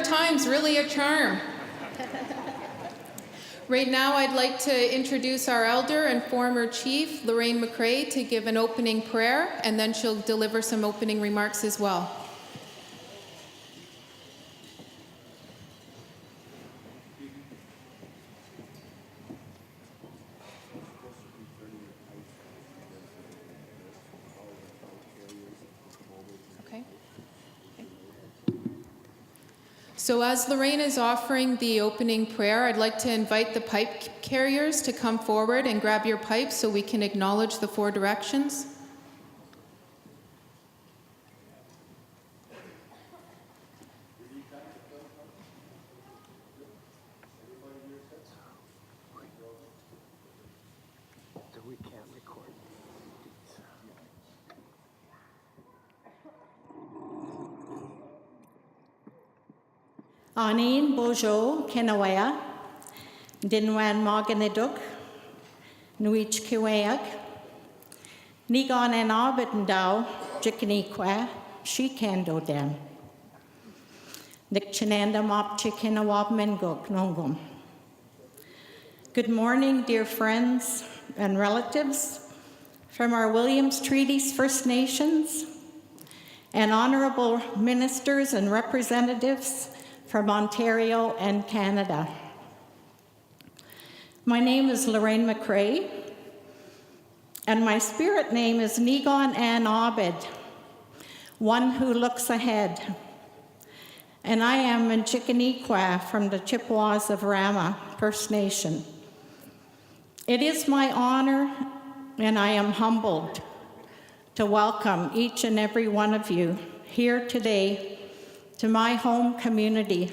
our time's really a charm. Right now, I'd like to introduce our elder and former chief, Lorraine McRae, to give an opening prayer, and then she'll deliver some opening remarks as well. So as Lorraine is offering the opening prayer, I'd like to invite the pipe carriers to come forward and grab your pipes so we can acknowledge the four directions. Anin bojo kenawea, dinwan morganiduk, nuich kiweag, nigon en arbitendau, jikaniqua, she kendo dem. Dictionandum op chikinawab mengok nongum. Good morning, dear friends and relatives from our Williams Treaties First Nations and honorable ministers and representatives from Ontario and Canada. My name is Lorraine McRae, and my spirit name is Nigon An Abed, one who looks ahead. And I am a Jikaniqua from the Chippewas of Rama First Nation. It is my honor, and I am humbled to welcome each and every one of you here today to my home community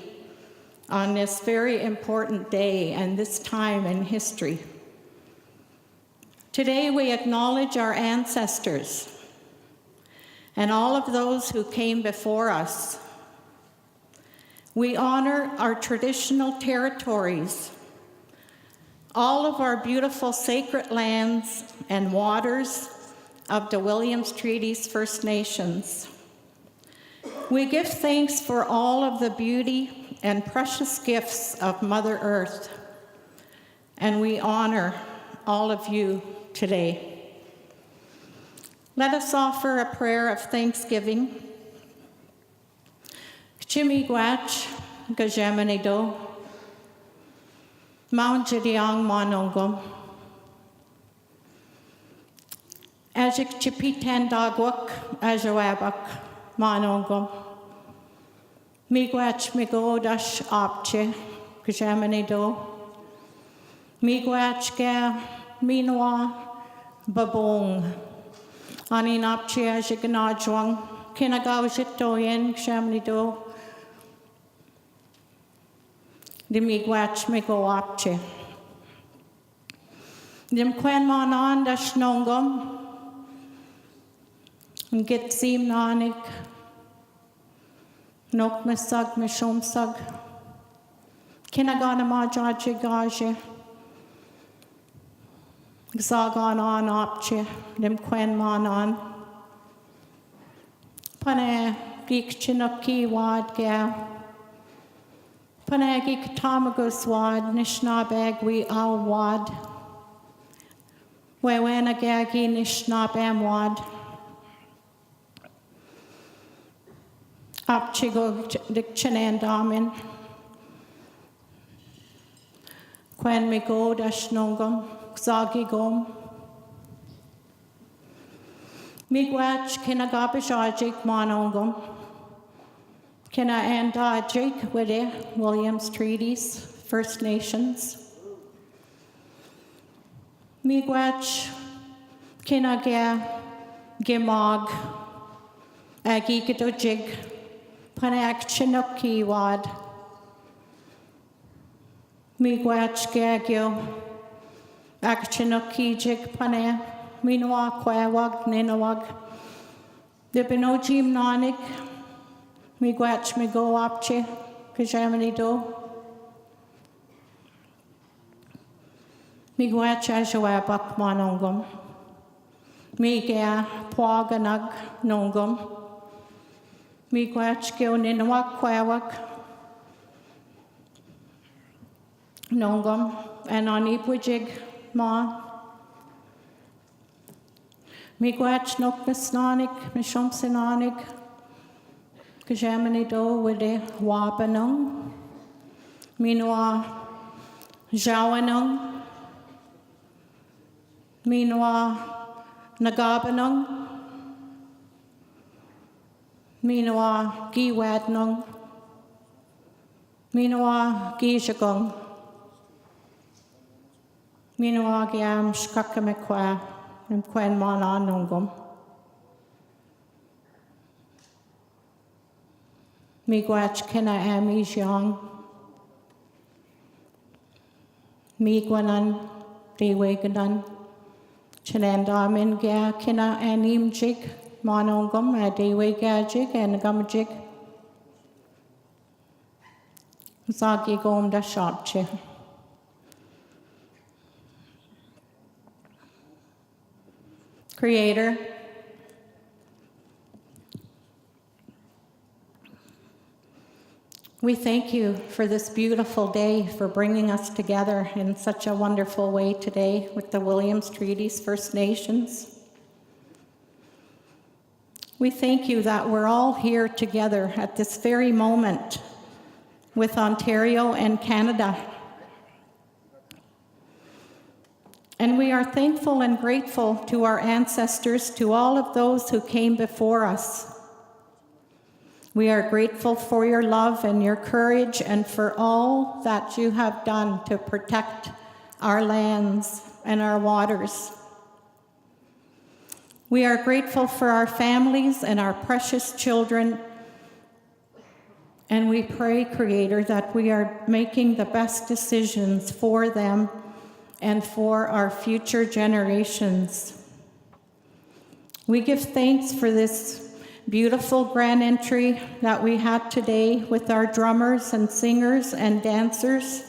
on this very important day and this time in history. Today we acknowledge our ancestors and all of those who came before us. We honor our traditional territories, all of our beautiful sacred lands and waters of the Williams Treaties First Nations. We give thanks for all of the beauty and precious gifts of Mother Earth, and we honor all of you today. Let us offer a prayer of thanksgiving. Chimigwach gajamanido, Mount Jidiang Monongum, Ajik Chipitan Dagwak, Ajawabak, Monongum, Migwach Migodash Opche, Gajamanido, Migwach Ga, Minwa, Babong, Anin Opche Ajiganajwang, Kinagawjitoyen, Shamnido, the Migwach Migo Opche. Dim Quen Manan Dash Nongum, Git Zim Nanik, Nok Misag Mishomsag, Kinagana Majaji Gaje, Zagan on Opche, Dim Quen Manan, Pane Geek Chinupki Wad Ga, Pane Geek Tamagus Wad, Nishnabag We Al Wad, Wewena Gagi Nishnabam Wad, Apchigo Dik Chanandamin, Quen Migo Dashnongum, Xagigom, Migwach Kinagabishajik Monongum, Kina Andajik Wide, Williams Treaties, First Nations, Migwach Kinaga Gimog, Agikadojig, Panak Chinupki Wad, Migwach Gagyo, Akchinupki Jig Pane, Minwa Kwawag, Ninawag, the Benojim Nanik, Migwach Migo Opche, Kajamani Do, Migwach Ajawabak Monongum, Miga Pwaganag Nongum, Migwach Gil Ninawak Kwawak, Nongum, and on Ibwijig Ma. Miigwach nok misnanig, mishomsinanig, Kajamani do wide wabanung, Minwa Jawanung, Minwa Nagabanung, Minwa Giwadnung, Minwa Gijagung, Minwa Giam Shkakamekwa, and Quen Mananungum. Miigwach Kina Amijiang, Miigwanan, Dewaganan, Chenandamin Ga Kina Animjig, Manongum, Dewagajig, and Gumjig. Zagi Gom da Shopche. Creator, we thank you for this beautiful day, for bringing us together in such a wonderful way today with the Williams Treaties First Nations. We thank you that we're all here together at this very moment with Ontario and Canada. And we are thankful and grateful to our ancestors, to all of those who came before us. We are grateful for your love and your courage and for all that you have done to protect our lands and our waters. We are grateful for our families and our precious children. And we pray, Creator, that we are making the best decisions for them and for our future generations. We give thanks for this beautiful grand entry that we had today with our drummers and singers and dancers.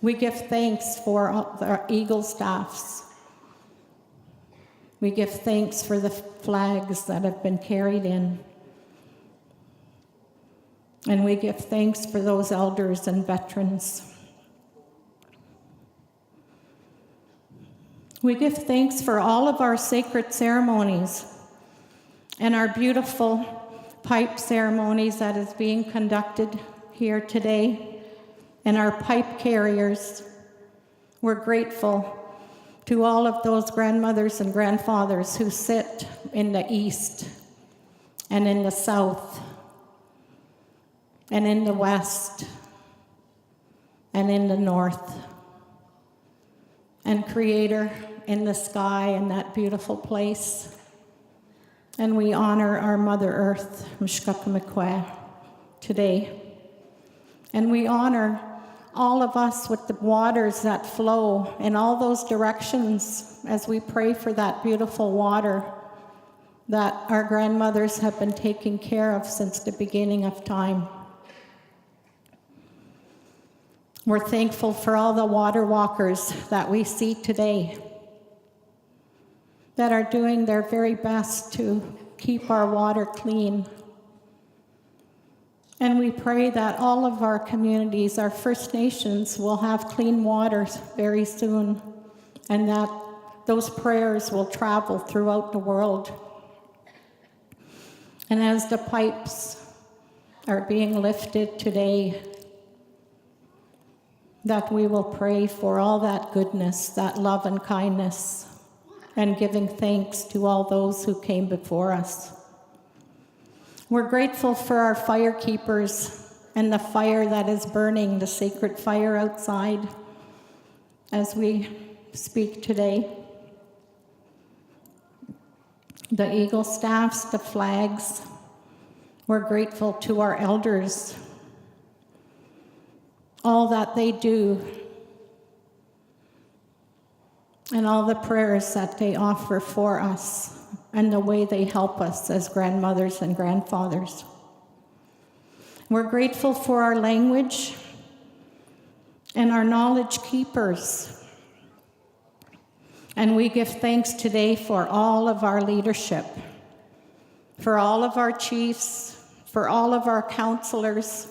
We give thanks for our Eagle staffs. We give thanks for the flags that have been carried in. And we give thanks for those elders and veterans. We give thanks for all of our sacred ceremonies and our beautiful pipe ceremonies that is being conducted here today, and our pipe carriers. We're grateful to all of those grandmothers and grandfathers who sit in the east and in the south and in the west and in the north. And Creator, in the sky, in that beautiful place. And we honor our Mother Earth, Mshkakamekwe, today. And we honor all of us with the waters that flow in all those directions as we pray for that beautiful water that our grandmothers have been taking care of since the beginning of time. We're thankful for all the water walkers that we see today that are doing their very best to keep our water clean. And we pray that all of our communities, our First Nations, will have clean water very soon, and that those prayers will travel throughout the world. And as the pipes are being lifted today, that we will pray for all that goodness, that love and kindness, and giving thanks to all those who came before us. We're grateful for our fire keepers and the fire that is burning, the sacred fire outside, as we speak today. The eagle staffs, the flags. We're grateful to our elders, all that they do, and all the prayers that they offer for us, and the way they help us as grandmothers and grandfathers. We're grateful for our language and our knowledge keepers. And we give thanks today for all of our leadership, for all of our chiefs, for all of our counselors,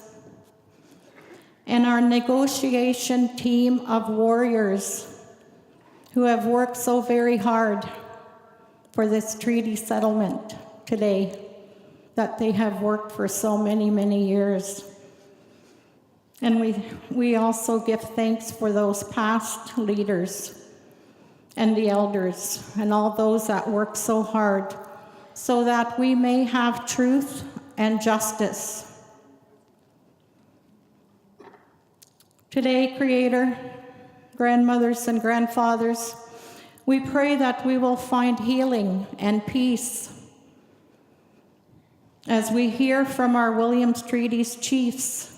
and our negotiation team of warriors who have worked so very hard for this treaty settlement today, that they have worked for so many, many years. And we also give thanks for those past leaders and the elders and all those that work so hard so that we may have truth and justice. Today, Creator, grandmothers and grandfathers, we pray that we will find healing and peace as we hear from our Williams Treaties chiefs,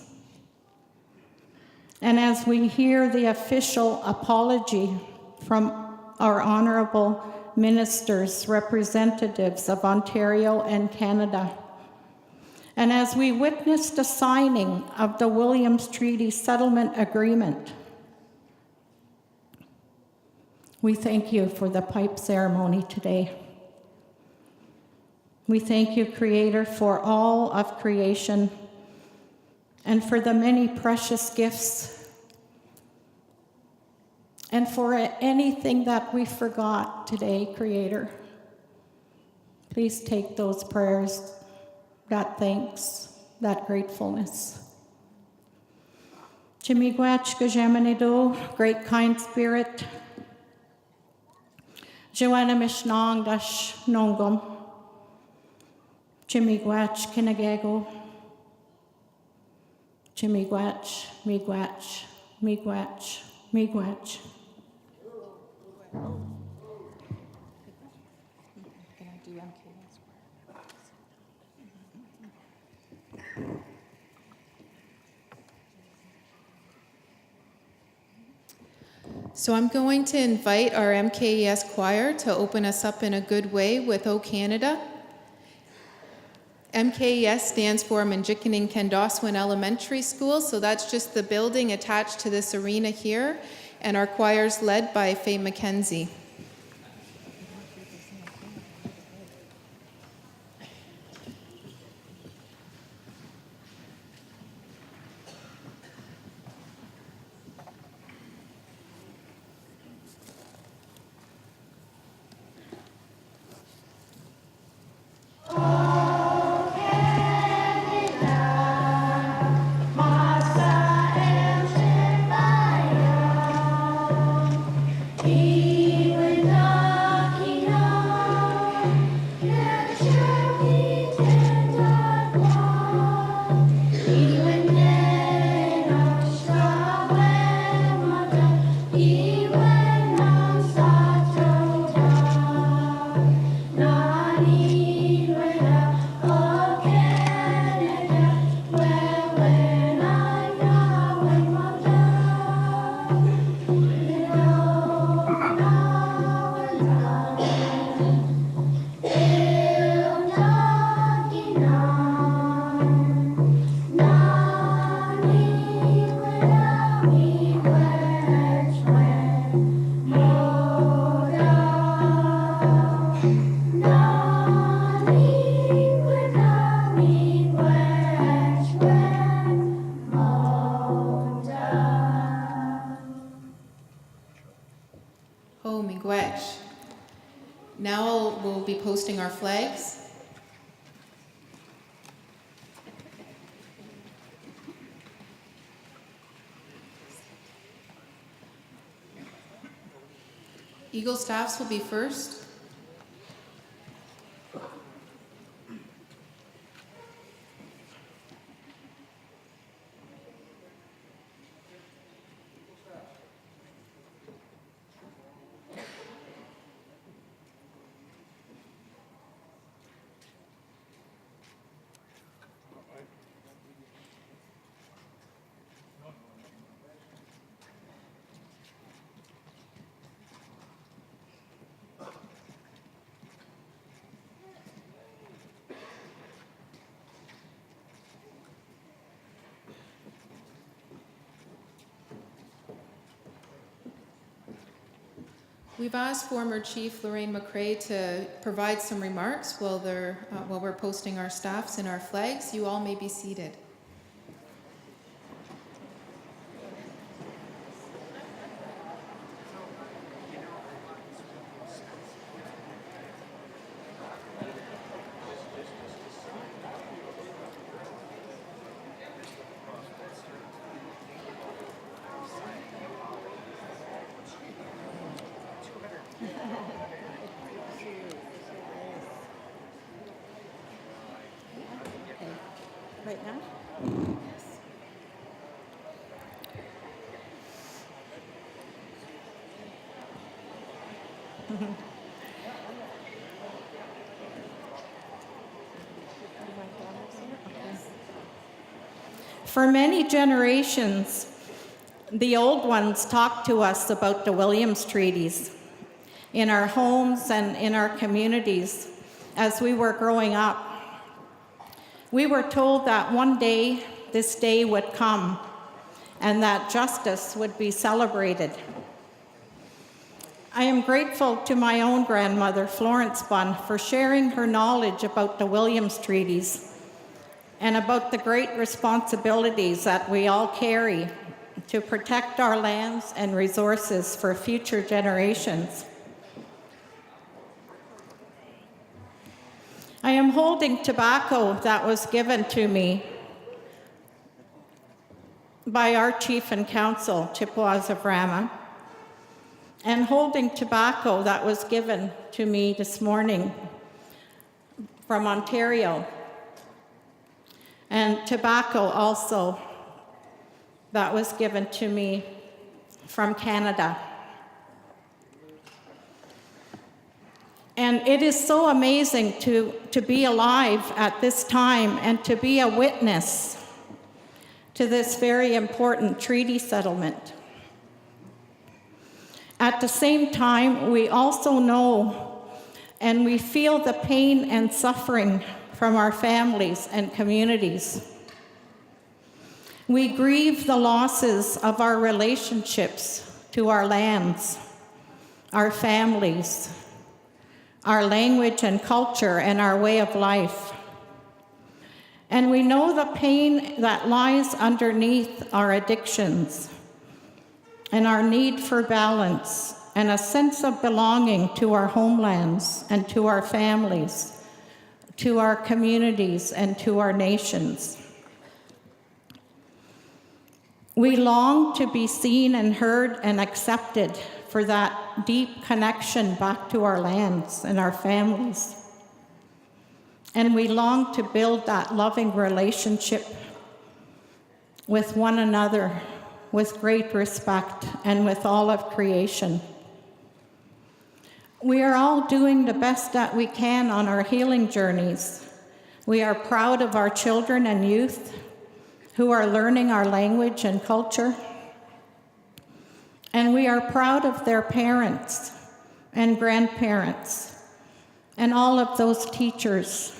and as we hear the official apology from our honorable ministers, representatives of Ontario and Canada, and as we witness the signing of the Williams Treaty Settlement Agreement. We thank you for the pipe ceremony today. We thank you, Creator, for all of creation and for the many precious gifts and for anything that we forgot today, Creator. Please take those prayers, that thanks, that gratefulness. Chimigwach Gajamanido, great kind spirit. Joanna Mishnong Dash Nongum. Chimigwach Kinagago. Chimigwach, Migwach, Migwach, Migwach. So I'm going to invite our MKES choir to open us up in a good way with O Canada. MKES stands for Manjikaning Kendoswin Elementary School, so that's just the building attached to this arena here, and our choir's led by Faye McKenzie. Now we'll be posting our flags. Eagle staffs will be first. We've asked former Chief Lorraine McRae to provide some remarks while we're posting our staffs and our flags. You all may be seated. Right now? For many generations, the old ones talked to us about the Williams Treaties in our homes and in our communities as we were growing up. We were told that one day this day would come and that justice would be celebrated. I am grateful to my own grandmother, Florence Bunn, for sharing her knowledge about the Williams Treaties and about the great responsibilities that we all carry to protect our lands and resources for future generations. I am holding tobacco that was given to me by our chief and council, Chippewas of Rama, and holding tobacco that was given to me this morning from Ontario, and tobacco also that was given to me from Canada. And it is so amazing to be alive at this time and to be a witness to this very important treaty settlement. At the same time, we also know and we feel the pain and suffering from our families and communities. We grieve the losses of our relationships to our lands, our families, our language and culture, and our way of life. And we know the pain that lies underneath our addictions and our need for balance and a sense of belonging to our homelands and to our families, to our communities and to our nations. We long to be seen and heard and accepted for that deep connection back to our lands and our families. And we long to build that loving relationship with one another, with great respect, and with all of creation. We are all doing the best that we can on our healing journeys. We are proud of our children and youth who are learning our language and culture. And we are proud of their parents and grandparents and all of those teachers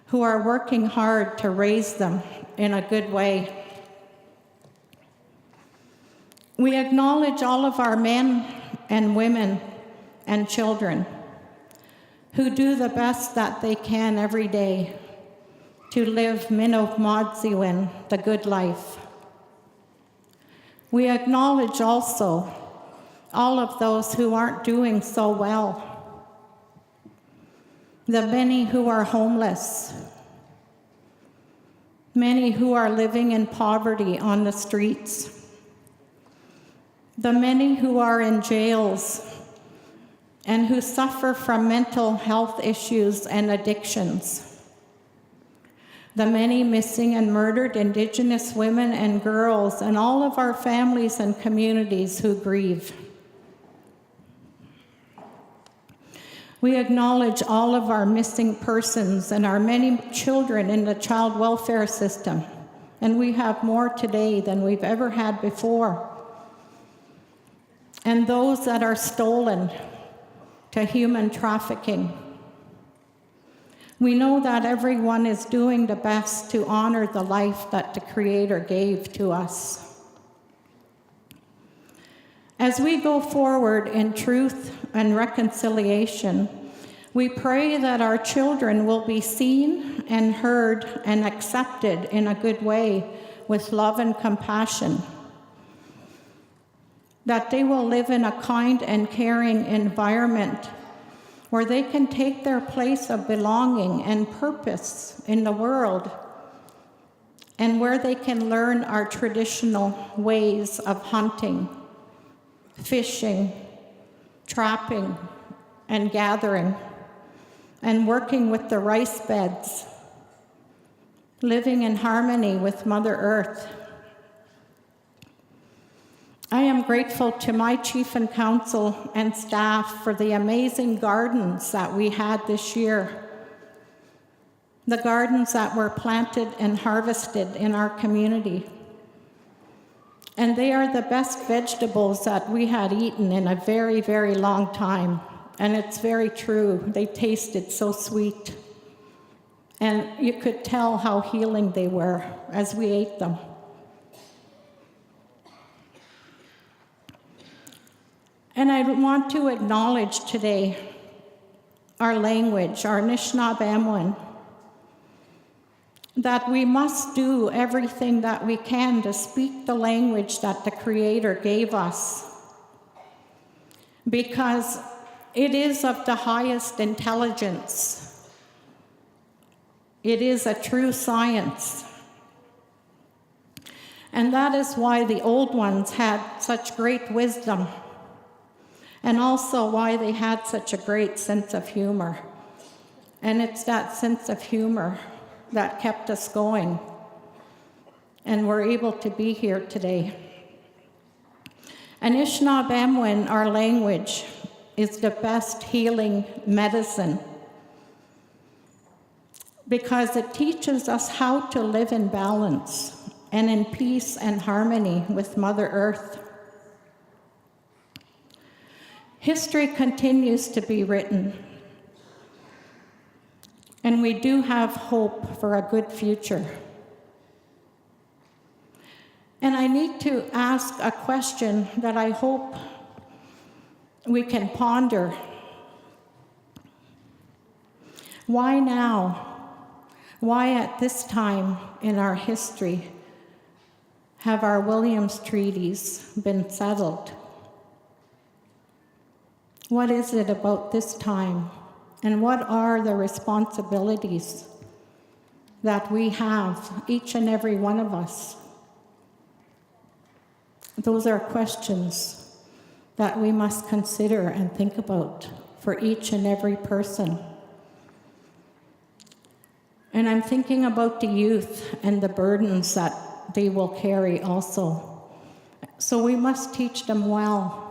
who are working hard to raise them in a good way. We acknowledge all of our men and women and children who do the best that they can every day to live Minnow Modziwin, the good life. We acknowledge also all of those who aren't doing so well, the many who are homeless, many who are living in poverty on the streets, the many who are in jails and who suffer from mental health issues and addictions, the many missing and murdered Indigenous women and girls, and all of our families and communities who grieve. We acknowledge all of our missing persons and our many children in the child welfare system, and we have more today than we've ever had before. And those that are stolen to human trafficking. We know that everyone is doing the best to honor the life that the Creator gave to us. As we go forward in truth and reconciliation, we pray that our children will be seen and heard and accepted in a good way with love and compassion, that they will live in a kind and caring environment where they can take their place of belonging and purpose in the world, and where they can learn our traditional ways of hunting, fishing, trapping and gathering and working with the rice beds, living in harmony with Mother Earth. I am grateful to my chief and council and staff for the amazing gardens that we had this year. The gardens that were planted and harvested in our community. And they are the best vegetables that we had eaten in a very, very long time. And it's very true. They tasted so sweet. And you could tell how healing they were as we ate them. And I want to acknowledge today our language, our Anishinaabe, that we must do everything that we can to speak the language that the Creator gave us, because it is of the highest intelligence. It is a true science. And that is why the old ones had such great wisdom, and also why they had such a great sense of humor. And it's that sense of humor that kept us going, and we're able to be here today. Anishinaabe, our language, is the best healing medicine because it teaches us how to live in balance and in peace and harmony with Mother Earth. History continues to be written, and we do have hope for a good future. And I need to ask a question that I hope we can ponder. Why now? Why at this time in our history have our Williams Treaties been settled? What is it about this time? And what are the responsibilities that we have, each and every one of us? Those are questions that we must consider and think about for each and every person. And I'm thinking about the youth and the burdens that they will carry also. So we must teach them well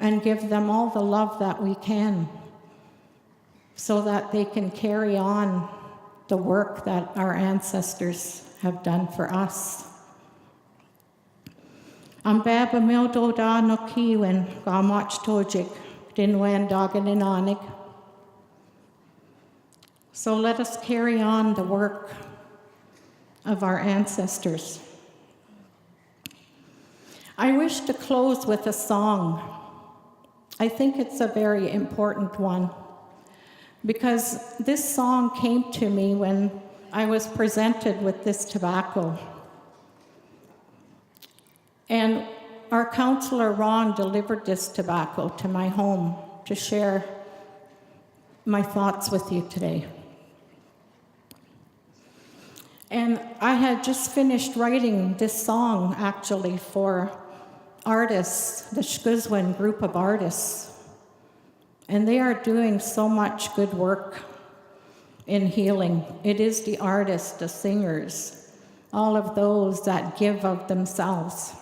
and give them all the love that we can so that they can carry on the work that our ancestors have done for us. Am baba mildo da no kiwen ga mach tojik dinwen daganinanig. So let us carry on the work of our ancestors. I wish to close with a song. I think it's a very important one because this song came to me when I was presented with this tobacco. And our counselor, Ron, delivered this tobacco to my home to share my thoughts with you today. And I had just finished writing this song, actually, for artists, the Scugog group of artists. And they are doing so much good work in healing. It is the artists, the singers, all of those that give of themselves.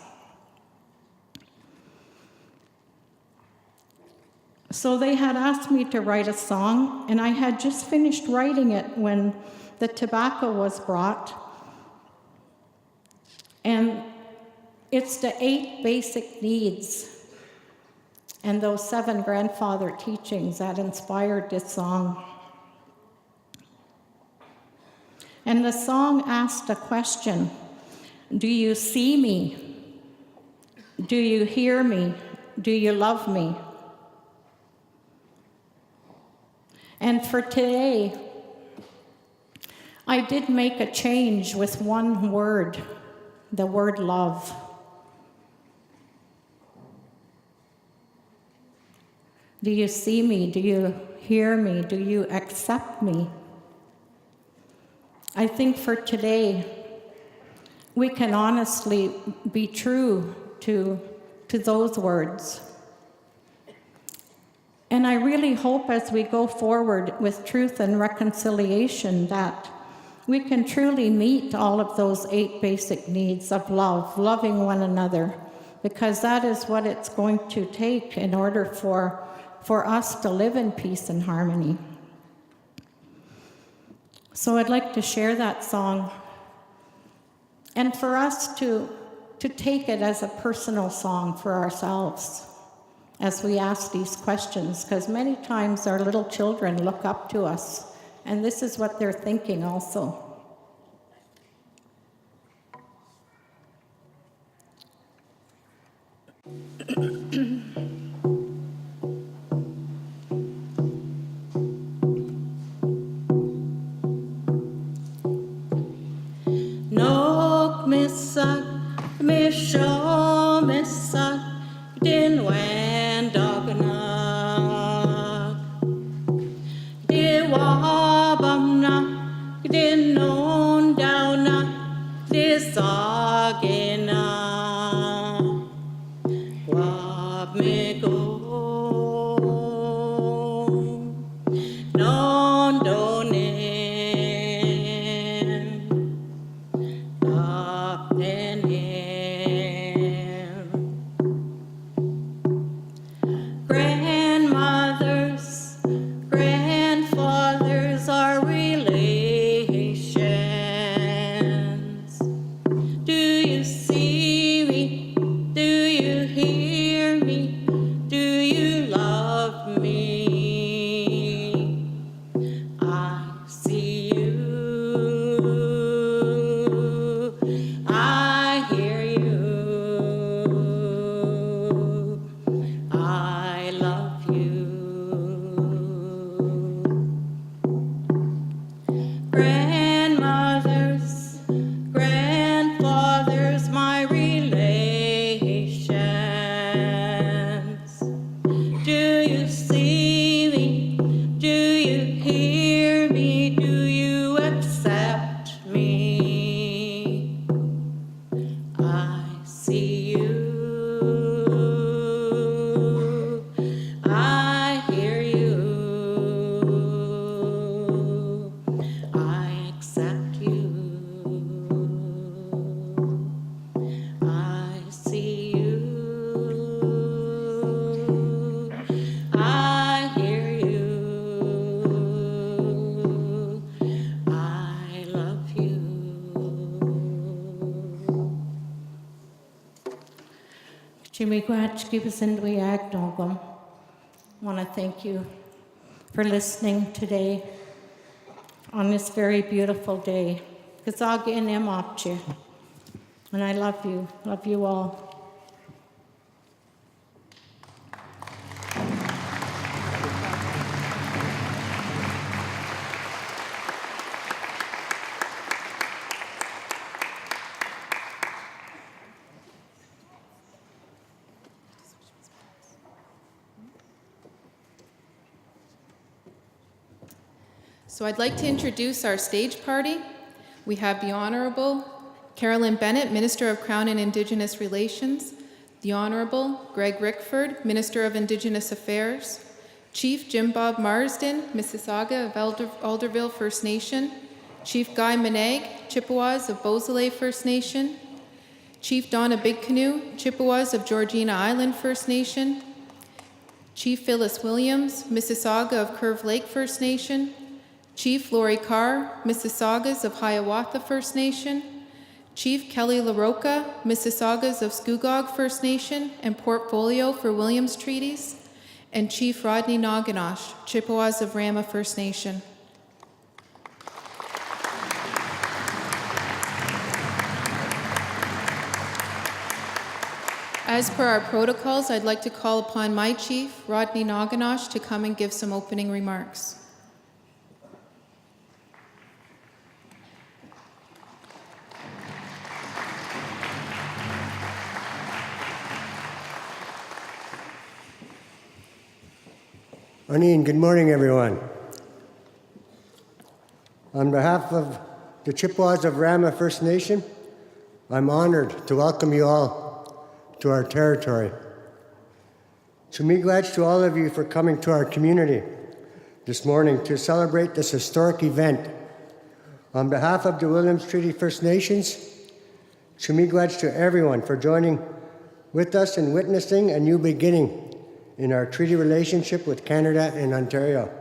So they had asked me to write a song, and I had just finished writing it when the tobacco was brought. And it's the 8 basic needs and those 7 grandfather teachings that inspired this song. And the song asked a question: do you see me? Do you hear me? Do you love me? And for today, I did make a change with one word, the word love. Do you see me? Do you hear me? Do you accept me? I think for today, we can honestly be true to those words. And I really hope as we go forward with truth and reconciliation that we can truly meet all of those 8 basic needs of love, loving one another, because that is what it's going to take in order for us to live in peace and harmony. So I'd like to share that song, and for us to take it as a personal song for ourselves as we ask these questions, because many times our little children look up to us, and this is what they're thinking also. Nok missak, misho missak, din wen dogna. Di wabamna, din non downa, di sagina. Wab me go. Non donin. Grandmothers, grandfathers are relations. Do you see me? Do you hear me? Do you love me? I see you. I hear you. I love you. Grandmothers, grandfathers, my relations. Do you see me? Do you hear me? Do you accept me? I see you. I hear you. I accept you. I see you. I hear you. I love you. I want to thank you for listening today on this very beautiful day. And I love you all. So I'd like to introduce our stage party. We have the Honorable Carolyn Bennett, Minister of Crown and Indigenous Relations, the Honorable Greg Rickford, Minister of Indigenous Affairs, Chief Jim Bob Marsden, Mississauga of Alderville First Nation, Chief Guy Manag, Chippewas of Beausoleil First Nation, Chief Donna Big Canoe, Chippewas of Georgina Island First Nation, Chief Phyllis Williams, Mississauga of Curve Lake First Nation, Chief Lori Carr, Mississaugas of Hiawatha First Nation, Chief Kelly LaRocca, Mississaugas of Scugog First Nation and Portfolio for Williams Treaties, and Chief Rodney Naganosh, Chippewas of Rama First Nation. As per our protocols, I'd like to call upon my chief, Rodney Naganosh, to come and give some opening remarks. Anine, good morning, everyone. On behalf of the Chippewas of Rama First Nation, I'm honored to welcome you all to our territory. Chumigwaj to all of you for coming to our community this morning to celebrate this historic event. On behalf of the Williams Treaties First Nations, Chumigwaj to everyone for joining with us in witnessing a new beginning in our treaty relationship with Canada and Ontario.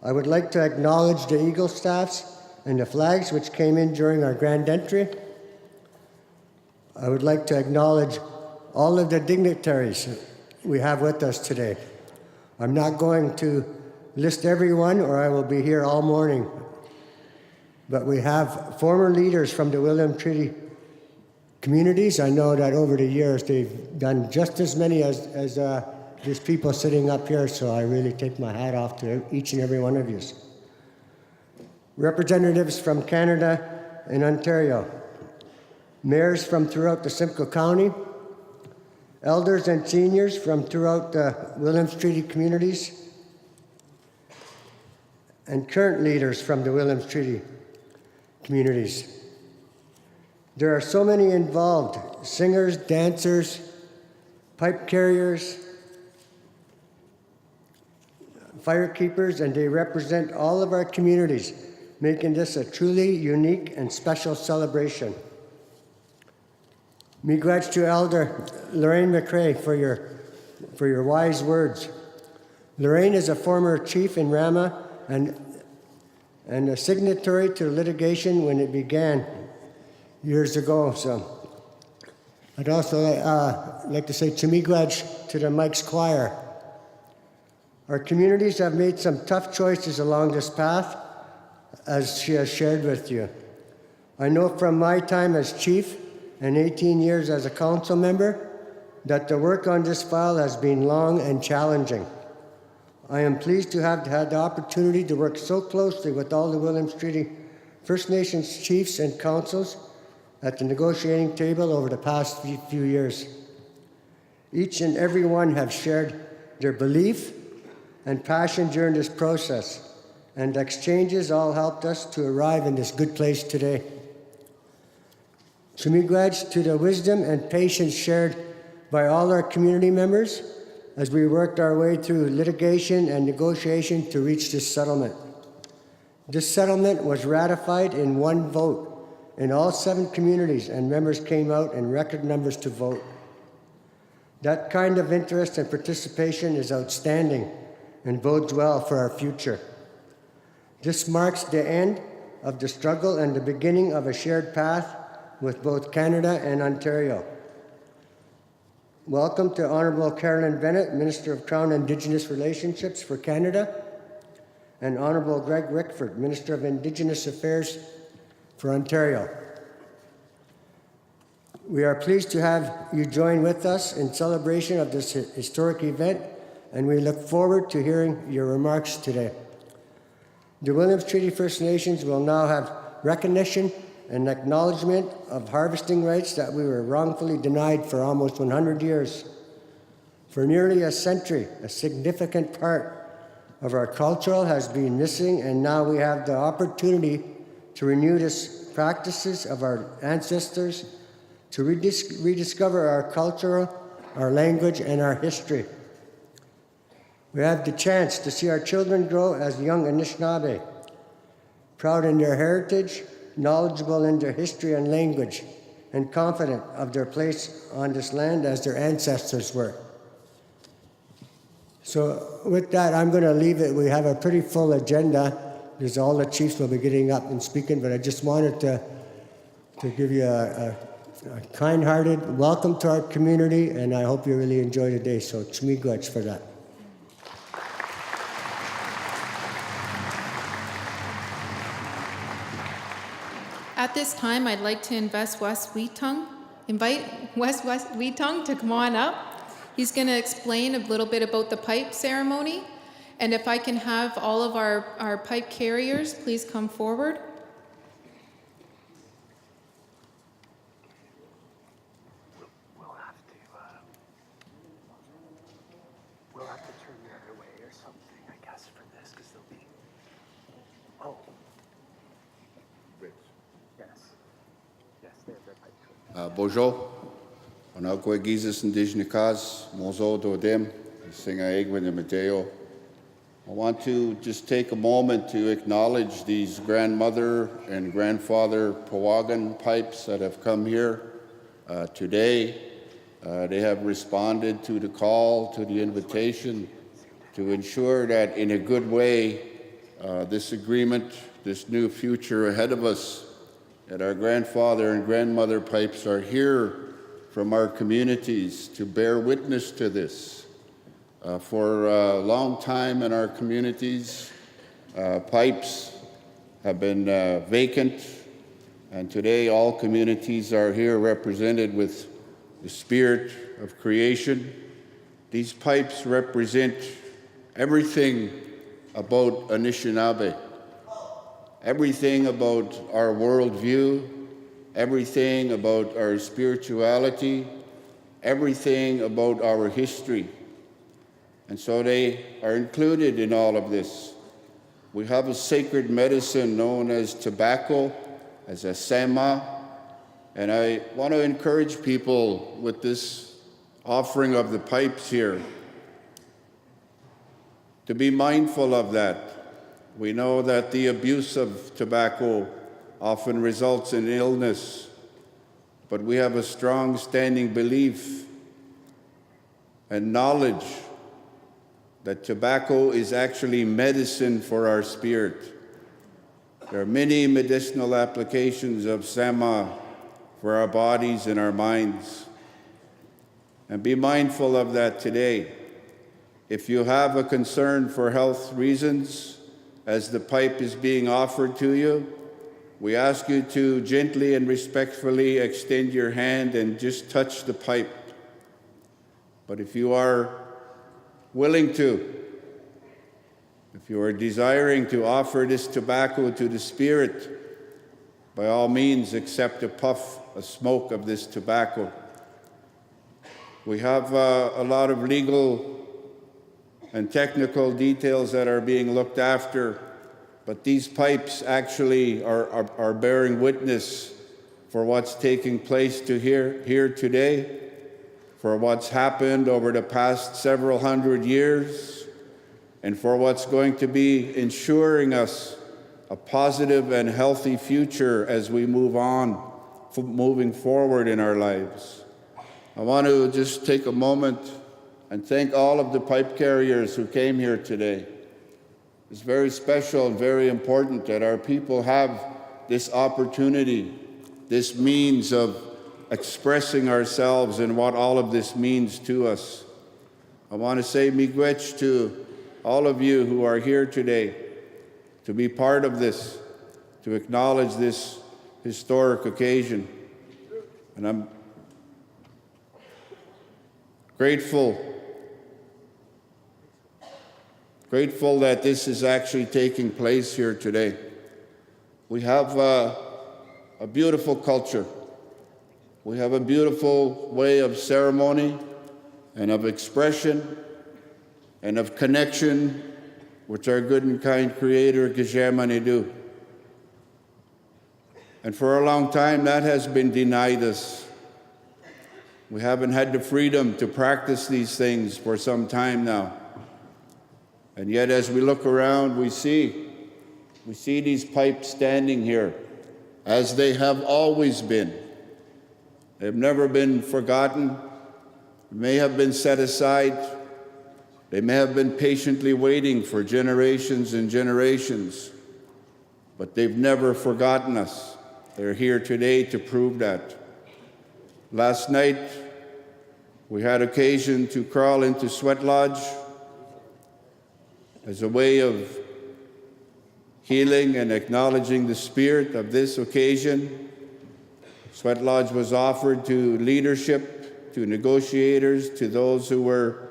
I would like to acknowledge the Eagle staffs and the flags which came in during our grand entry. I would like to acknowledge all of the dignitaries we have with us today. I'm not going to list everyone or I will be here all morning, but we have former leaders from the Williams Treaty communities. I know that over the years they've done just as many as these people sitting up here, so I really take my hat off to each and every one of you. Representatives from Canada and Ontario, mayors from throughout the Simcoe County, elders and seniors from throughout the Williams Treaty communities, and current leaders from the Williams Treaty communities. There are so many involved: singers, dancers, pipe carriers, firekeepers, and they represent all of our communities, making this a truly unique and special celebration. Miigwech to Elder Lorraine McRae for your wise words. Lorraine is a former chief in Rama and a signatory to litigation when it began years ago. So I'd also like to say Chumigwaj to the Mike's Choir. Our communities have made some tough choices along this path, as she has shared with you. I know from my time as chief and 18 years as a council member that the work on this file has been long and challenging. I am pleased to have had the opportunity to work so closely with all the Williams Treaty First Nations chiefs and councils at the negotiating table over the past few years. Each and every one have shared their belief and passion during this process, and exchanges all helped us to arrive in this good place today. Chumigwaj to the wisdom and patience shared by all our community members as we worked our way through litigation and negotiation to reach this settlement. This settlement was ratified in one vote in all 7 communities, and members came out in record numbers to vote. That kind of interest and participation is outstanding and bodes well for our future. This marks the end of the struggle and the beginning of a shared path with both Canada and Ontario. Welcome to Honourable Carolyn Bennett, Minister of Crown and Indigenous Relationships for Canada, and Honourable Greg Rickford, Minister of Indigenous Affairs for Ontario. We are pleased to have you join with us in celebration of this historic event, and we look forward to hearing your remarks today. The Williams Treaty First Nations will now have recognition and acknowledgement of harvesting rights that we were wrongfully denied for almost 100 years. For nearly a century, a significant part of our culture has been missing, and now we have the opportunity to renew these practices of our ancestors, to rediscover our culture, our language, and our history. We have the chance to see our children grow as young Anishinaabe, proud in their heritage, knowledgeable in their history and language, and confident of their place on this land as their ancestors were. So with that, I'm going to leave it. We have a pretty full agenda, because all the chiefs will be getting up and speaking, but I just wanted to give you a kind-hearted welcome to our community, and I hope you really enjoy the day. So Chumigwaj for that. At this time, I'd like to invite Wes Wheatung to come on up. He's going to explain a little bit about the pipe ceremony. And if I can have all of our pipe carriers, please come forward. We'll have to turn the other way or something, I guess, for this, because they'll be... Oh. Rich. Yes. Yes, they have their pipe. Bonjour. Anakwe Jesus Indigenous Mozo Dodem, Singa Egwin Mateo. I want to just take a moment to acknowledge these grandmother and grandfather Pawagan pipes that have come here today. They have responded to the call, to the invitation, to ensure that in a good way, this agreement, this new future ahead of us, that our grandfather and grandmother pipes are here from our communities to bear witness to this. For a long time in our communities, pipes have been vacant, and today all communities are here represented with the spirit of creation. These pipes represent everything about Anishinaabe, everything about our worldview, everything about our spirituality, everything about our history. And so they are included in all of this. We have a sacred medicine known as tobacco, as a sema, and I want to encourage people with this offering of the pipes here to be mindful of that. We know that the abuse of tobacco often results in illness, but we have a strong standing belief and knowledge that tobacco is actually medicine for our spirit. There are many medicinal applications of sema for our bodies and our minds. And be mindful of that today. If you have a concern for health reasons, as the pipe is being offered to you, we ask you to gently and respectfully extend your hand and just touch the pipe. But if you are willing to, if you are desiring to offer this tobacco to the Spirit, by all means accept a puff, a smoke of this tobacco. We have a lot of legal and technical details that are being looked after, but these pipes actually are bearing witness for what's taking place here today, for what's happened over the past several hundred years, and for what's going to be ensuring us a positive and healthy future as we moving forward in our lives. I want to just take a moment and thank all of the pipe carriers who came here today. It's very special and very important that our people have this opportunity, this means of expressing ourselves and what all of this means to us. I want to say miigwech to all of you who are here today to be part of this, to acknowledge this historic occasion. And I'm grateful that this is actually taking place here today. We have a beautiful culture. We have a beautiful way of ceremony and of expression and of connection with our good and kind Creator, Gajamanidu. And for a long time, that has been denied us. We haven't had the freedom to practice these things for some time now. And yet, as we look around, we see these pipes standing here as they have always been. They've never been forgotten, may have been set aside. They may have been patiently waiting for generations and generations, but they've never forgotten us. They're here today to prove that. Last night, we had occasion to crawl into Sweat Lodge as a way of healing and acknowledging the spirit of this occasion. Sweat Lodge was offered to leadership, to negotiators, to those who were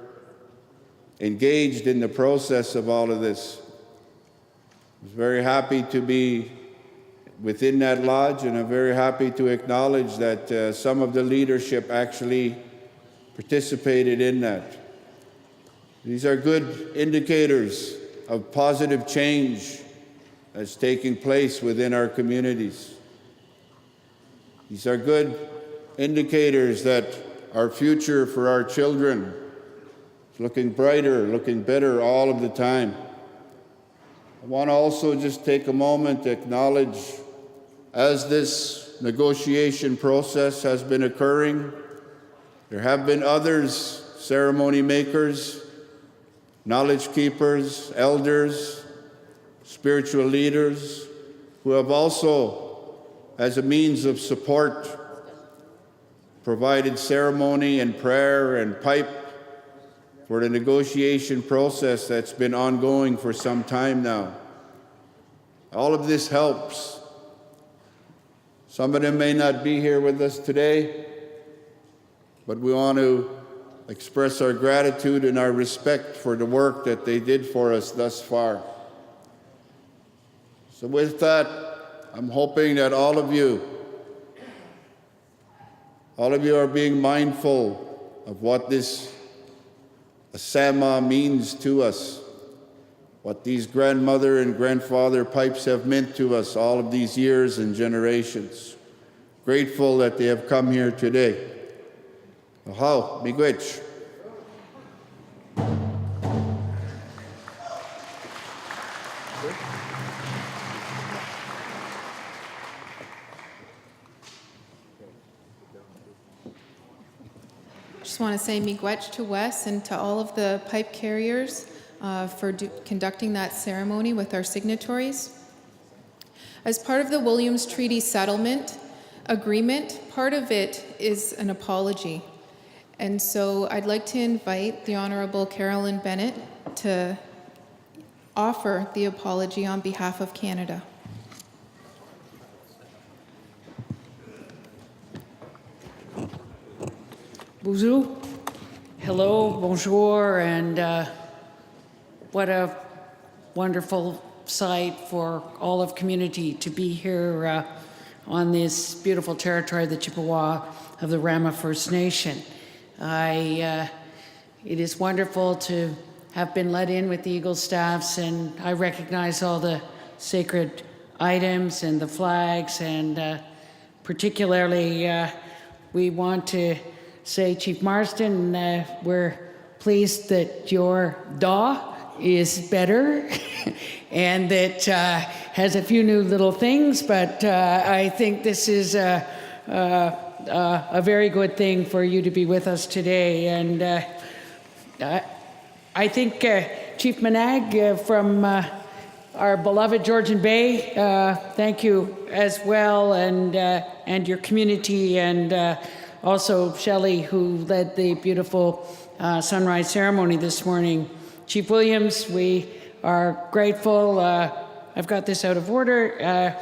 engaged in the process of all of this. I was very happy to be within that lodge, and I'm very happy to acknowledge that some of the leadership actually participated in that. These are good indicators of positive change that's taking place within our communities. These are good indicators that our future for our children is looking brighter, looking better all of the time. I want to also just take a moment to acknowledge, as this negotiation process has been occurring, there have been others, ceremony makers, knowledge keepers, elders, spiritual leaders, who have also, as a means of support, provided ceremony and prayer and pipe for the negotiation process that's been ongoing for some time now. All of this helps. Some of them may not be here with us today, but we want to express our gratitude and our respect for the work that they did for us thus far. So with that, I'm hoping that all of you are being mindful of what this Asama means to us, what these grandmother and grandfather pipes have meant to us all of these years and generations. Grateful that they have come here today. How, miigwech. Just want to say miigwech to Wes and to all of the pipe carriers for conducting that ceremony with our signatories. As part of the Williams Treaty Settlement Agreement, part of it is an apology. And so I'd like to invite the Honorable Carolyn Bennett to offer the apology on behalf of Canada. Bonjour. Hello, bonjour, and what a wonderful sight for all of community to be here on this beautiful territory, the Chippewa of the Rama First Nation. It is wonderful to have been let in with the Eagle staffs, and I recognize all the sacred items and the flags, and particularly we want to say, Chief Marsden, we're pleased that your daw is better and that has a few new little things, but I think this is a very good thing for you to be with us today. And I think Chief Manag from our beloved Georgian Bay, thank you as well, and your community, and also Shelley, who led the beautiful sunrise ceremony this morning. Chief Williams, we are grateful. I've got this out of order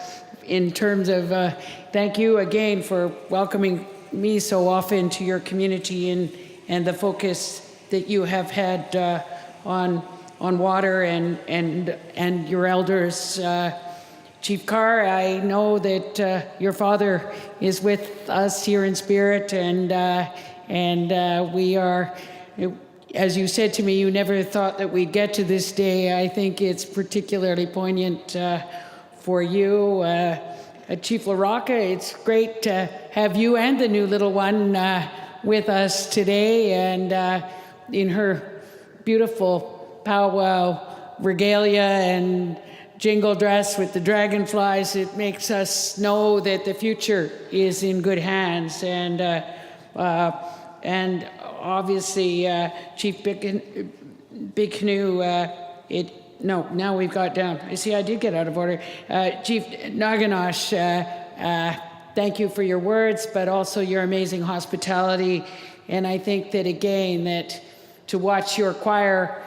in terms of thank you again for welcoming me so often to your community, and the focus that you have had on water and your elders. Chief Carr, I know that your father is with us here in spirit, and we are, as you said to me, you never thought that we'd get to this day. I think it's particularly poignant for you. Chief LaRocca, it's great to have you and the new little one with us today, and in her beautiful powwow regalia and jingle dress with the dragonflies, it makes us know that the future is in good hands. And obviously, Chief Big Canoe, now we've got down. I see I did get out of order. Chief Naganosh, thank you for your words, but also your amazing hospitality. And I think that, again, that to watch your choir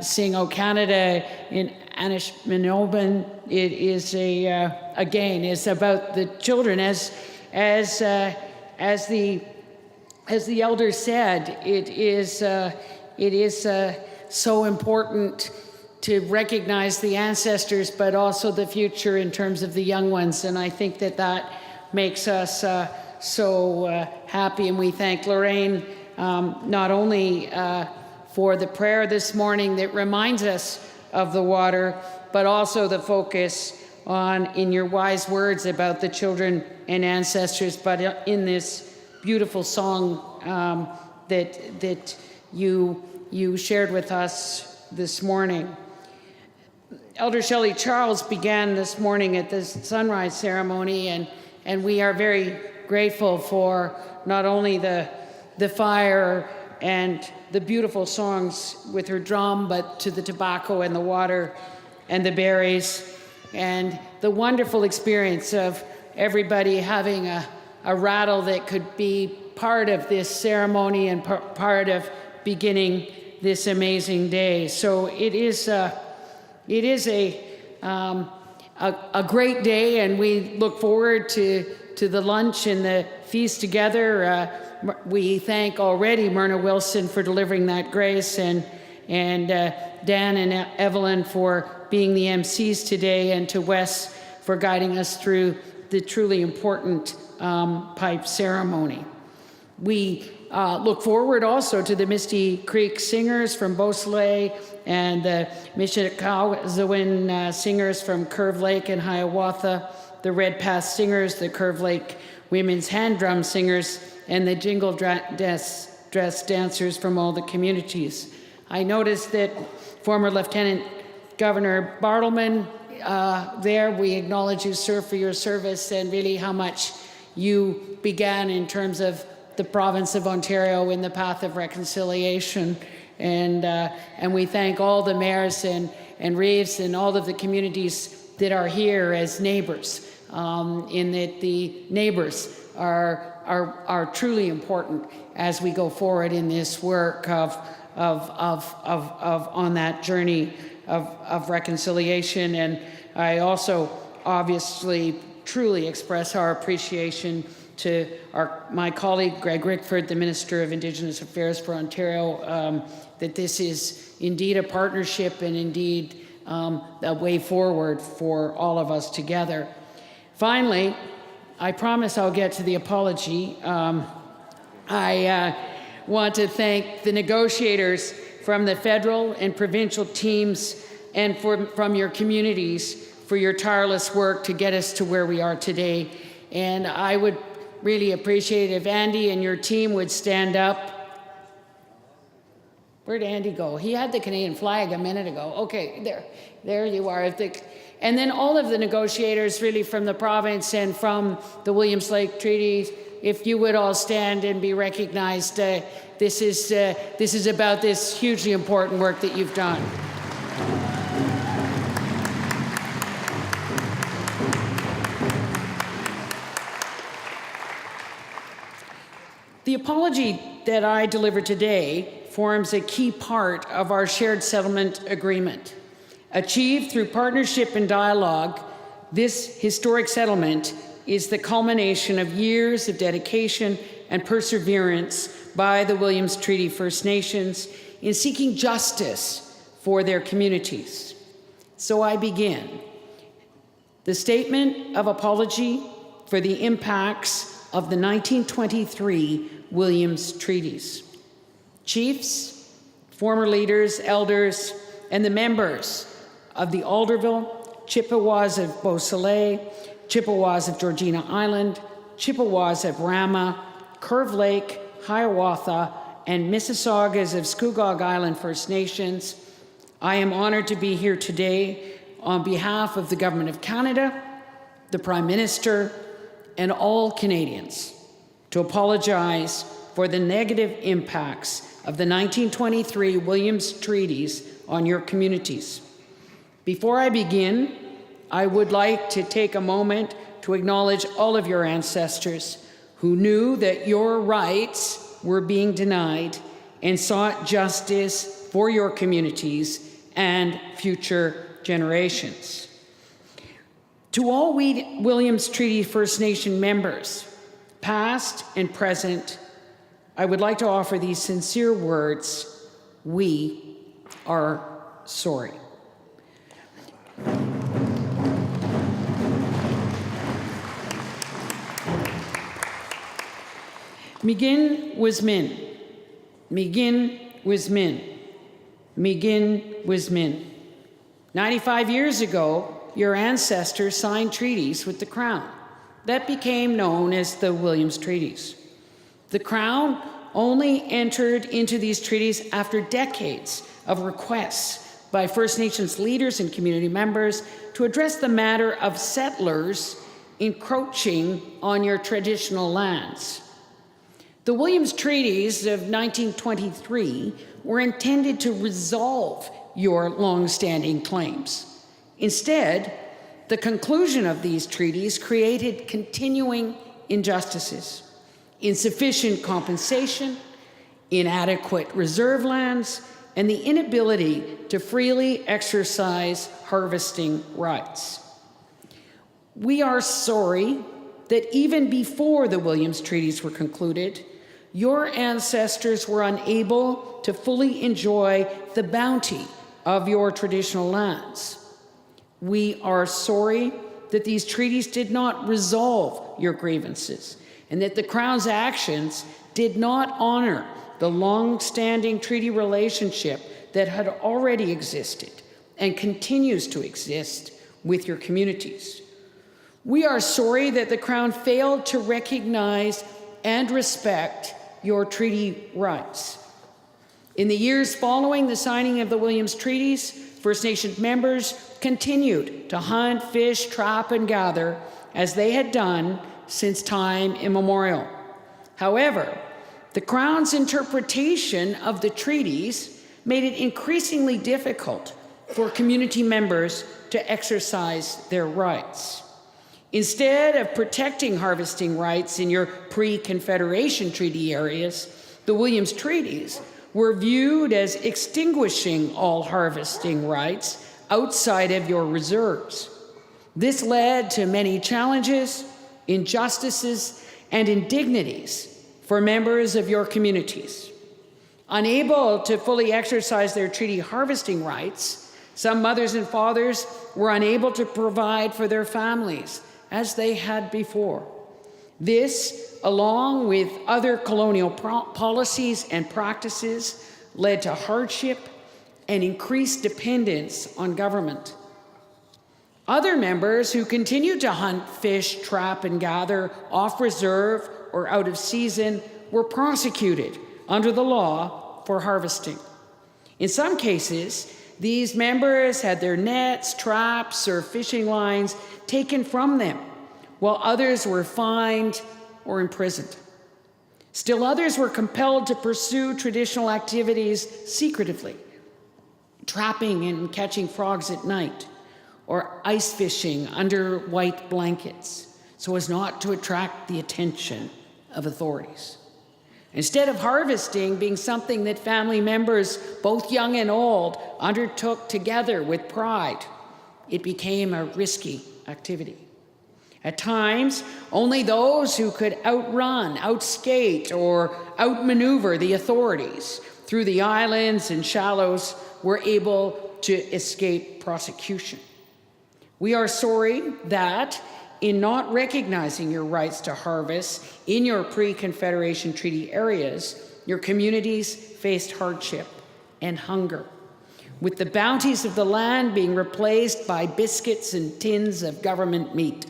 sing O Canada in Anishminoben, it is again, it's about the children, as the elder said. It is so important to recognize the ancestors, but also the future in terms of the young ones, and I think that makes us so happy. And we thank Lorraine not only for the prayer this morning that reminds us of the water, but also the focus on, in your wise words about the children and ancestors, but in this beautiful song that you shared with us this morning. Elder Shelley Charles began this morning at the sunrise ceremony, and we are very grateful for not only the fire and the beautiful songs with her drum, but to the tobacco and the water and the berries, and the wonderful experience of everybody having a rattle that could be part of this ceremony and part of beginning this amazing day. So it is a great day, and we look forward to the lunch and the feast together. We thank already Myrna Wilson for delivering that grace, and Dan and Evelyn for being the MCs today, and to Wes for guiding us through the truly important pipe ceremony. We look forward also to the Misty Creek Singers from Beausoleil and the Mississaugas singers from Curve Lake and Hiawatha, the Red Path Singers, the Curve Lake Women's Hand Drum Singers, and the Jingle dress dancers from all the communities. I noticed that former Lieutenant Governor Bartleman there, we acknowledge you, sir, for your service and really how much you began in terms of the province of Ontario in the path of reconciliation. And we thank all the mayors and reeves and all of the communities that are here as neighbors, in that the neighbors are truly important as we go forward in this work of on that journey of reconciliation. And I also obviously truly express our appreciation to my colleague Greg Rickford, the Minister of Indigenous Affairs for Ontario, that this is indeed a partnership and indeed a way forward for all of us together. Finally, I promise I'll get to the apology. I want to thank the negotiators from the federal and provincial teams and from your communities for your tireless work to get us to where we are today. And I would really appreciate it if Andy and your team would stand up. Where'd Andy go? He had the Canadian flag a minute ago. Okay, there you are. And then all of the negotiators really from the province and from the Williams Lake Treaty, if you would all stand and be recognized. This is about this hugely important work that you've done. The apology that I deliver today forms a key part of our shared settlement agreement. Achieved through partnership and dialogue, this historic settlement is the culmination of years of dedication and perseverance by the Williams Treaties First Nations in seeking justice for their communities. So I begin. The statement of apology for the impacts of the 1923 Williams Treaties. Chiefs, former leaders, elders, and the members of the Alderville, Chippewas of Beausoleil, Chippewas of Georgina Island, Chippewas of Rama, Curve Lake, Hiawatha, and Mississaugas of Scugog Island First Nations. I am honored to be here today on behalf of the Government of Canada, the Prime Minister, and all Canadians to apologize for the negative impacts of the 1923 Williams Treaties on your communities. Before I begin, I would like to take a moment to acknowledge all of your ancestors who knew that your rights were being denied and sought justice for your communities and future generations. To all Williams Treaty First Nation members, past and present, I would like to offer these sincere words: we are sorry. Migin was min. Migin was min. Migin was min. 95 years ago, your ancestors signed treaties with the Crown that became known as the Williams Treaties. The Crown only entered into these treaties after decades of requests by First Nations leaders and community members to address the matter of settlers encroaching on your traditional lands. The Williams Treaties of 1923 were intended to resolve your long-standing claims. Instead, the conclusion of these treaties created continuing injustices, insufficient compensation, inadequate reserve lands, and the inability to freely exercise harvesting rights. We are sorry that even before the Williams Treaties were concluded, your ancestors were unable to fully enjoy the bounty of your traditional lands. We are sorry that these treaties did not resolve your grievances and that the Crown's actions did not honor the long-standing treaty relationship that had already existed and continues to exist with your communities. We are sorry that the Crown failed to recognize and respect your treaty rights. In the years following the signing of the Williams Treaties, First Nations members continued to hunt, fish, trap, and gather as they had done since time immemorial. However, the Crown's interpretation of the treaties made it increasingly difficult for community members to exercise their rights. Instead of protecting harvesting rights in your pre-Confederation treaty areas, the Williams Treaties were viewed as extinguishing all harvesting rights outside of your reserves. This led to many challenges, injustices, and indignities for members of your communities. Unable to fully exercise their treaty harvesting rights, some mothers and fathers were unable to provide for their families as they had before. This, along with other colonial policies and practices, led to hardship and increased dependence on government. Other members who continued to hunt, fish, trap, and gather off reserve or out of season were prosecuted under the law for harvesting. In some cases, these members had their nets, traps, or fishing lines taken from them, while others were fined or imprisoned. Still others were compelled to pursue traditional activities secretively, trapping and catching frogs at night, or ice fishing under white blankets, so as not to attract the attention of authorities. Instead of harvesting being something that family members, both young and old, undertook together with pride, it became a risky activity. At times, only those who could outrun, outskate, or outmaneuver the authorities through the islands and shallows were able to escape prosecution. We are sorry that, in not recognizing your rights to harvest in your pre-Confederation treaty areas, your communities faced hardship and hunger, with the bounties of the land being replaced by biscuits and tins of government meat.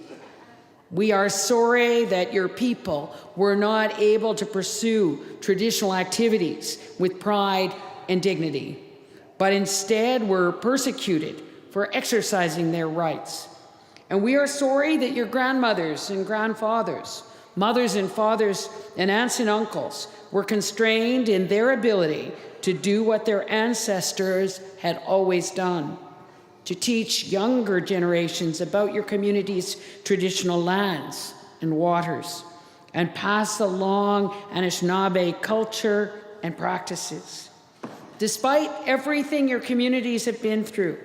We are sorry that your people were not able to pursue traditional activities with pride and dignity, but instead were persecuted for exercising their rights. And we are sorry that your grandmothers and grandfathers, mothers and fathers, and aunts and uncles were constrained in their ability to do what their ancestors had always done, to teach younger generations about your community's traditional lands and waters, and pass along Anishinaabe culture and practices. Despite everything your communities have been through,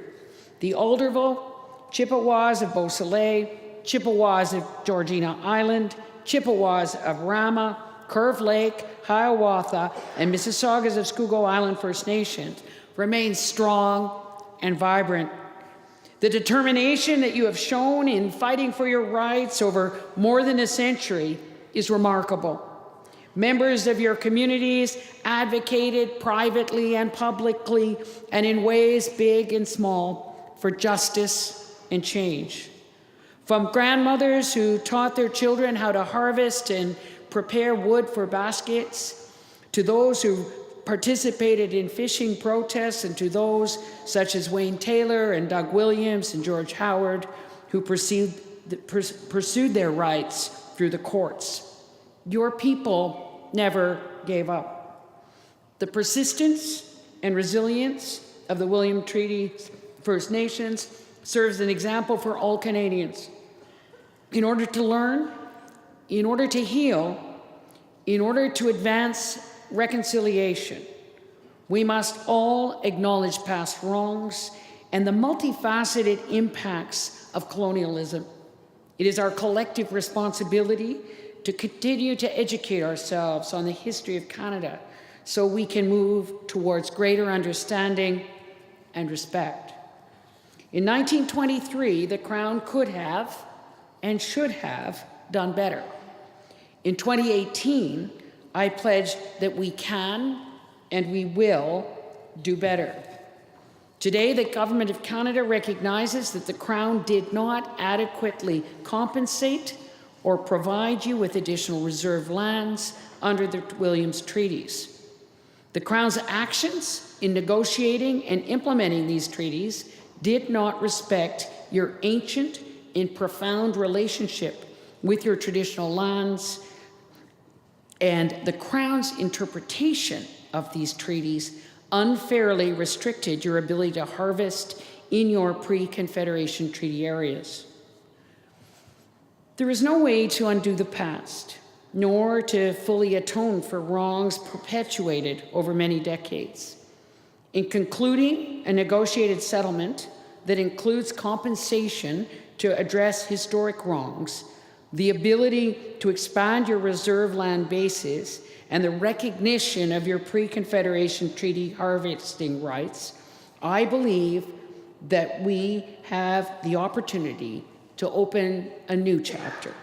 the Alderville, Chippewas of Beausoleil, Chippewas of Georgina Island, Chippewas of Rama, Curve Lake, Hiawatha, and Mississaugas of Scugog Island First Nations remain strong and vibrant. The determination that you have shown in fighting for your rights over more than a century is remarkable. Members of your communities advocated privately and publicly, and in ways big and small, for justice and change. From grandmothers who taught their children how to harvest and prepare wood for baskets, To those who participated in fishing protests, and to those such as Wayne Taylor and Doug Williams and George Howard, who pursued their rights through the courts. Your people never gave up. The persistence and resilience of the Williams Treaties First Nations serves an example for all Canadians. In order to learn, in order to heal, in order to advance reconciliation, we must all acknowledge past wrongs and the multifaceted impacts of colonialism. It is our collective responsibility to continue to educate ourselves on the history of Canada so we can move towards greater understanding and respect. In 1923, the Crown could have and should have done better. In 2018, I pledged that we can and we will do better. Today, the Government of Canada recognizes that the Crown did not adequately compensate or provide you with additional reserve lands under the Williams Treaties. The Crown's actions in negotiating and implementing these treaties did not respect your ancient and profound relationship with your traditional lands, and the Crown's interpretation of these treaties unfairly restricted your ability to harvest in your pre-Confederation treaty areas. There is no way to undo the past, nor to fully atone for wrongs perpetuated over many decades. In concluding a negotiated settlement that includes compensation to address historic wrongs, the ability to expand your reserve land bases, and the recognition of your pre-Confederation treaty harvesting rights, I believe that we have the opportunity to open a new chapter.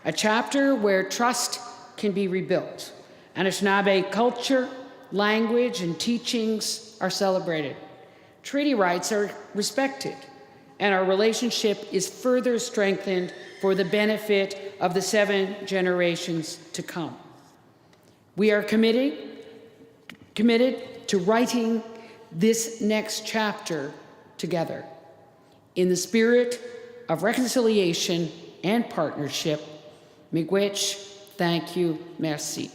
A chapter where trust can be rebuilt, Anishinaabe culture, language, and teachings are celebrated. Treaty rights are respected, and our relationship is further strengthened for the benefit of the 7 generations to come. We are committed to writing this next chapter together in the spirit of reconciliation and partnership. Miigwech, thank you, merci.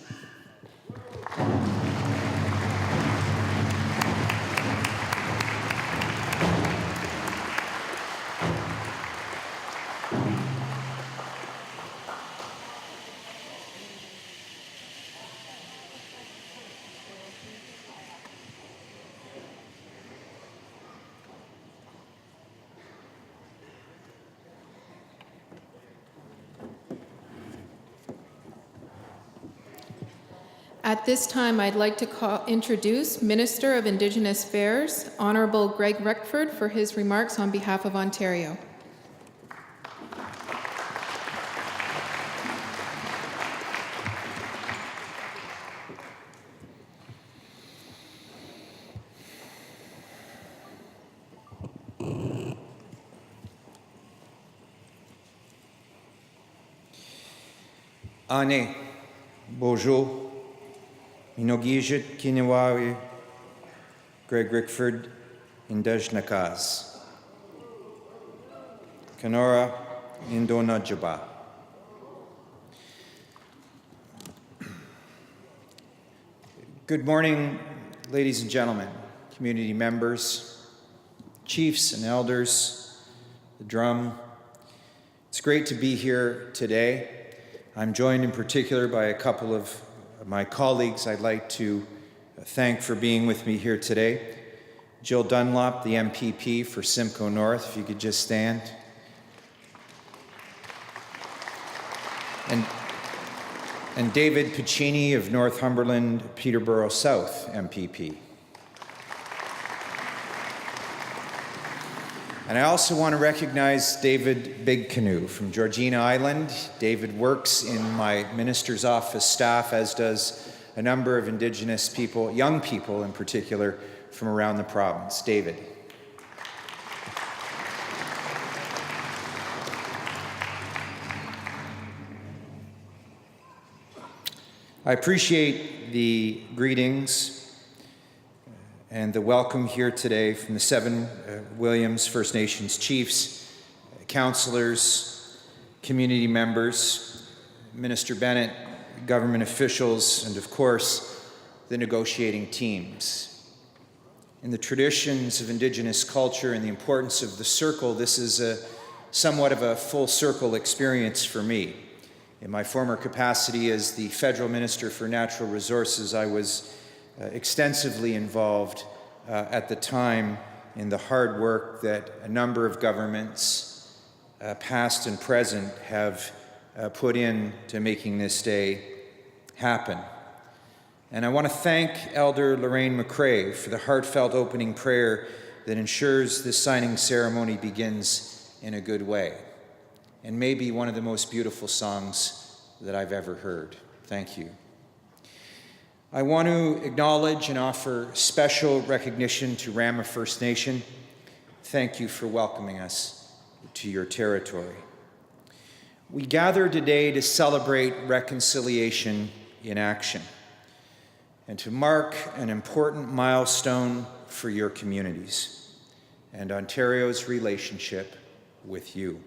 At this time, I'd like to introduce Minister of Indigenous Affairs, Honourable Greg Rickford, for his remarks on behalf of Ontario. Ane, bonjour. Minogijit Kinawawi, Greg Rickford, Indejnakas. Kanora, Indona Jaba. Good morning, ladies and gentlemen, community members, chiefs and elders, the drum. It's great to be here today. I'm joined in particular by a couple of my colleagues I'd like to thank for being with me here today. Jill Dunlop, the MPP for Simcoe North, if you could just stand. And David Piccini of Northumberland, Peterborough South, MPP. And I also want to recognize David Big Canoe from Georgina Island. David works in my minister's office staff, as does a number of Indigenous people, young people in particular, from around the province. David. I appreciate the greetings and the welcome here today from the 7 Williams First Nations chiefs, councillors, community members, Minister Bennett, government officials, and of course, the negotiating teams. In the traditions of Indigenous culture and the importance of the circle, this is somewhat of a full circle experience for me. In my former capacity as the Federal Minister for Natural Resources, I was extensively involved at the time in the hard work that a number of governments, past and present, have put in to making this day happen. And I want to thank Elder Lorraine McCrae for the heartfelt opening prayer that ensures this signing ceremony begins in a good way, and maybe one of the most beautiful songs that I've ever heard. Thank you. I want to acknowledge and offer special recognition to Rama First Nation. Thank you for welcoming us to your territory. We gather today to celebrate reconciliation in action and to mark an important milestone for your communities and Ontario's relationship with you.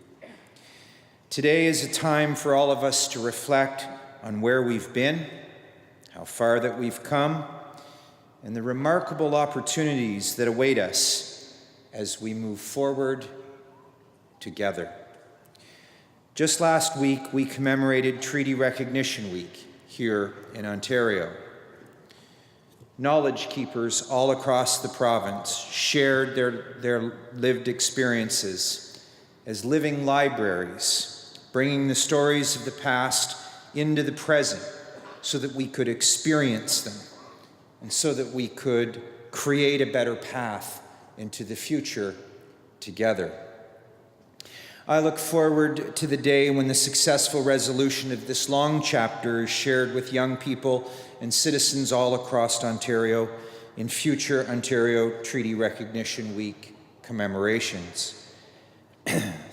Today is a time for all of us to reflect on where we've been, how far that we've come, and the remarkable opportunities that await us as we move forward together. Just last week, we commemorated Treaty Recognition Week here in Ontario. Knowledge keepers all across the province shared their lived experiences as living libraries, bringing the stories of the past into the present so that we could experience them and so that we could create a better path into the future together. I look forward to the day when the successful resolution of this long chapter is shared with young people and citizens all across Ontario in future Ontario Treaty Recognition Week commemorations.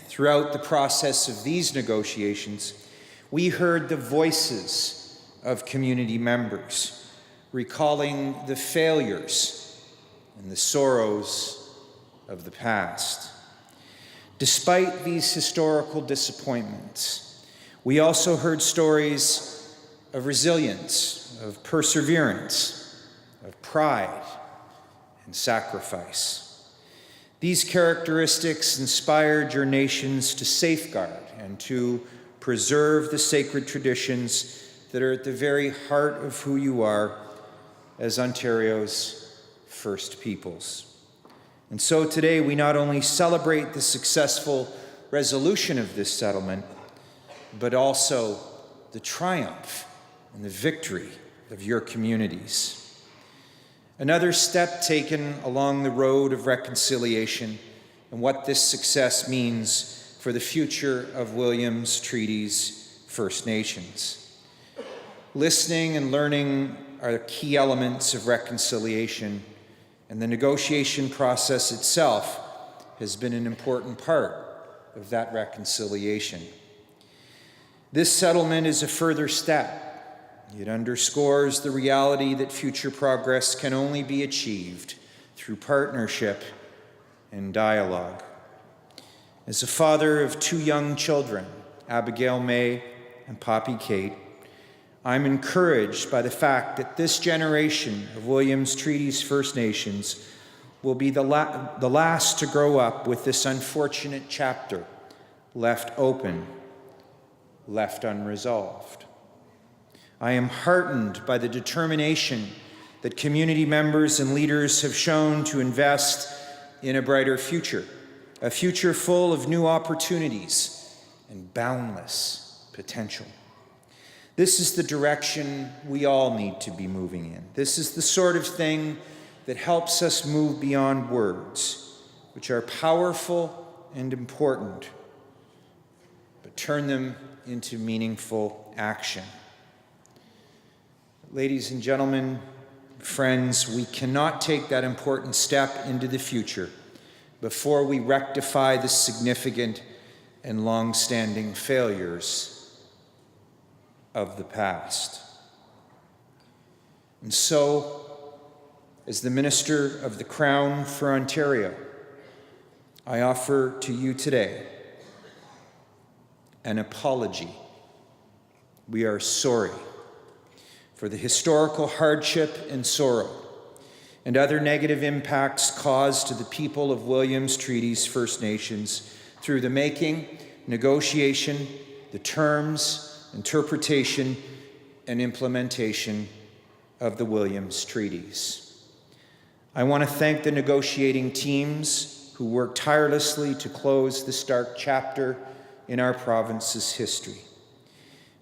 Throughout the process of these negotiations, we heard the voices of community members, recalling the failures and the sorrows of the past. Despite these historical disappointments, we also heard stories of resilience, of perseverance, of pride, and sacrifice. These characteristics inspired your nations to safeguard and to preserve the sacred traditions that are at the very heart of who you are as Ontario's First Peoples. And so today we not only celebrate the successful resolution of this settlement, but also the triumph and the victory of your communities. Another step taken along the road of reconciliation and what this success means for the future of Williams Treaties First Nations. Listening and learning are key elements of reconciliation, and the negotiation process itself has been an important part of that reconciliation. This settlement is a further step. It underscores the reality that future progress can only be achieved through partnership and dialogue. As a father of 2 young children, Abigail May and Poppy Kate, I'm encouraged by the fact that this generation of Williams Treaties First Nations will be the last to grow up with this unfortunate chapter left open, left unresolved. I am heartened by the determination that community members and leaders have shown to invest in a brighter future, a future full of new opportunities and boundless potential. This is the direction we all need to be moving in. This is the sort of thing that helps us move beyond words, which are powerful and important, but turn them into meaningful action. Ladies and gentlemen, friends, we cannot take that important step into the future before we rectify the significant and long-standing failures of the past. And so, as the Minister of the Crown for Ontario, I offer to you today an apology. We are sorry for the historical hardship and sorrow and other negative impacts caused to the people of Williams Treaties First Nations through the making, negotiation, the terms, interpretation, and implementation of the Williams Treaties. I want to thank the negotiating teams who worked tirelessly to close this dark chapter in our province's history.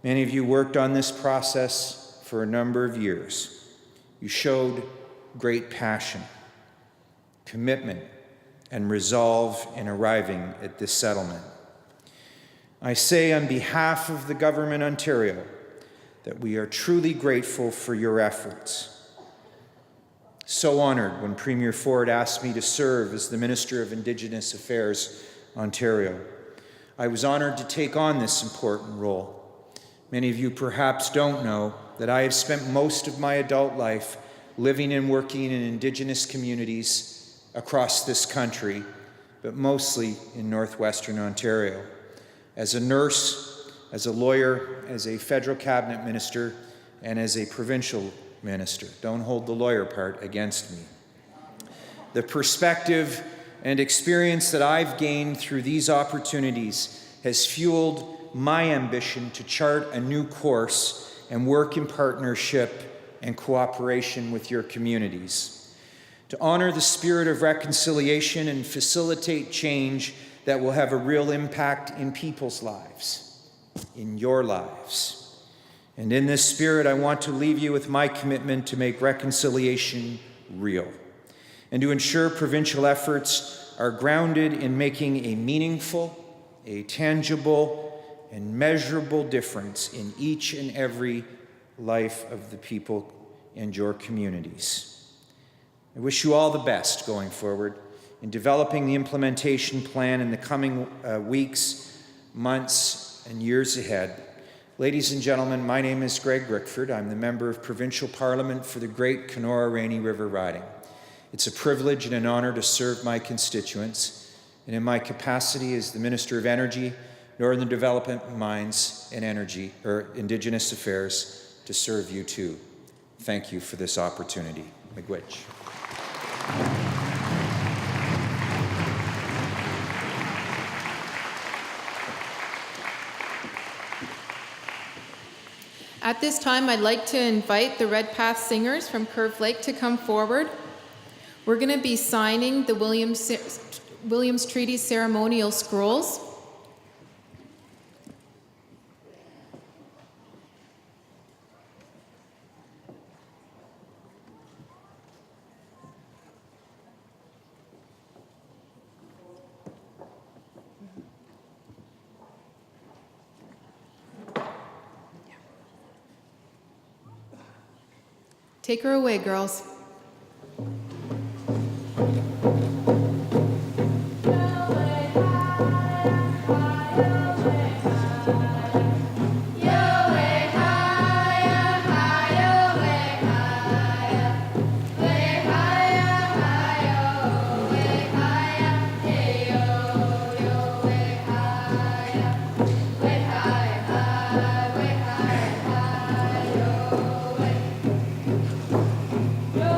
Many of you worked on this process for a number of years. You showed great passion, commitment, and resolve in arriving at this settlement. I say on behalf of the Government Ontario that we are truly grateful for your efforts. So honored when Premier Ford asked me to serve as the Minister of Indigenous Affairs, Ontario. I was honored to take on this important role. Many of you perhaps don't know that I have spent most of my adult life living and working in Indigenous communities across this country, but mostly in northwestern Ontario. As a nurse, as a lawyer, as a federal cabinet minister, and as a provincial minister. Don't hold the lawyer part against me. The perspective and experience that I've gained through these opportunities has fueled my ambition to chart a new course and work in partnership and cooperation with your communities, to honor the spirit of reconciliation and facilitate change that will have a real impact in people's lives, in your lives. And in this spirit, I want to leave you with my commitment to make reconciliation real and to ensure provincial efforts are grounded in making a meaningful, a tangible, and measurable difference in each and every life of the people and your communities. I wish you all the best going forward in developing the implementation plan in the coming weeks, months, and years ahead. Ladies and gentlemen, my name is Greg Rickford. I'm the Member of Provincial Parliament for the Great Kenora Rainy River Riding. It's a privilege and an honor to serve my constituents, and in my capacity as the Minister of Energy, Northern Development, Mines, and Energy, or Indigenous Affairs, to serve you too. Thank you for this opportunity. Miigwech. At this time, I'd like to invite the Red Path Singers from Curve Lake to come forward. We're going to be signing the Williams Treaties Ceremonial Scrolls. Take her away, girls. Yo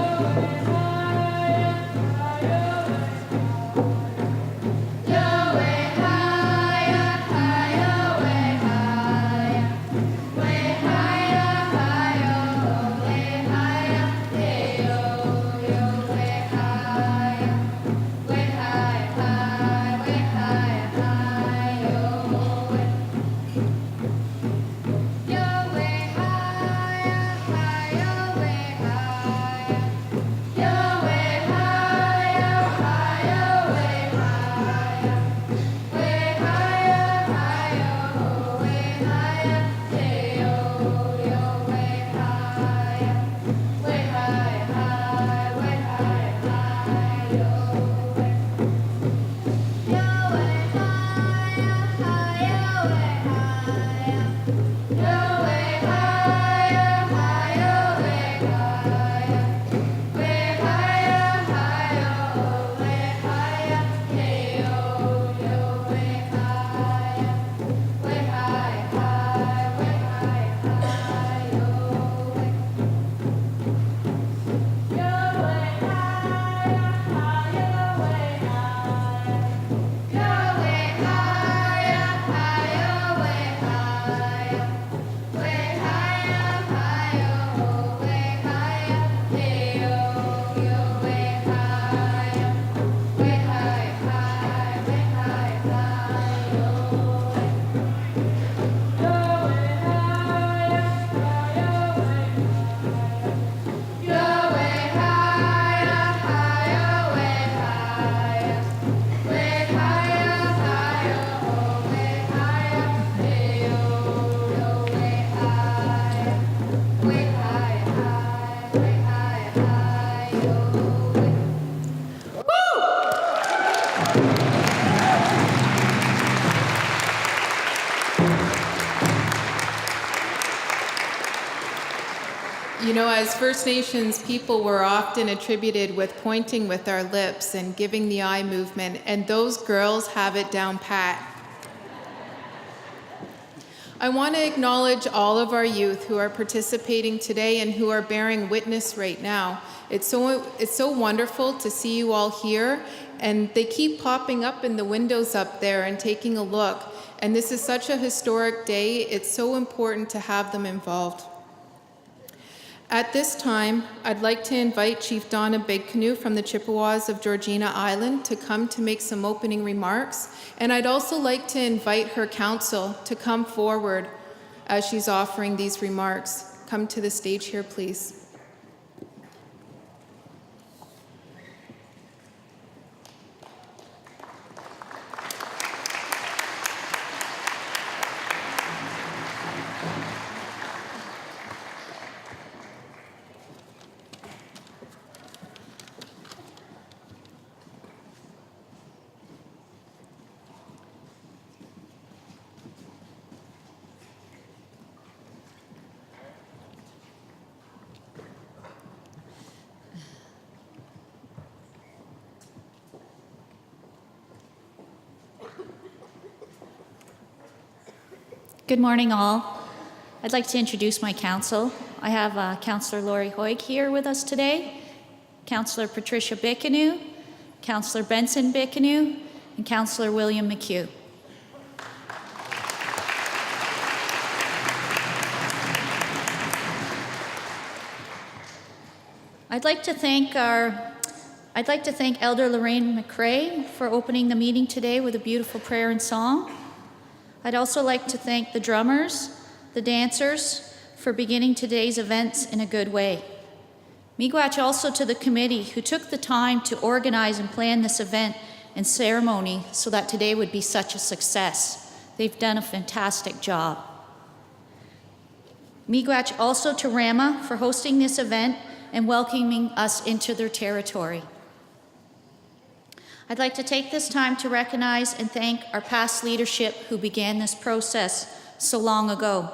You know, as First Nations people, we're often attributed with pointing with our lips and giving the eye movement, and those girls have it down pat. I want to acknowledge all of our youth who are participating today and who are bearing witness right now. It's so wonderful to see you all here, and they keep popping up in the windows up there and taking a look. And this is such a historic day. It's so important to have them involved. At this time, I'd like to invite Chief Donna Big Canoe from the Chippewas of Georgina Island to come to make some opening remarks. And I'd also like to invite her council to come forward as she's offering these remarks. Come to the stage here, please. Good morning, all. I'd like to introduce my council. I have Councillor Laurie Hoig here with us today, Councillor Patricia Bickanu, Councillor Benson Bickanu, and Councillor William McHugh. I'd like to thank Elder Lorraine McCrae for opening the meeting today with a beautiful prayer and song. I'd also like to thank the drummers, the dancers, for beginning today's events in a good way. Miigwech also to the committee who took the time to organize and plan this event and ceremony so that today would be such a success. They've done a fantastic job. Miigwech also to Rama for hosting this event and welcoming us into their territory. I'd like to take this time to recognize and thank our past leadership who began this process so long ago.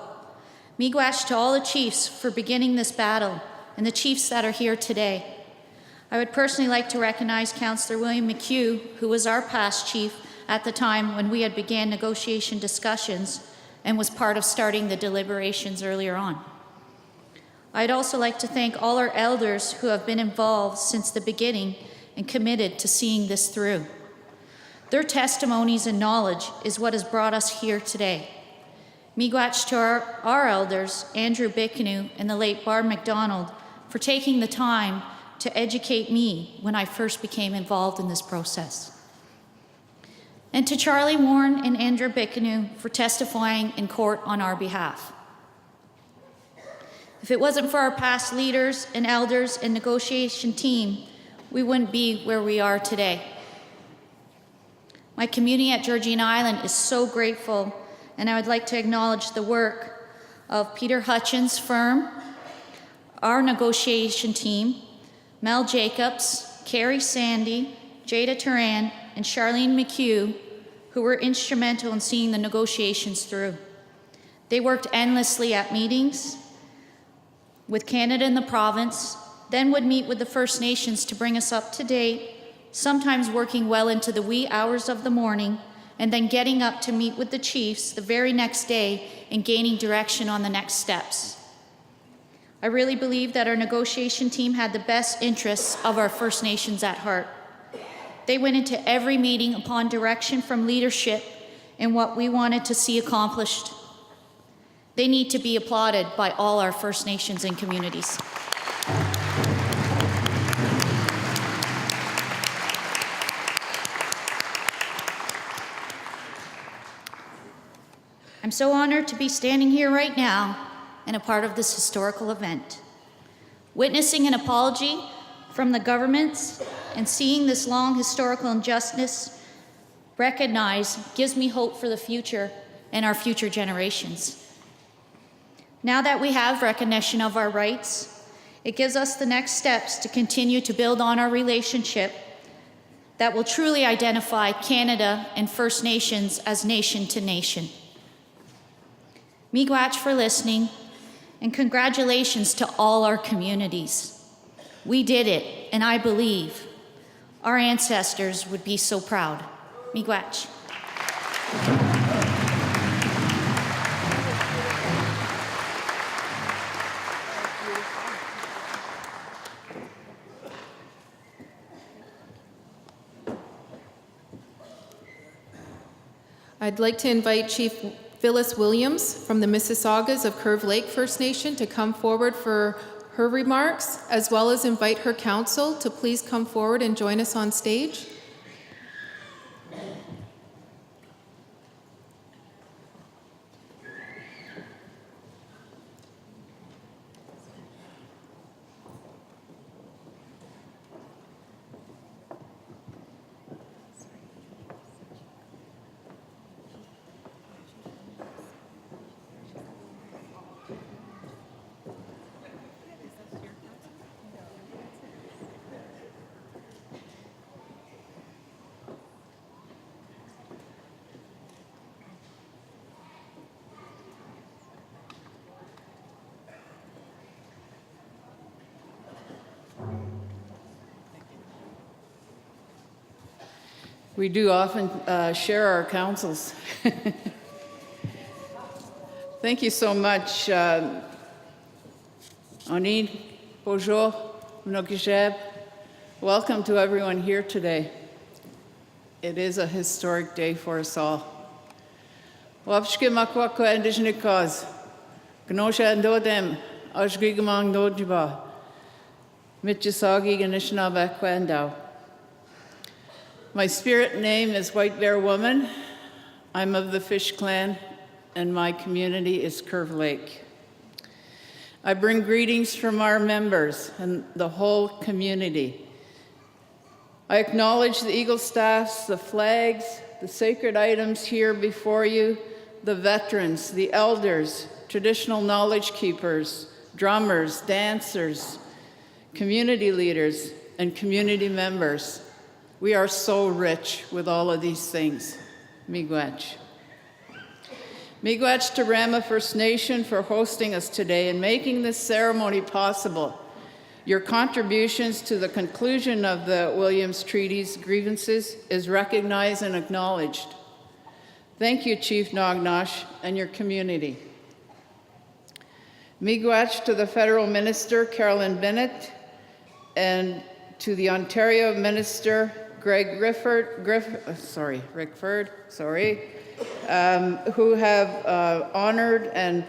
Miigwech to all the chiefs for beginning this battle and the chiefs that are here today. I would personally like to recognize Councillor William McHugh, who was our past chief at the time when we had began negotiation discussions and was part of starting the deliberations earlier on. I'd also like to thank all our elders who have been involved since the beginning and committed to seeing this through. Their testimonies and knowledge is what has brought us here today. Miigwech to our elders, Andrew Bickanu and the late Barb McDonald, for taking the time to educate me when I first became involved in this process. And to Charlie Warren and Andrew Bickanu for testifying in court on our behalf. If it wasn't for our past leaders and elders and negotiation team, we wouldn't be where we are today. My community at Georgian Island is so grateful, and I would like to acknowledge the work of Peter Hutchins' firm, our negotiation team, Mel Jacobs, Carrie Sandy, Jada Turan, and Charlene McHugh, who were instrumental in seeing the negotiations through. They worked endlessly at meetings with Canada and the province, then would meet with the First Nations to bring us up to date, sometimes working well into the wee hours of the morning, and then getting up to meet with the chiefs the very next day and gaining direction on the next steps. I really believe that our negotiation team had the best interests of our First Nations at heart. They went into every meeting upon direction from leadership and what we wanted to see accomplished. They need to be applauded by all our First Nations and communities. I'm so honored to be standing here right now and a part of this historical event. Witnessing an apology from the governments and seeing this long historical injustice recognized gives me hope for the future and our future generations. Now that we have recognition of our rights, it gives us the next steps to continue to build on our relationship that will truly identify Canada and First Nations as nation to nation. Miigwech for listening, And congratulations to all our communities. We did it, and I believe our ancestors would be so proud. Miigwech. I'd like to invite Chief Phyllis Williams from the Mississaugas of Curve Lake First Nation to come forward for her remarks, as well as invite her council to please come forward and join us on stage. We do often share our councils. Thank you so much. Onin, bonjour, mnokisheb. Welcome to everyone here today. It is a historic day for us all. Wapshke makwakwa indishnikaz. Gnosha ndodem, ashgigamang nodjiba. Mitchisagi ganishna bakwandao. My spirit name is White Bear Woman. I'm of the Fish Clan, and my community is Curve Lake. I bring greetings from our members and the whole community. I acknowledge the eagle staffs, the flags, the sacred items here before you, the veterans, the elders, traditional knowledge keepers, drummers, dancers, community leaders, and community members. We are so rich with all of these things. Miigwech. Miigwech to Rama First Nation for hosting us today and making this ceremony possible. Your contributions to the conclusion of the Williams Treaties grievances is recognized and acknowledged. Thank you, Chief Nognosh, and your community. Miigwech to the Federal Minister, Carolyn Bennett, and to the Ontario Minister, Greg Rickford, who have honored and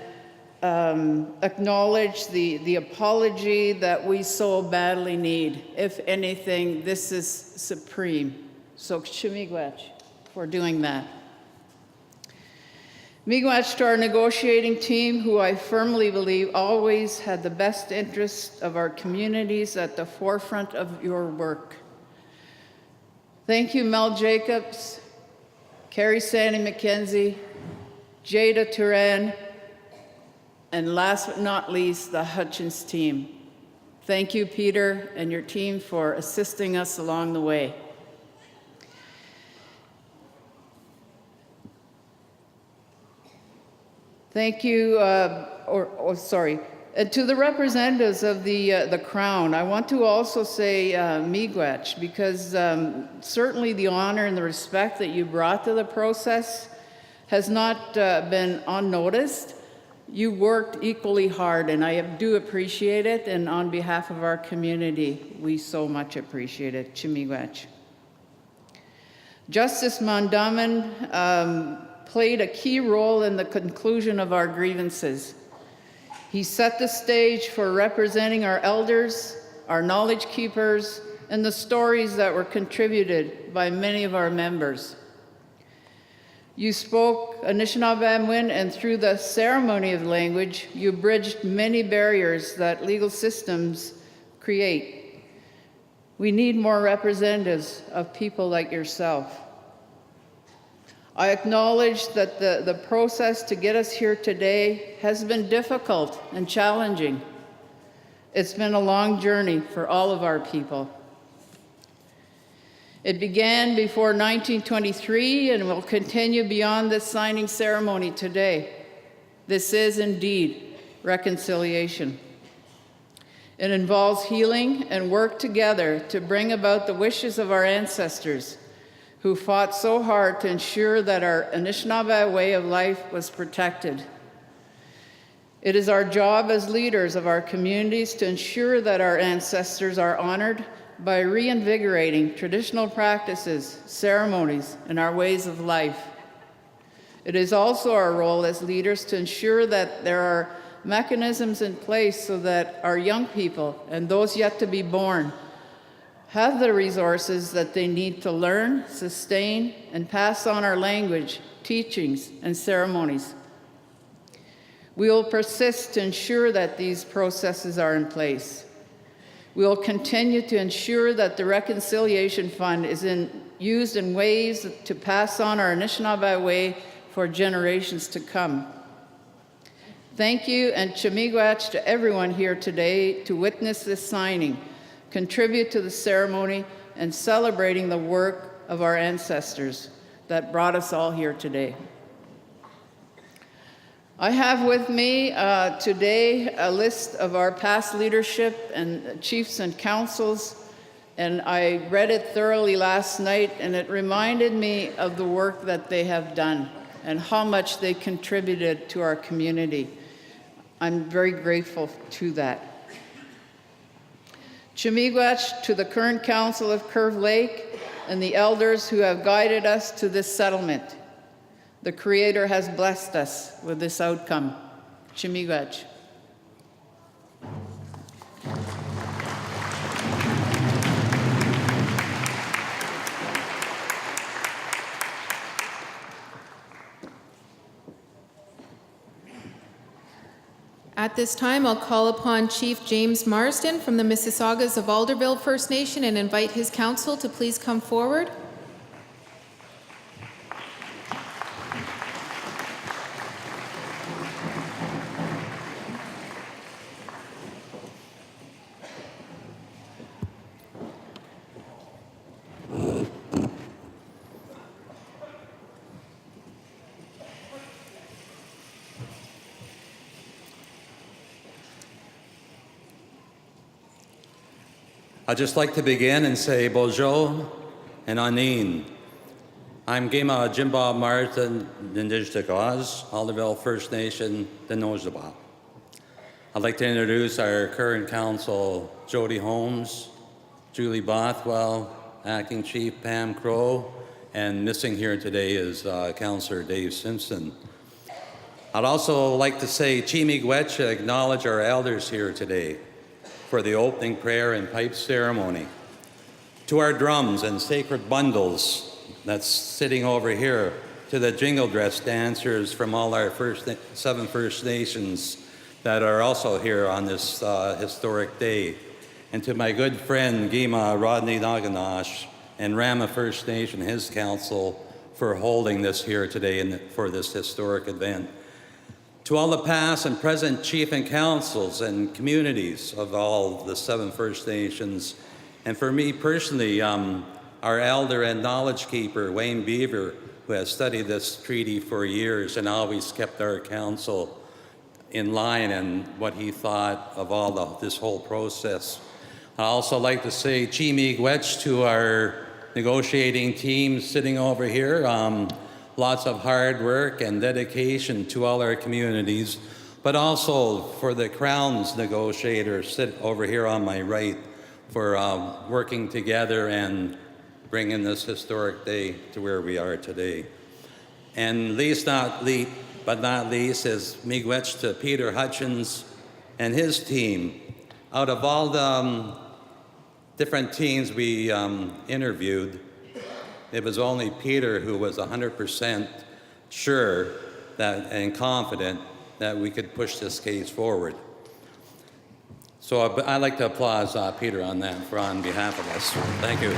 acknowledged the apology that we so badly need. If anything, this is supreme. So miigwech for doing that. Miigwech to our negotiating team, who I firmly believe always had the best interests of our communities at the forefront of your work. Thank you, Mel Jacobs, Carrie Sandy McKenzie, Jada Turan, and last but not least, the Hutchins team. Thank you, Peter, and your team for assisting us along the way. Thank you, and to the representatives of the Crown, I want to also say miigwech, because certainly the honor and the respect that you brought to the process has not been unnoticed. You worked equally hard, and I do appreciate it, and on behalf of our community, we so much appreciate it. Miigwech. Justice Mandaman played a key role in the conclusion of our grievances. He set the stage for representing our elders, our knowledge keepers, and the stories that were contributed by many of our members. You spoke Anishinaabe, and through the ceremony of language, you bridged many barriers that legal systems create. We need more representatives of people like yourself. I acknowledge that the process to get us here today has been difficult and challenging. It's been a long journey for all of our people. It began before 1923 and will continue beyond this signing ceremony today. This is indeed reconciliation. It involves healing and work together to bring about the wishes of our ancestors who fought so hard to ensure that our Anishinaabe way of life was protected. It is our job as leaders of our communities to ensure that our ancestors are honored by reinvigorating traditional practices, ceremonies, and our ways of life. It is also our role as leaders to ensure that there are mechanisms in place so that our young people and those yet to be born have the resources that they need to learn, sustain, and pass on our language, teachings, and ceremonies. We will persist to ensure that these processes are in place. We will continue to ensure that the Reconciliation Fund is used in ways to pass on our Anishinaabe way for generations to come. Thank you and Chimigwach to everyone here today to witness this signing, contribute to the ceremony, and celebrating the work of our ancestors that brought us all here today. I have with me today a list of our past leadership and chiefs and councils, and I read it thoroughly last night, and it reminded me of the work that they have done and how much they contributed to our community. I'm very grateful to that. Chimigwach to the current council of Curve Lake and the elders who have guided us to this settlement. The Creator has blessed us with this outcome. Chimigwach. At this time, I'll call upon Chief James Marsden from the Mississaugas of Alderville First Nation and invite his council to please come forward. I'd just like to begin and say Bonjour and Anin. I'm Gema Jimba Martin, Nindichtakaz, Alderville First Nation, the Nojaba. I'd like to introduce our current council, Jody Holmes, Julie Bothwell, Acting Chief Pam Crow, and missing here today is Councillor Dave Simpson. I'd also like to say Chimigwech, acknowledge our elders here today for the opening prayer and pipe ceremony. To our drums and sacred bundles that's sitting over here, to the jingle dress dancers from all our seven First Nations that are also here on this historic day, and to my good friend Gima Rodney Naganash and Rama First Nation, his council, for holding this here today for this historic event. To all the past and present chief and councils and communities of all the seven First Nations, and for me personally, our elder and knowledge keeper, Wayne Beaver, who has studied this treaty for years and always kept our council in line and what he thought of this whole process. I'd also like to say Chimigwech to our negotiating team sitting over here. Lots of hard work and dedication to all our communities, but also for the Crown's negotiators sit over here on my right for working together and bringing this historic day to where we are today. And but not least is miigwech to Peter Hutchins and his team. Out of all the different teams we interviewed, it was only Peter who was 100% sure that and confident that we could push this case forward. So I'd like to applaud Peter on that on behalf of us. Thank you.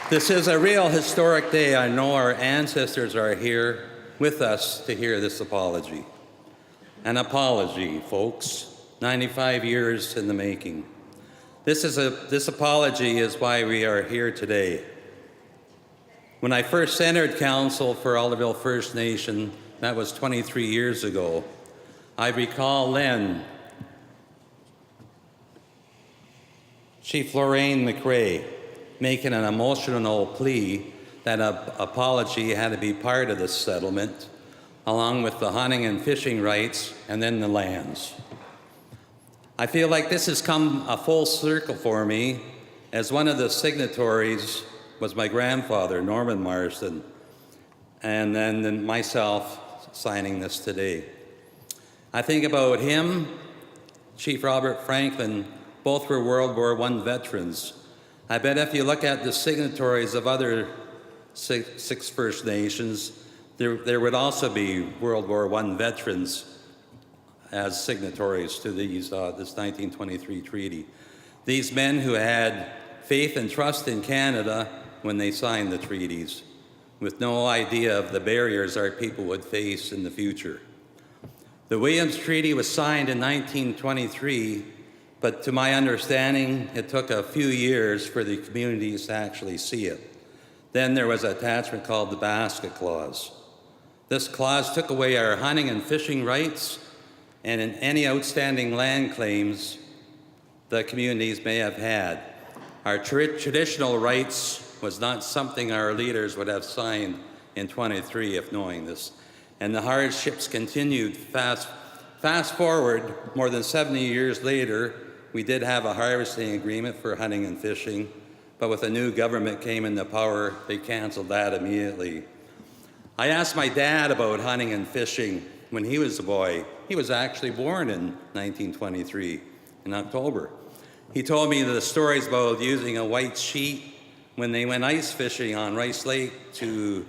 This is a real historic day. I know our ancestors are here with us to hear this apology. An apology, folks, 95 years in the making. This apology is why we are here today. When I first entered council for Alderville First Nation That was 23 years ago. I recall then Chief Lorraine McRae making an emotional plea that an apology had to be part of this settlement, along with the hunting and fishing rights and then the lands. I feel like this has come a full circle for me, as one of the signatories was my grandfather, Norman Marsden, and then myself signing this today. I think about him, Chief Robert Franklin, both were World War I veterans. I bet if you look at the signatories of other six First Nations, there would also be World War I veterans as signatories to this 1923 treaty. These men who had faith and trust in Canada when they signed the treaties, with no idea of the barriers our people would face in the future. The Williams Treaty was signed in 1923, but to my understanding, it took a few years for the communities to actually see it. Then there was an attachment called the Basket Clause. This clause took away our hunting and fishing rights, and in any outstanding land claims the communities may have had. Our traditional rights was not something our leaders would have signed in 23 if knowing this. And the hardships continued. Fast forward, more than 70 years later, we did have a harvesting agreement for hunting and fishing, but with a new government came into power, they canceled that immediately. I asked my dad about hunting and fishing when he was a boy. He was actually born in 1923, in October. He told me the stories about using a white sheet when they went ice fishing on Rice Lake to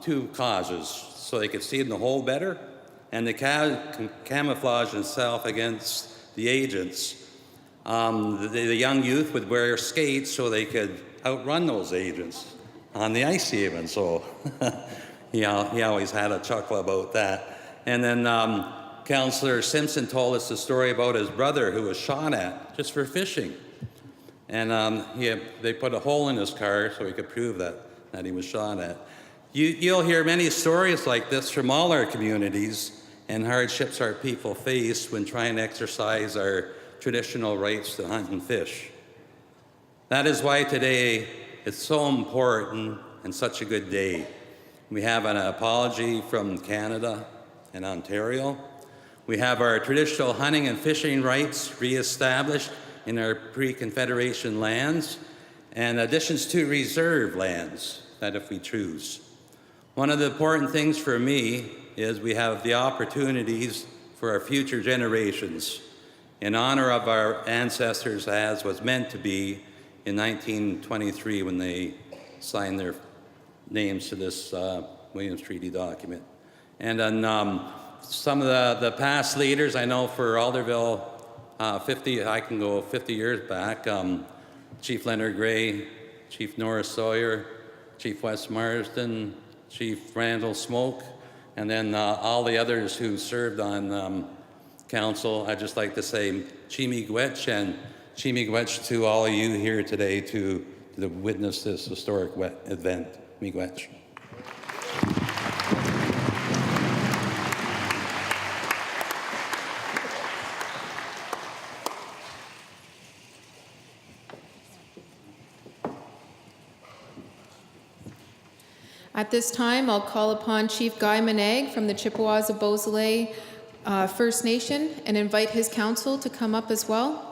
two causes, so they could see in the hole better, and to camouflage themselves against the agents. The young youth would wear skates so they could outrun those agents on the ice even, so he always had a chuckle about that. And then Councillor Simpson told us the story about his brother who was shot at just for fishing. And they put a hole in his car so he could prove that he was shot at. You'll hear many stories like this from all our communities and hardships our people face when trying to exercise our traditional rights to hunt and fish. That is why today is so important and such a good day. We have an apology from Canada and Ontario. We have our traditional hunting and fishing rights reestablished in our pre-Confederation lands, and additions to reserve lands that if we choose. One of the important things for me is we have the opportunities for our future generations in honor of our ancestors as was meant to be in 1923 when they signed their names to this Williams Treaty document. And then some of the past leaders, I know for Alderville, I can go 50 years back, Chief Leonard Gray, Chief Norris Sawyer, Chief Wes Marsden, Chief Randall Smoke, and then all the others who served on council. I'd just like to say Chimigwech and Chimigwech to all of you here today to witness this historic event. Miigwech. At this time, I'll call upon Chief Guy Manag from the Chippewas of Beausoleil First Nation and invite his council to come up as well.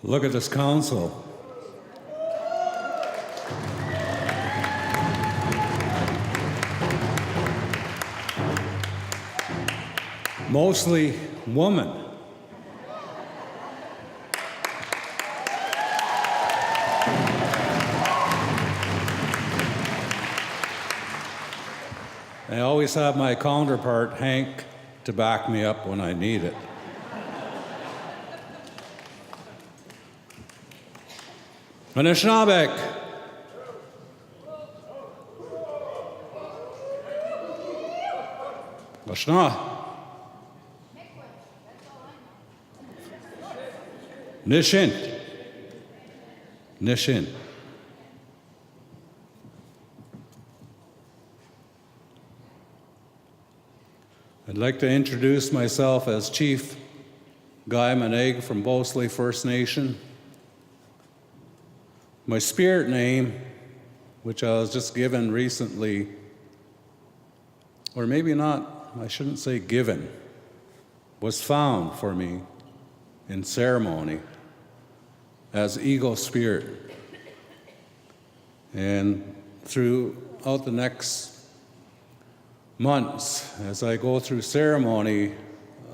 Look at this council. Mostly women. I always have my counterpart, Hank, to back me up when I need it. Anishinabek. Ashna. Nishin. Nishin. I'd like to introduce myself as Chief Guy Maneg from Beausoleil First Nation. My spirit name, which I was just given recently, or maybe not, I shouldn't say given, was found for me in ceremony as Eagle Spirit. And throughout the next months, as I go through ceremony,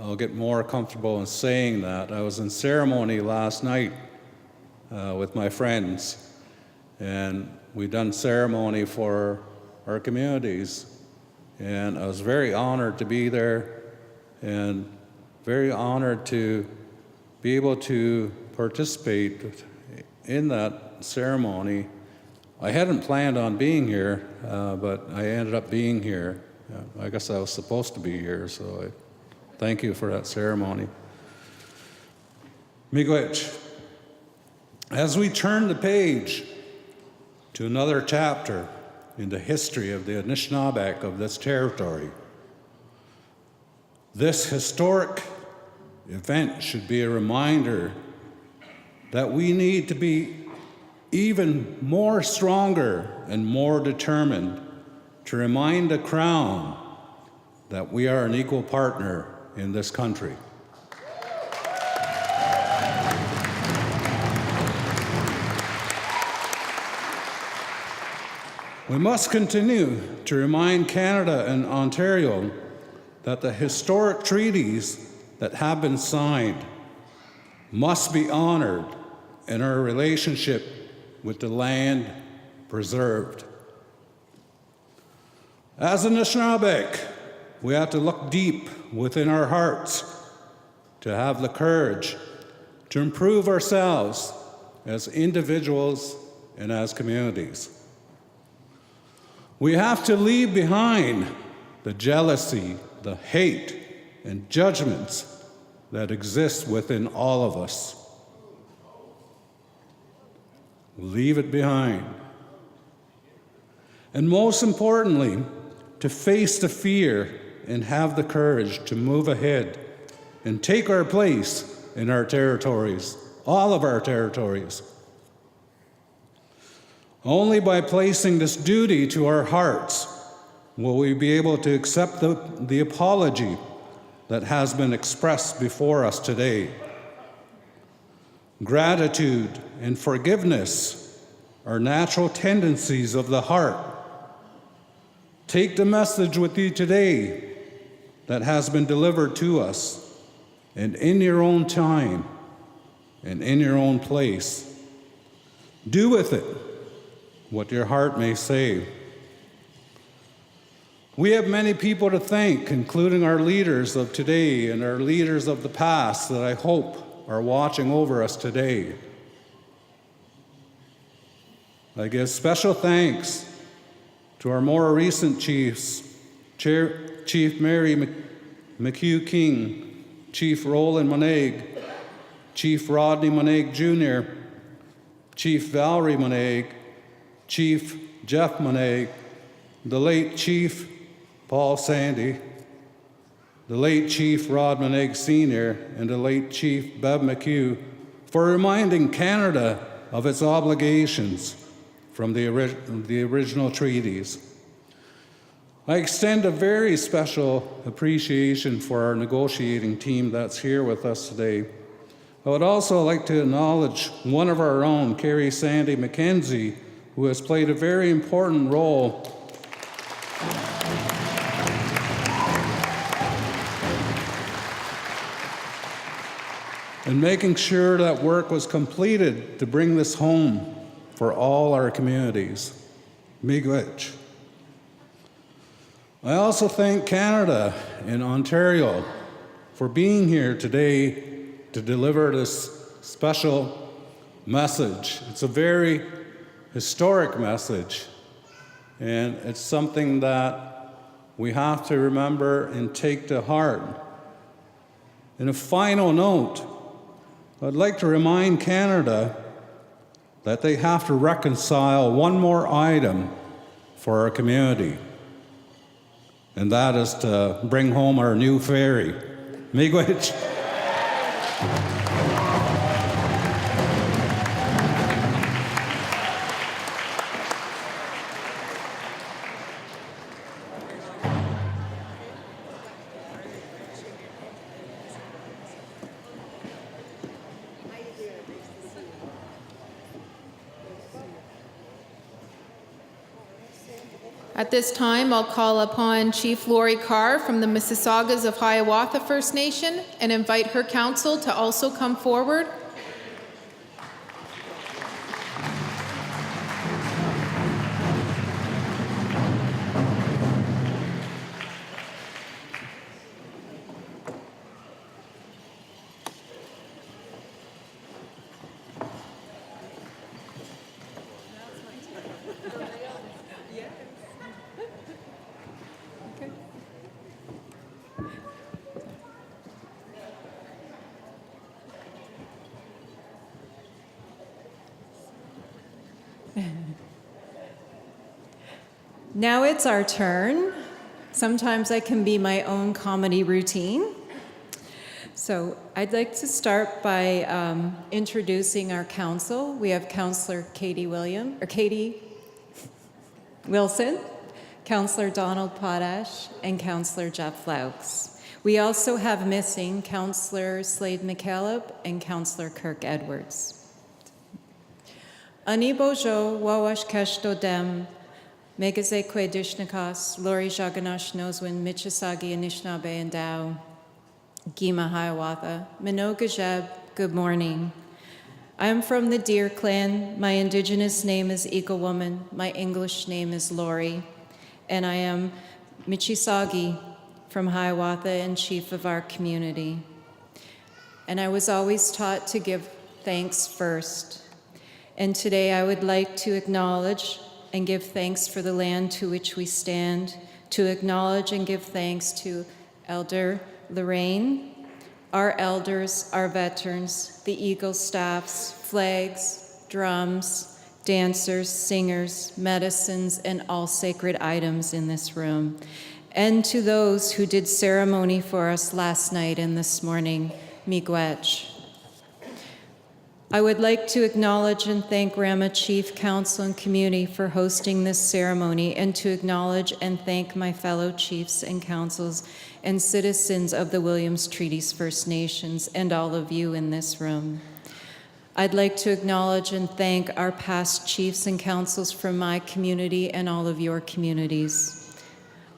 I'll get more comfortable in saying that. I was in ceremony last night with my friends, and we done ceremony for our communities, and I was very honored to be there and very honored to be able to participate in that ceremony. I hadn't planned on being here, but I ended up being here. I guess I was supposed to be here, so I thank you for that ceremony. Miigwech. As we turn the page to another chapter in the history of the Anishinaabe of this territory, this historic event should be a reminder that we need to be even more stronger and more determined to remind the Crown that we are an equal partner in this country. We must continue to remind Canada and Ontario that the historic treaties that have been signed must be honored and our relationship with the land preserved. As an Anishinaabe, we have to look deep within our hearts to have the courage to improve ourselves as individuals and as communities. We have to leave behind the jealousy, the hate, and judgments that exist within all of us. Leave it behind. And most importantly, to face the fear and have the courage to move ahead and take our place in our territories, all of our territories. Only by placing this duty to our hearts will we be able to accept the apology that has been expressed before us today. Gratitude and forgiveness are natural tendencies of the heart. Take the message with you today that has been delivered to us, and in your own time and in your own place, do with it what your heart may say. We have many people to thank, including our leaders of today and our leaders of the past that I hope are watching over us today. I give special thanks to our more recent chiefs, Chief Mary McHugh King, Chief Roland Maneg, Chief Rodney Maneg Jr., Chief Valerie Maneg, Chief Jeff Maneg, the late Chief Paul Sandy, the late Chief Rod Maneg Sr., and the late Chief Bev McHugh for reminding Canada of its obligations from the original treaties. I extend a very special appreciation for our negotiating team that's here with us today. I would also like to acknowledge one of our own, Carrie Sandy McKenzie, who has played a very important role in making sure that work was completed to bring this home for all our communities. Miigwech. I also thank Canada and Ontario for being here today to deliver this special message. It's a very historic message, and it's something that we have to remember and take to heart. In a final note, I'd like to remind Canada that they have to reconcile one more item for our community, and that is to bring home our new ferry. Miigwech. At this time, I'll call upon Chief Lori Carr from the Mississaugas of Hiawatha First Nation and invite her council to also come forward. Now it's our turn. Sometimes I can be my own comedy routine. So I'd like to start by introducing our council. We have Councillor Katie Wilson, Councillor Donald Potash, and Councillor Jeff Laux. We also have missing Councillor Slade McCaleb and Councillor Kirk Edwards. Ani bojo wawash keshto dem Megazekwe Dishnakas, Lori Jaganash Noswin, Michasagi Anishinaabe and Dow, Gima Hiawatha, Minogajeb, good morning. I am from the Deer Clan. My indigenous name is Eagle Woman. My English name is Lori. And I am Mississauga from Hiawatha and chief of our community. And I was always taught to give thanks first. And today I would like to acknowledge and give thanks for the land to which we stand, to acknowledge and give thanks to Elder Lorraine, our elders, our veterans, the Eagle staffs, flags, drums, dancers, singers, medicines, and all sacred items in this room, and to those who did ceremony for us last night and this morning, miigwech. I would like to acknowledge and thank Rama Chief, Council, and Community for hosting this ceremony, and to acknowledge and thank my fellow chiefs and councils and citizens of the Williams Treaties First Nations and all of you in this room. I'd like to acknowledge and thank our past chiefs and councils from my community and all of your communities.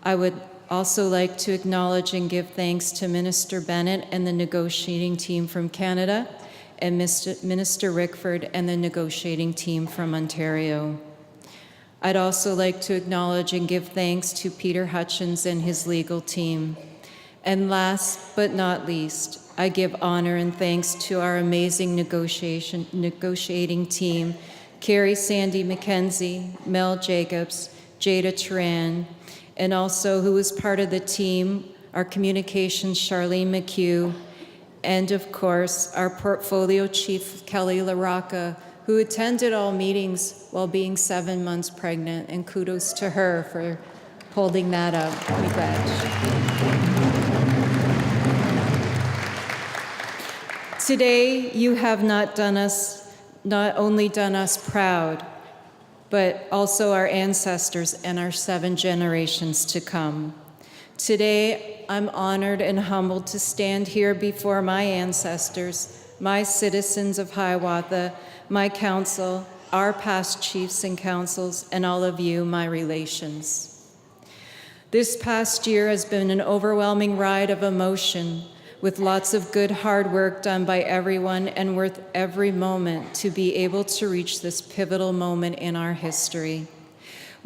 I would also like to acknowledge and give thanks to Minister Bennett and the negotiating team from Canada, and Minister Rickford and the negotiating team from Ontario. I'd also like to acknowledge and give thanks to Peter Hutchins and his legal team. And last but not least, I give honor and thanks to our amazing negotiating team, Carrie Sandy McKenzie, Mel Jacobs, Jada Turan, and also who was part of the team, our communications, Charlene McHugh, and of course, our portfolio chief, Kelly LaRocca, who attended all meetings while being 7 months pregnant, and kudos to her for holding that up. Today, you have not only done us proud, but also our ancestors and our 7 generations to come. Today, I'm honored and humbled to stand here before my ancestors, my citizens of Hiawatha, my council, our past chiefs and councils, and all of you, my relations. This past year has been an overwhelming ride of emotion, with lots of good hard work done by everyone and worth every moment to be able to reach this pivotal moment in our history.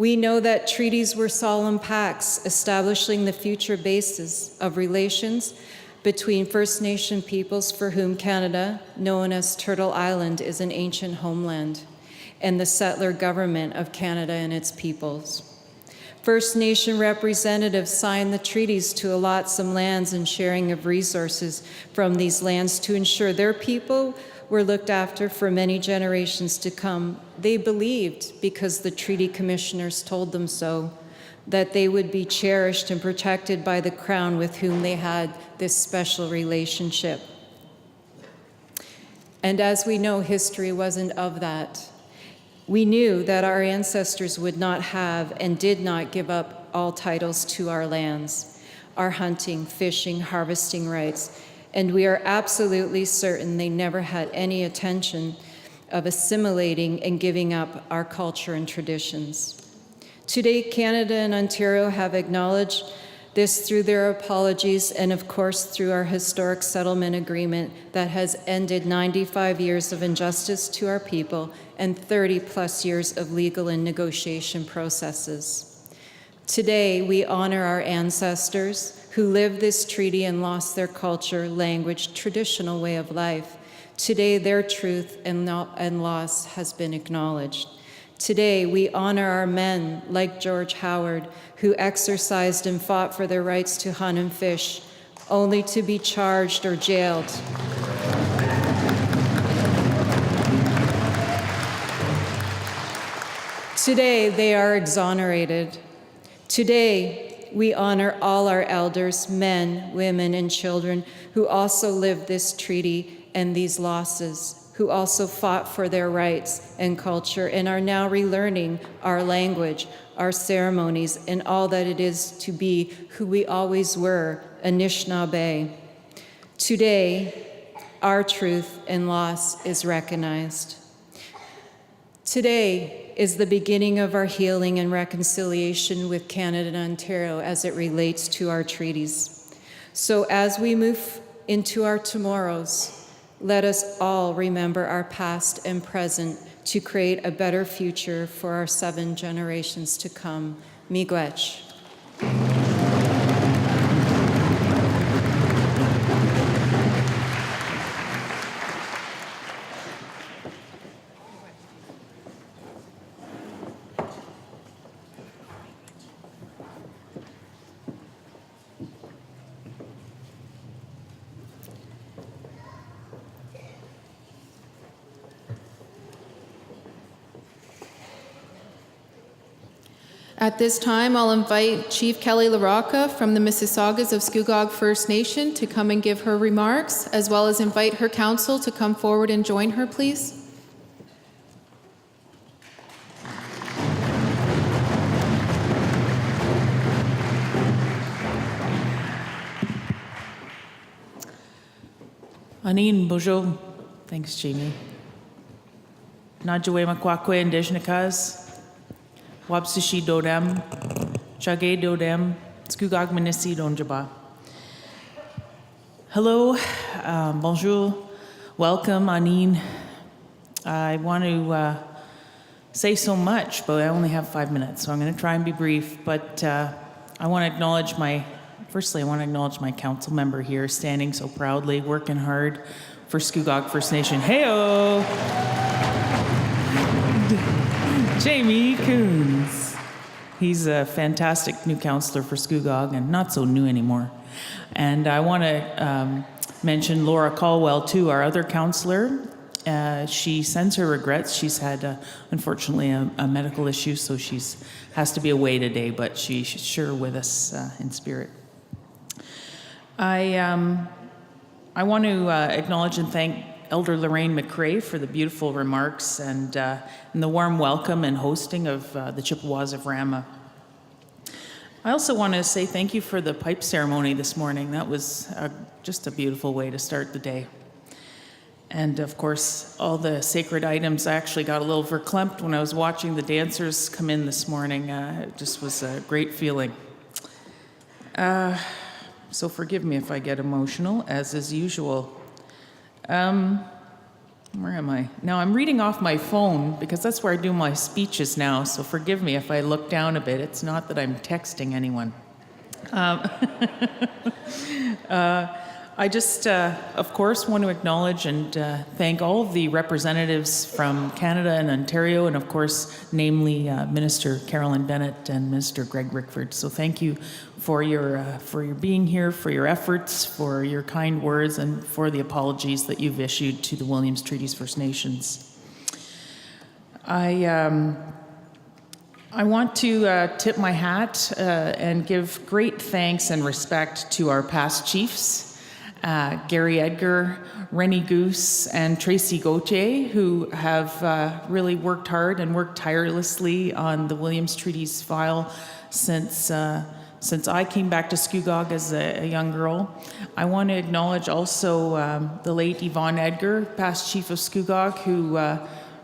We know that treaties were solemn pacts establishing the future basis of relations between First Nation peoples for whom Canada, known as Turtle Island, is an ancient homeland, and the settler government of Canada and its peoples. First Nation representatives signed the treaties to allot some lands and sharing of resources from these lands to ensure their people were looked after for many generations to come. They believed, because the treaty commissioners told them so, that they would be cherished and protected by the Crown with whom they had this special relationship. And as we know, history wasn't of that. We knew that our ancestors would not have and did not give up all titles to our lands, our hunting, fishing, harvesting rights, and we are absolutely certain they never had any intention of assimilating and giving up our culture and traditions. Today, Canada and Ontario have acknowledged this through their apologies and, of course, through our historic settlement agreement that has ended 95 years of injustice to our people and 30+ years of legal and negotiation processes. Today, we honor our ancestors who lived this treaty and lost their culture, language, traditional way of life. Today, their truth and loss has been acknowledged. Today, we honor our men like George Howard, who exercised and fought for their rights to hunt and fish, only to be charged or jailed. Today, they are exonerated. Today, we honor all our elders, men, women, and children who also lived this treaty and these losses, who also fought for their rights and culture and are now relearning our language, our ceremonies, and all that it is to be who we always were, Anishinaabe. Today, our truth and loss is recognized. Today is the beginning of our healing and reconciliation with Canada and Ontario as it relates to our treaties. So as we move into our tomorrows, let us all remember our past and present to create a better future for our 7 generations to come. Miigwech. At this time, I'll invite Chief Kelly LaRocca from the Mississaugas of Scugog First Nation to come and give her remarks, as well as invite her council to come forward and join her, please. Anin Bojo, thanks Jamie. Najawema Kwakwe Indigenous. Wabsishi Dodem, Chage Dodem, Scugog Manisi Donjaba. Hello, bonjour, welcome, Anin. I want to say so much, but I only have 5 minutes, so I'm going to try and be brief. But I want to acknowledge firstly, I want to acknowledge my council member here, standing so proudly, working hard for Scugog First Nation. Heyo! Jamie Coons. He's a fantastic new counselor for Scugog, and not so new anymore. And I want to mention Laura Caldwell, too, our other counselor. She sends her regrets. She's had, unfortunately, a medical issue, so she has to be away today, but she's sure with us in spirit. I want to acknowledge and thank Elder Lorraine McRae for the beautiful remarks and the warm welcome and hosting of the Chippewas of Rama. I also want to say thank you for the pipe ceremony this morning. That was just a beautiful way to start the day. And of course, all the sacred items, I actually got a little verklempt when I was watching the dancers come in this morning. It just was a great feeling. So forgive me if I get emotional, as is usual. Where am I? Now I'm reading off my phone because that's where I do my speeches now, so forgive me if I look down a bit. It's not that I'm texting anyone. I just, of course, want to acknowledge and thank all of the representatives from Canada and Ontario, and of course, namely Minister Carolyn Bennett and Minister Greg Rickford. So thank you for your being here, for your efforts, for your kind words, and for the apologies that you've issued to the Williams Treaties First Nations. I want to tip my hat and give great thanks and respect to our past chiefs, Gary Edgar, Rennie Goose, and Tracy Gauthier, who have really worked hard and worked tirelessly on the Williams Treaties file since I came back to Scugog as a young girl. I want to acknowledge also the late Yvonne Edgar, past chief of Scugog, who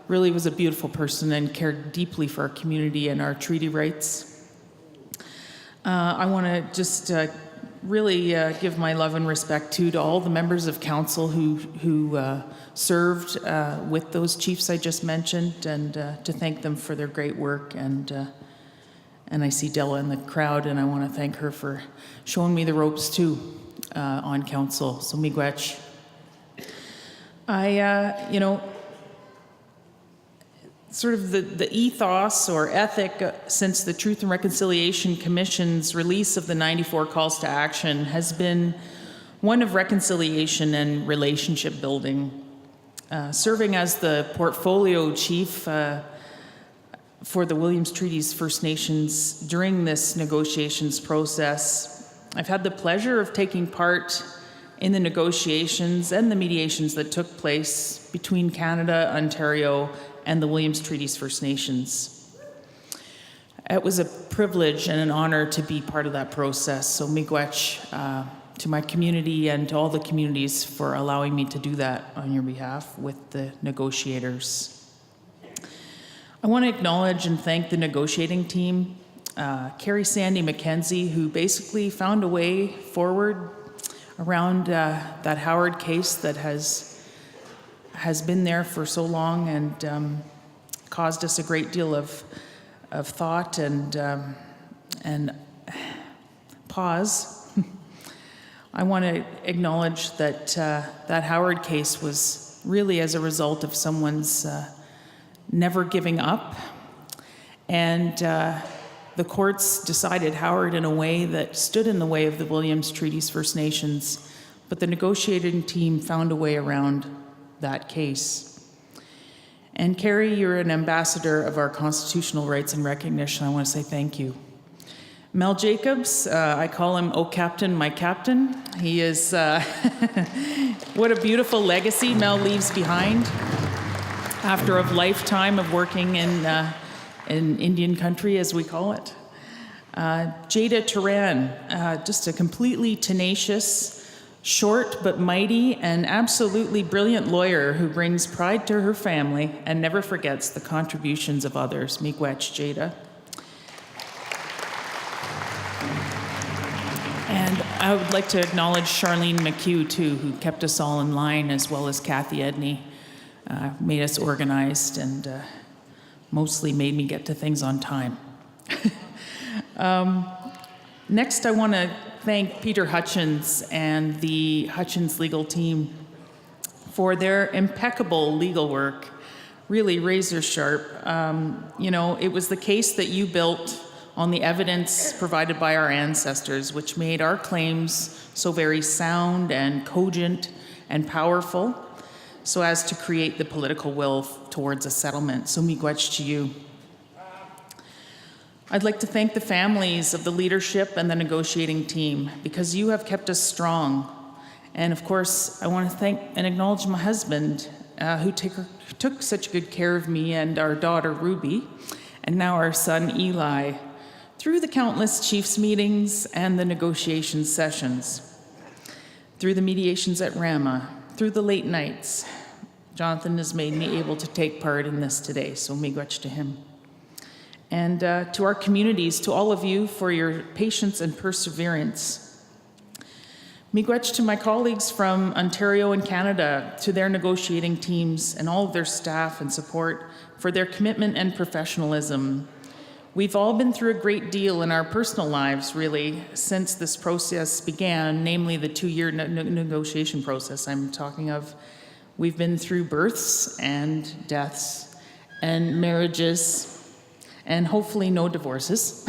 really was a beautiful person and cared deeply for our community and our treaty rights. I want to just really give my love and respect to all the members of council who served with those chiefs I just mentioned, and to thank them for their great work. And I see Della in the crowd, and I want to thank her for showing me the ropes too on council. So miigwech. Sort of the ethos or ethic since the Truth and Reconciliation Commission's release of the 94 calls to action has been one of reconciliation and relationship building. Serving as the portfolio chief for the Williams Treaties First Nations during this negotiations process, I've had the pleasure of taking part in the negotiations and the mediations that took place between Canada, Ontario, and the Williams Treaties First Nations. It was a privilege and an honor to be part of that process. So miigwech to my community and to all the communities for allowing me to do that on your behalf with the negotiators. I want to acknowledge and thank the negotiating team, Carrie Sandy McKenzie, who basically found a way forward around that Howard case that has been there for so long and caused us a great deal of thought and pause. I want to acknowledge that that Howard case was really as a result of someone's never giving up, and the courts decided Howard in a way that stood in the way of the Williams Treaties First Nations, but the negotiating team found a way around that case. And Carrie, you're an ambassador of our constitutional rights and recognition. I want to say thank you. Mel Jacobs, I call him "Oh Captain, my Captain." He is, what a beautiful legacy Mel leaves behind after a lifetime of working in Indian country, as we call it. Jada Turan, just a completely tenacious, short but mighty and absolutely brilliant lawyer who brings pride to her family and never forgets the contributions of others. Miigwech, Jada. And I would like to acknowledge Charlene McHugh, too, who kept us all in line, as well as Kathy Edney, made us organized and mostly made me get to things on time. Next, I want to thank Peter Hutchins and the Hutchins legal team for their impeccable legal work, really razor sharp. It was the case that you built on the evidence provided by our ancestors, which made our claims so very sound and cogent and powerful, so as to create the political will towards a settlement. So miigwech to you. I'd like to thank the families of the leadership and the negotiating team, because you have kept us strong. And of course, I want to thank and acknowledge my husband, who took such good care of me and our daughter, Ruby, and now our son, Eli, through the countless chiefs meetings and the negotiation sessions, through the mediations at Rama, through the late nights. Jonathan has made me able to take part in this today, so miigwech to him. And to our communities, to all of you for your patience and perseverance. Miigwech to my colleagues from Ontario and Canada, to their negotiating teams and all of their staff and support for their commitment and professionalism. We've all been through a great deal in our personal lives, really, since this process began, namely the 2-year negotiation process I'm talking of. We've been through births and deaths and marriages and hopefully no divorces.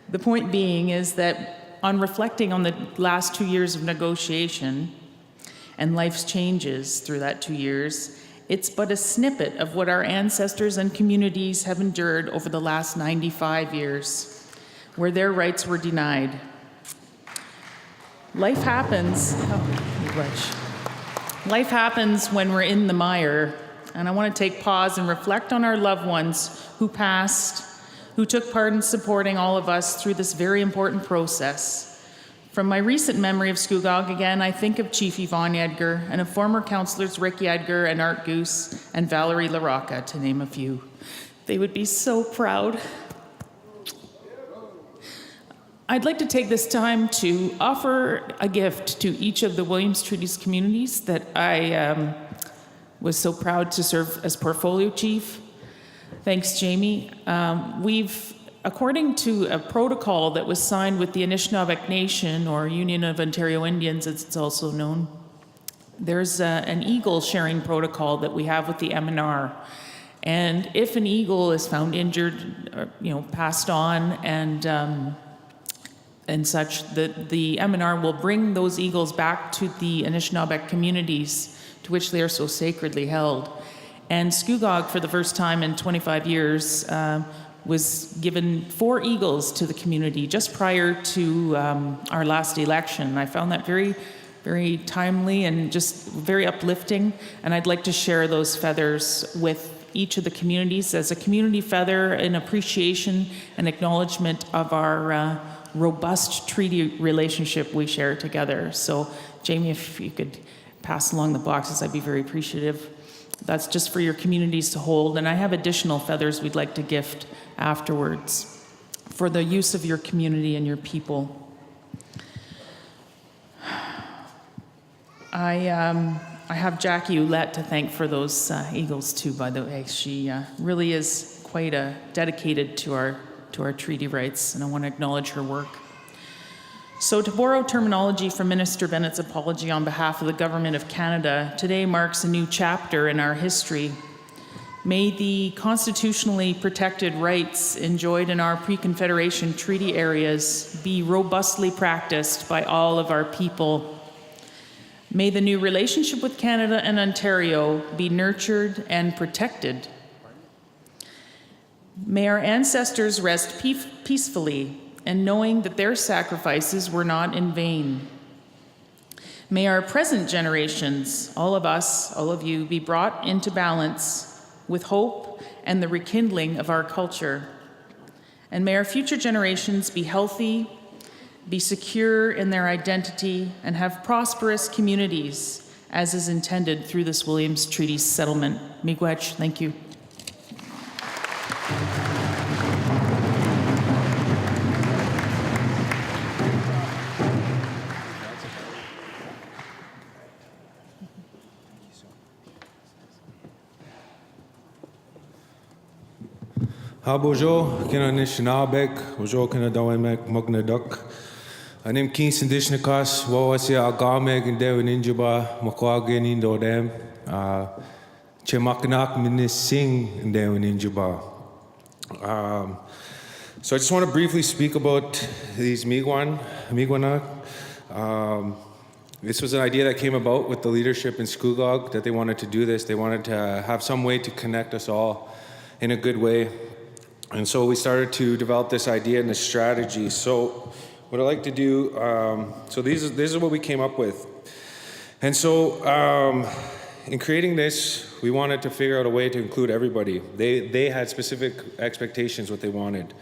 The point being is that on reflecting on the last 2 years of negotiation and life's changes through that 2 years, it's but a snippet of what our ancestors and communities have endured over the last 95 years, where their rights were denied. Life happens. Life happens when we're in the mire, and I want to take pause and reflect on our loved ones who passed, who took part in supporting all of us through this very important process. From my recent memory of Scugog, again, I think of Chief Yvonne Edgar and of former councillors Ricky Edgar and Art Goose and Valerie LaRocca, to name a few. They would be so proud. I'd like to take this time to offer a gift to each of the Williams Treaties communities that I was so proud to serve as portfolio chief. Thanks, Jamie. According to a protocol that was signed with the Anishinaabe Nation, or Union of Ontario Indians as it's also known, there's an eagle sharing protocol that we have with the MNR. And if an eagle is found injured, or, passed on, and such, the MNR will bring those eagles back to the Anishinaabe communities to which they are so sacredly held. And Scugog, for the first time in 25 years, was given 4 eagles to the community just prior to our last election. I found that very, very timely and just very uplifting. And I'd like to share those feathers with each of the communities as a community feather in appreciation and acknowledgement of our robust treaty relationship we share together. So, Jamie, if you could pass along the boxes, I'd be very appreciative. That's just for your communities to hold. And I have additional feathers we'd like to gift afterwards for the use of your community and your people. I have Jackie Ouellette to thank for those eagles too, by the way. She really is quite dedicated to our treaty rights, and I want to acknowledge her work. So, to borrow terminology from Minister Bennett's apology on behalf of the Government of Canada, today marks a new chapter in our history. May the constitutionally protected rights enjoyed in our pre-Confederation treaty areas be robustly practiced by all of our people. May the new relationship with Canada and Ontario be nurtured and protected. May our ancestors rest peacefully and knowing that their sacrifices were not in vain. May our present generations, all of us, all of you, be brought into balance with hope and the rekindling of our culture. And may our future generations be healthy, be secure in their identity, and have prosperous communities, as is intended through this Williams Treaties settlement. Miigwech, thank you. Habojo, kina Anishinaabe, Bojo kina Dawemek Mugnaduk. Anim Kins Indishnikas, Wawasia Agamek and Devin Injuba, Makwagin Indodem, Chemaknak Minising and Devin Injuba. So I just want to briefly speak about these Miigwena. This was an idea that came about with the leadership in Scugog, that they wanted to do this. They wanted to have some way to connect us all in a good way. And so we started to develop this idea and this strategy. So what I'd like to do, so this is what we came up with. And so in creating this, we wanted to figure out a way to include everybody. They had specific expectations, what they wanted.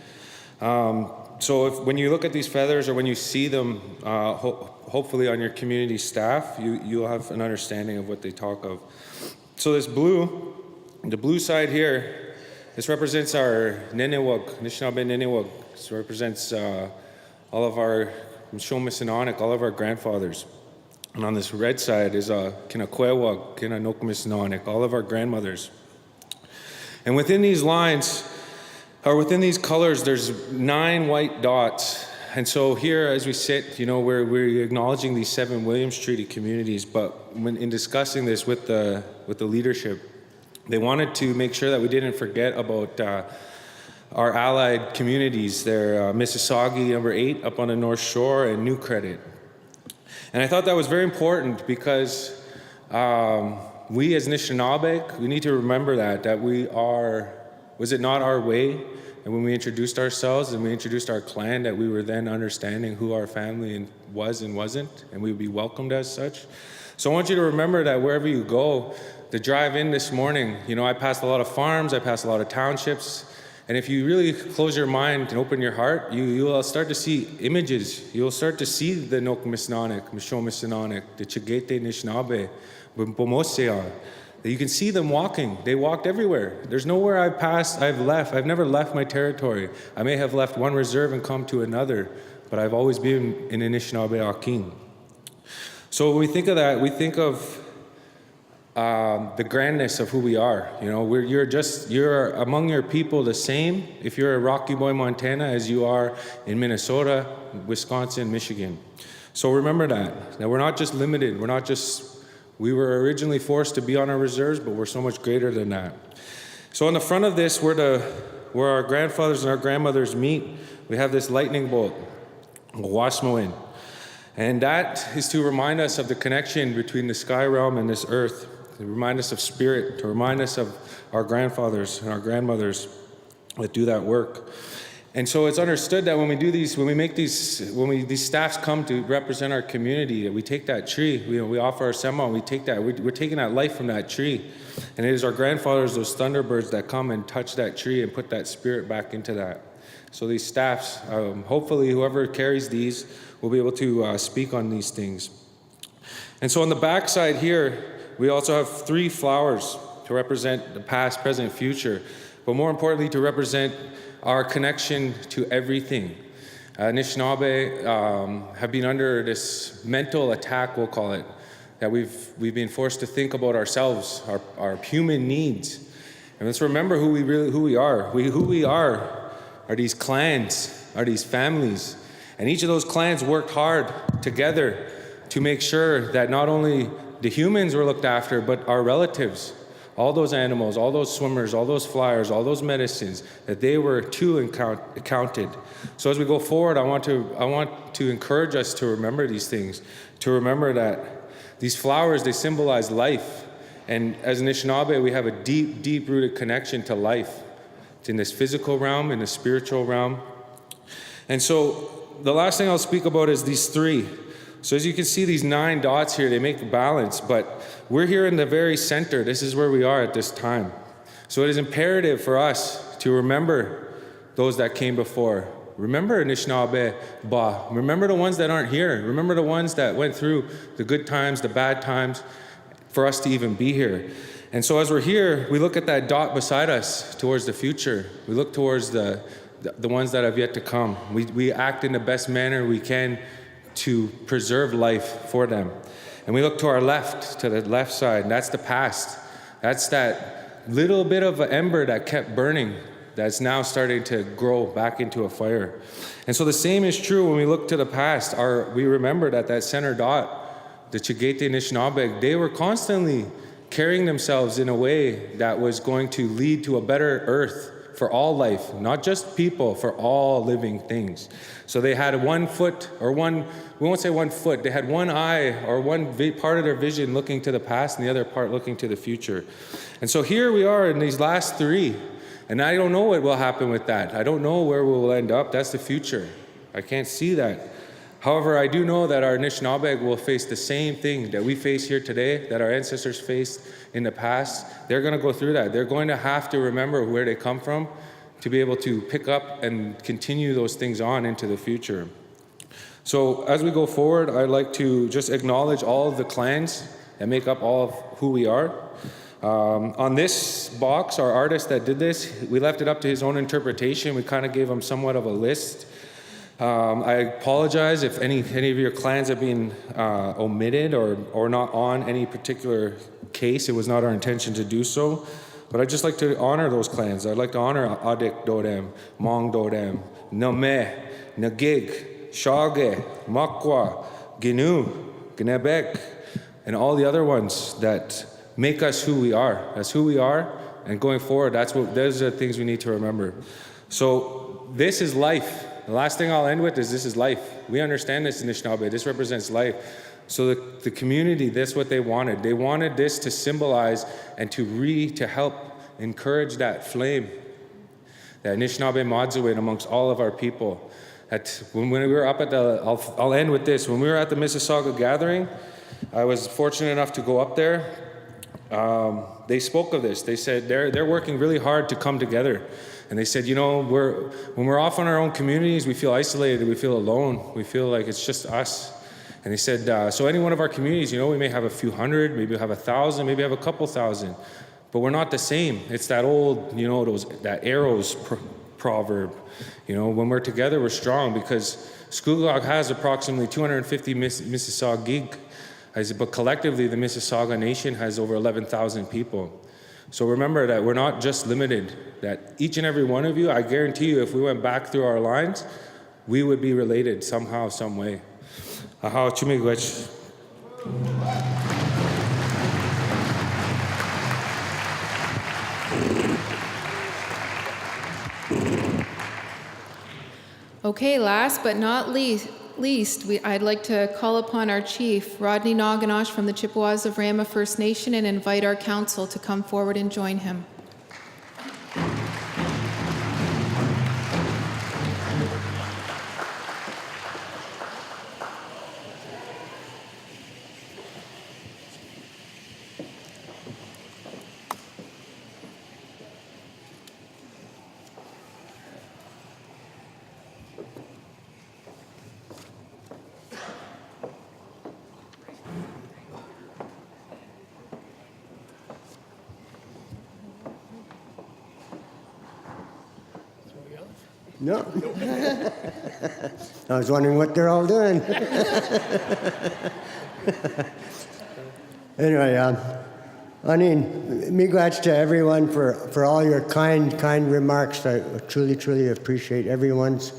So when you look at these feathers or when you see them, hopefully on your community staff, you'll have an understanding of what they talk of. So this blue, the blue side here, this represents our Niniwag, Anishinaabe Niniwag. This represents all of our Mishomisinanik, all of our grandfathers. And on this red side is Kinakwewag, Kinanokmisinanik, all of our grandmothers. And within these lines, or within these colors, there's 9 white dots. And so here, as we sit, we're acknowledging these 7 Williams Treaty communities. But when in discussing this with the leadership, they wanted to make sure that we didn't forget about our allied communities. They're Mississaugas, number 8, up on the North Shore, and New Credit. And I thought that was very important because we as Anishinaabe, we need to remember that we are, was it not our way? And when we introduced ourselves and we introduced our clan, that we were then understanding who our family was and wasn't, and we would be welcomed as such. So I want you to remember that wherever you go, the drive in this morning, I passed a lot of farms, I passed a lot of townships, and if you really close your mind and open your heart, you'll start to see images. You'll start to see the Nokmisinanik, Mishomisinanik, the Chigete Nishnaabe, Bomosean. You can see them walking. They walked everywhere. There's nowhere I've never left my territory. I may have left one reserve and come to another, but I've always been in Anishinaabe Akin. So when we think of that, we think of the grandness of who we are. You're among your people the same if you're a Rocky Boy, Montana, as you are in Minnesota, Wisconsin, Michigan. So remember that we're not just limited. We were originally forced to be on our reserves, but we're so much greater than that. So on the front of this, where our grandfathers and our grandmothers meet, we have this lightning bolt, Wasmoin. And that is to remind us of the connection between the sky realm and this earth, to remind us of spirit, to remind us of our grandfathers and our grandmothers that do that work. And so it's understood that when these staffs come to represent our community, that we take that tree, we offer our sema, we're taking that life from that tree. And it is our grandfathers, those thunderbirds, that come and touch that tree and put that spirit back into that. So these staffs, hopefully whoever carries these will be able to speak on these things. And so on the back side here, we also have 3 flowers to represent the past, present, future, but more importantly to represent our connection to everything. Anishinaabe have been under this mental attack, we'll call it, that we've been forced to think about ourselves, our human needs. And let's remember who we are. Who we are these clans, are these families. And each of those clans worked hard together to make sure that not only the humans were looked after, but our relatives, all those animals, all those swimmers, all those flyers, all those medicines, that they were too counted. So as we go forward, I want to encourage us to remember these things, to remember that these flowers, they symbolize life. And as Anishinaabe, we have a deep, deep-rooted connection to life. It's in this physical realm, in the spiritual realm. And so the last thing I'll speak about is these 3. So as you can see, these 9 dots here, they make a balance, but we're here in the very center. This is where we are at this time. So it is imperative for us to remember those that came before. Remember Anishinaabe Ba. Remember the ones that aren't here. Remember the ones that went through the good times, the bad times, for us to even be here. And so as we're here, we look at that dot beside us towards the future. We look towards the ones that have yet to come. We act in the best manner we can to preserve life for them. And we look to our left, to the left side, and that's the past. That's that little bit of an ember that kept burning that's now starting to grow back into a fire. And so the same is true when we look to the past. We remember that center dot, the Chigete Anishinaabe, they were constantly carrying themselves in a way that was going to lead to a better earth for all life, not just people, for all living things. So they had we won't say one foot, they had one eye or one part of their vision looking to the past and the other part looking to the future. And so here we are in these last 3, and I don't know what will happen with that. I don't know where we'll end up. That's the future. I can't see that. However, I do know that our Anishinaabe will face the same thing that we face here today, that our ancestors faced in the past. They're going to go through that. They're going to have to remember where they come from to be able to pick up and continue those things on into the future. So as we go forward, I'd like to just acknowledge all of the clans that make up all of who we are. On this box, our artist that did this, we left it up to his own interpretation. We kind of gave him somewhat of a list. I apologize if any of your clans have been omitted or not on any particular case. It was not our intention to do so. But I'd just like to honor those clans. I'd like to honor Adik Dodem, Mong Dodem, Name, Nagig, Shage, Makwa, Ginu, Gnebek, and all the other ones that make us who we are. That's who we are, and going forward, those are the things we need to remember. So this is life. The last thing I'll end with is this is life. We understand this in Anishinaabe. This represents life. So the community, that's what they wanted. They wanted this to symbolize and to help encourage that flame, that Anishinaabe Madzuwit amongst all of our people. When we were up at I'll end with this. When we were at the Mississauga gathering, I was fortunate enough to go up there. They spoke of this. They said they're working really hard to come together. And they said, when we're off on our own communities, we feel isolated, we feel alone, we feel like it's just us. And they said, so any one of our communities, we may have a few hundred, maybe have 1,000, maybe have a couple thousand, but we're not the same. It's that old, that arrows proverb. When we're together, we're strong, because Scugog has approximately 250 Mississaugas, but collectively the Mississauga Nation has over 11,000 people. So remember that we're not just limited, that each and every one of you, I guarantee you, if we went back through our lines, we would be related somehow, some way. Aha, chumigwech. Okay, last but not least, I'd like to call upon our chief, Rodney Naganosh from the Chippewas of Rama First Nation, and invite our council to come forward and join him. No. I was wondering what they're all doing. Anyway, miigwech to everyone for all your kind remarks. I truly appreciate everyone's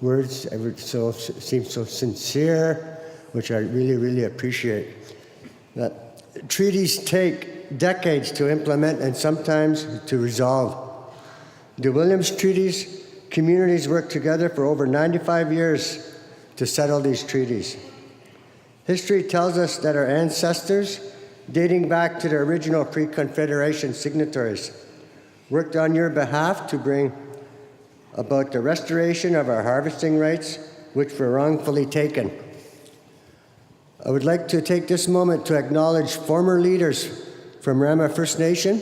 words. It seems so sincere, which I really appreciate. That treaties take decades to implement and sometimes to resolve. The Williams Treaties, communities worked together for over 95 years to settle these treaties. History tells us that our ancestors, dating back to the original pre-Confederation signatories, worked on your behalf to bring about the restoration of our harvesting rights, which were wrongfully taken. I would like to take this moment to acknowledge former leaders from Rama First Nation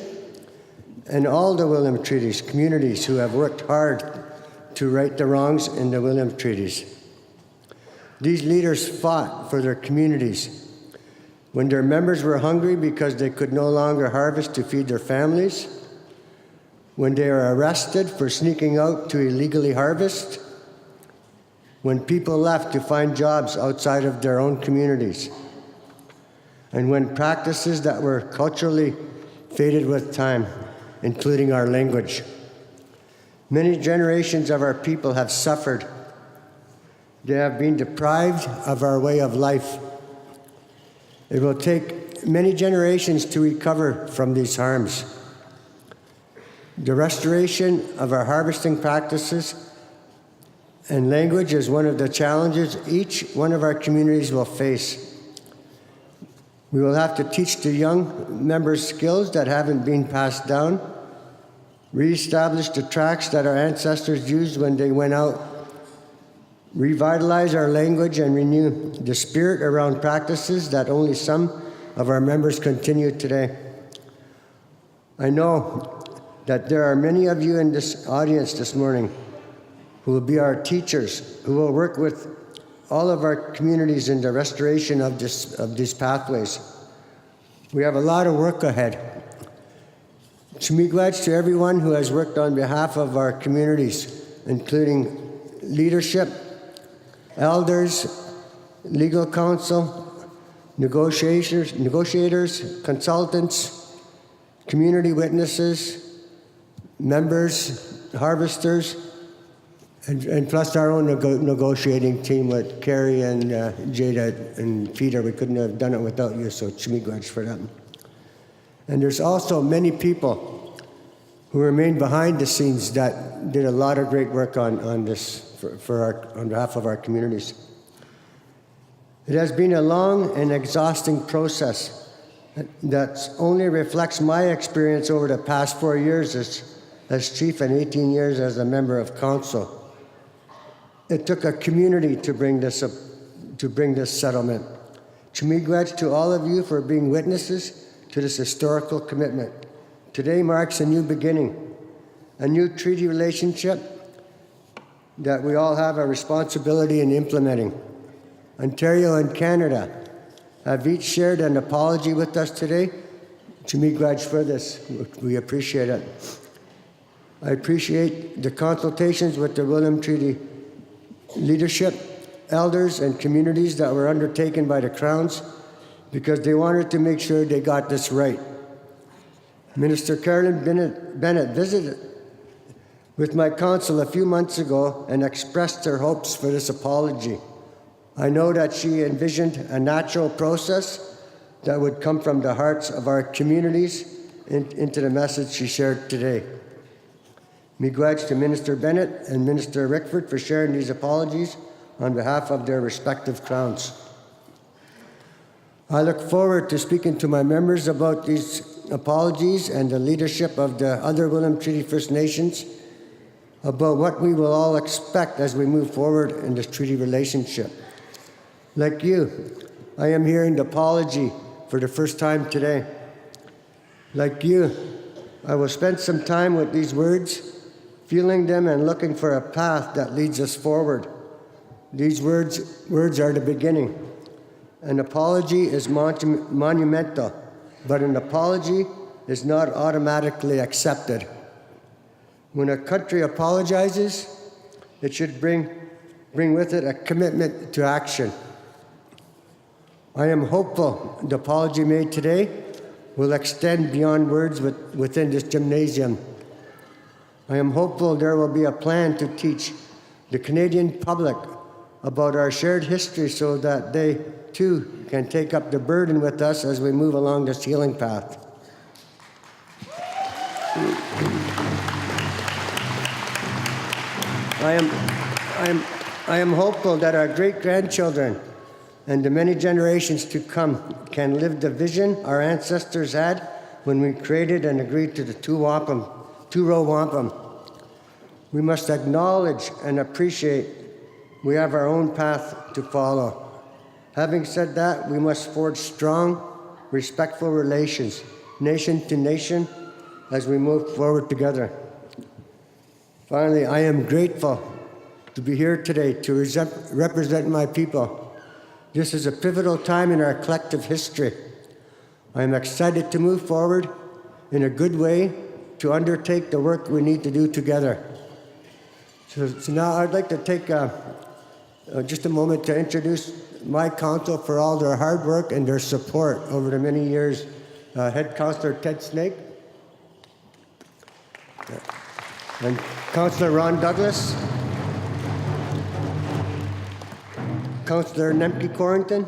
and all the Williams Treaties communities who have worked hard to right the wrongs in the Williams Treaties. These leaders fought for their communities when their members were hungry because they could no longer harvest to feed their families, when they were arrested for sneaking out to illegally harvest, when people left to find jobs outside of their own communities, and when practices that were culturally faded with time, including our language. Many generations of our people have suffered. They have been deprived of our way of life. It will take many generations to recover from these harms. The restoration of our harvesting practices and language is one of the challenges each one of our communities will face. We will have to teach the young members skills that haven't been passed down, reestablish the tracks that our ancestors used when they went out, revitalize our language and renew the spirit around practices that only some of our members continue today. I know that there are many of you in this audience this morning who will be our teachers, who will work with all of our communities in the restoration of these pathways. We have a lot of work ahead. Miigwech to everyone who has worked on behalf of our communities, including leadership, elders, legal counsel, negotiators, consultants, community witnesses, members, harvesters, and plus our own negotiating team with Carrie and Jada and Peter. We couldn't have done it without you, so chimigwaj for them. And there's also many people who remain behind the scenes that did a lot of great work on this on behalf of our communities. It has been a long and exhausting process that only reflects my experience over the past 4 years as chief and 18 years as a member of council. It took a community to bring this settlement. Chimigwaj to all of you for being witnesses to this historical commitment. Today marks a new beginning, a new treaty relationship that we all have a responsibility in implementing. Ontario and Canada have each shared an apology with us today. Chimigwaj for this. We appreciate it. I appreciate the consultations with the Williams Treaty leadership, elders, and communities that were undertaken by the Crowns because they wanted to make sure they got this right. Minister Carolyn Bennett visited with my council a few months ago and expressed her hopes for this apology. I know that she envisioned a natural process that would come from the hearts of our communities into the message she shared today. Miigwech to Minister Bennett and Minister Rickford for sharing these apologies on behalf of their respective crowns. I look forward to speaking to my members about these apologies and the leadership of the other Williams Treaty First Nations about what we will all expect as we move forward in this treaty relationship. Like you, I am hearing the apology for the first time today. Like you, I will spend some time with these words, feeling them and looking for a path that leads us forward. These words are the beginning. An apology is monumental, but an apology is not automatically accepted. When a country apologizes, it should bring with it a commitment to action. I am hopeful the apology made today will extend beyond words within this gymnasium. I am hopeful there will be a plan to teach the Canadian public about our shared history so that they too can take up the burden with us as we move along this healing path. I am hopeful that our great-grandchildren and the many generations to come can live the vision our ancestors had when we created and agreed to the two-row wampum. We must acknowledge and appreciate we have our own path to follow. Having said that, we must forge strong, respectful relations, nation to nation, as we move forward together. Finally, I am grateful to be here today to represent my people. This is a pivotal time in our collective history. I am excited to move forward in a good way to undertake the work we need to do together. So now I'd like to take just a moment to introduce my council for all their hard work and their support over the many years. Head Councillor Ted Snake, and Councillor Ron Douglas, Councillor Nemke Corrington,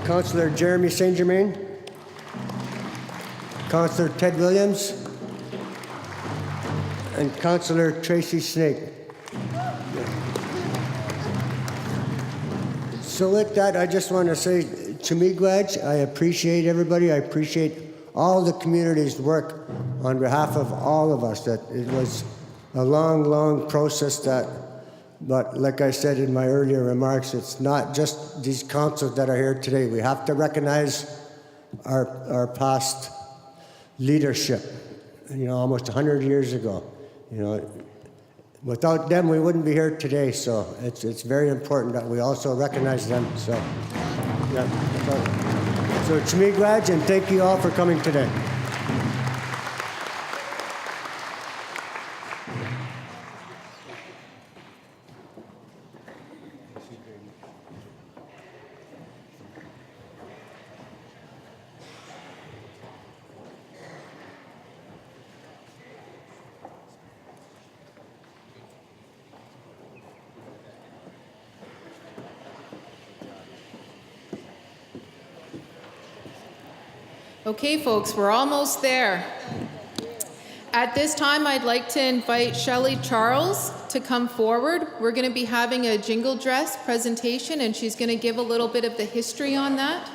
Councillor Jeremy St. Germain, Councillor Ted Williams, and Councillor Tracy Snake. So with that, I just want to say, Chimigwaj, I appreciate everybody. I appreciate all the community's work on behalf of all of us. That it was a long, long process but like I said in my earlier remarks, it's not just these councils that are here today. We have to recognize our past leadership, almost 100 years ago. Without them, we wouldn't be here today, so it's very important that we also recognize them. So, yeah. So Chimigwaj, and thank you all for coming today. Okay, folks, we're almost there. At this time, I'd like to invite Shelley Charles to come forward. We're going to be having a jingle dress presentation, and she's going to give a little bit of the history on that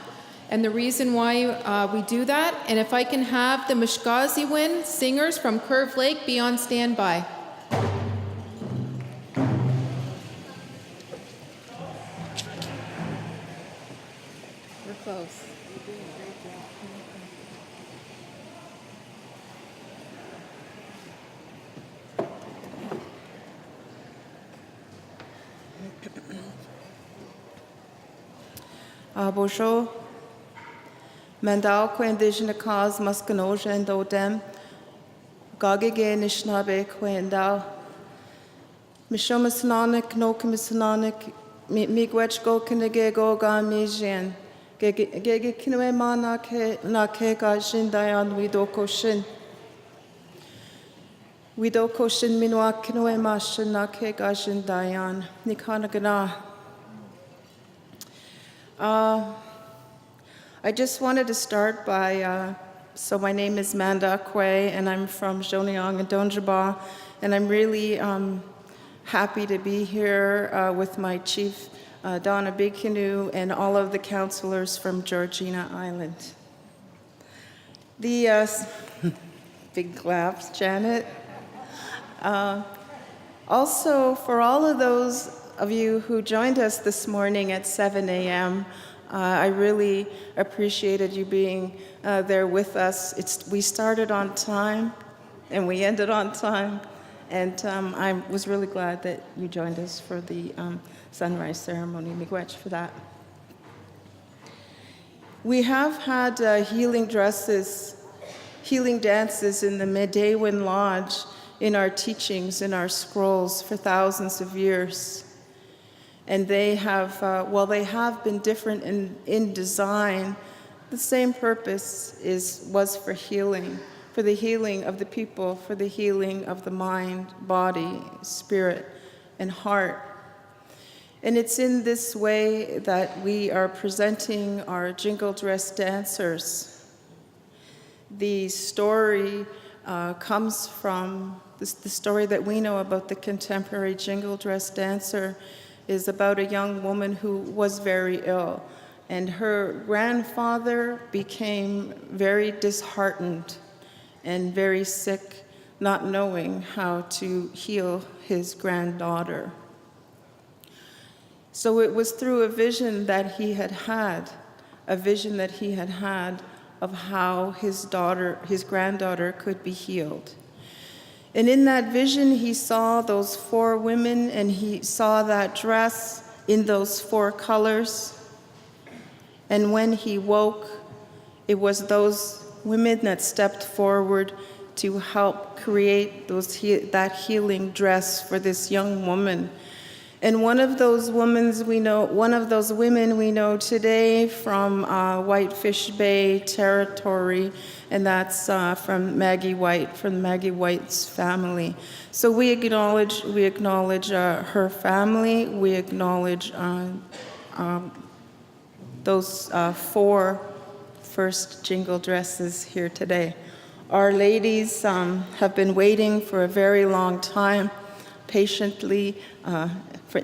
and the reason why we do that. And if I can have the Mishkaziwin singers from Curve Lake be on standby. We're close. Bonjour. Mandal ko indigenous cause muskanoja and odem. Gagige nishnabe kwendal. Mishomasananik no komisananik migwech go kinege go ga mijian. Gege kinwe ma na ke ga jindayan widoko shin. Widoko shin minwa kinwe ma shin na ke ga jindayan. Nikanagana. I just wanted to start by, so my name is Manda Kwe, and I'm from Zhonyang and Donjaba, and I'm really happy to be here with my chief, Donna Bigkinu, and all of the councilors from Georgina Island. The big claps, Janet. Also, for all of those of you who joined us this morning at 7 a.m., I really appreciated you being there with us. We started on time, and we ended on time, and I was really glad that you joined us for the sunrise ceremony. Miigwech for that. We have had healing dances in the Medewin Lodge in our teachings, in our scrolls for thousands of years. And they have, while they have been different in design, the same purpose was for healing, for the healing of the people, for the healing of the mind, body, spirit, and heart. And it's in this way that we are presenting our jingle dress dancers. The story comes from, the story that we know about the contemporary jingle dress dancer is about a young woman who was very ill, and her grandfather became very disheartened and very sick, not knowing how to heal his granddaughter. So it was through a vision that he had had of how his granddaughter could be healed. And in that vision, he saw those 4 women, and he saw that dress in those 4 colors. And when he woke, it was those women that stepped forward to help create that healing dress for this young woman. And one of those women we know today from Whitefish Bay territory, and that's from Maggie White, from Maggie White's family. So we acknowledge her family. We acknowledge those 4 first jingle dresses here today. Our ladies have been waiting for a very long time, patiently,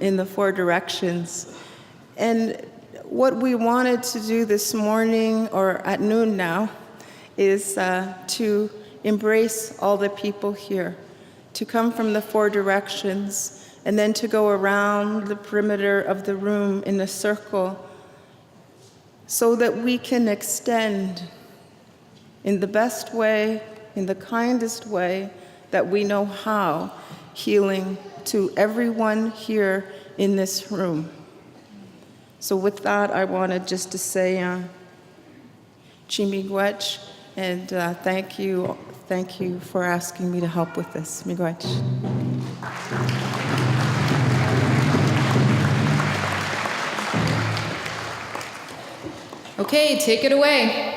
in the 4 directions. And what we wanted to do this morning, or at noon now, is to embrace all the people here, to come from the 4 directions, and then to go around the perimeter of the room in a circle so that we can extend in the best way, in the kindest way that we know how, healing to everyone here in this room. So with that, I wanted just to say Chimigwech, and thank you for asking me to help with this. Miigwech. Okay, take it away.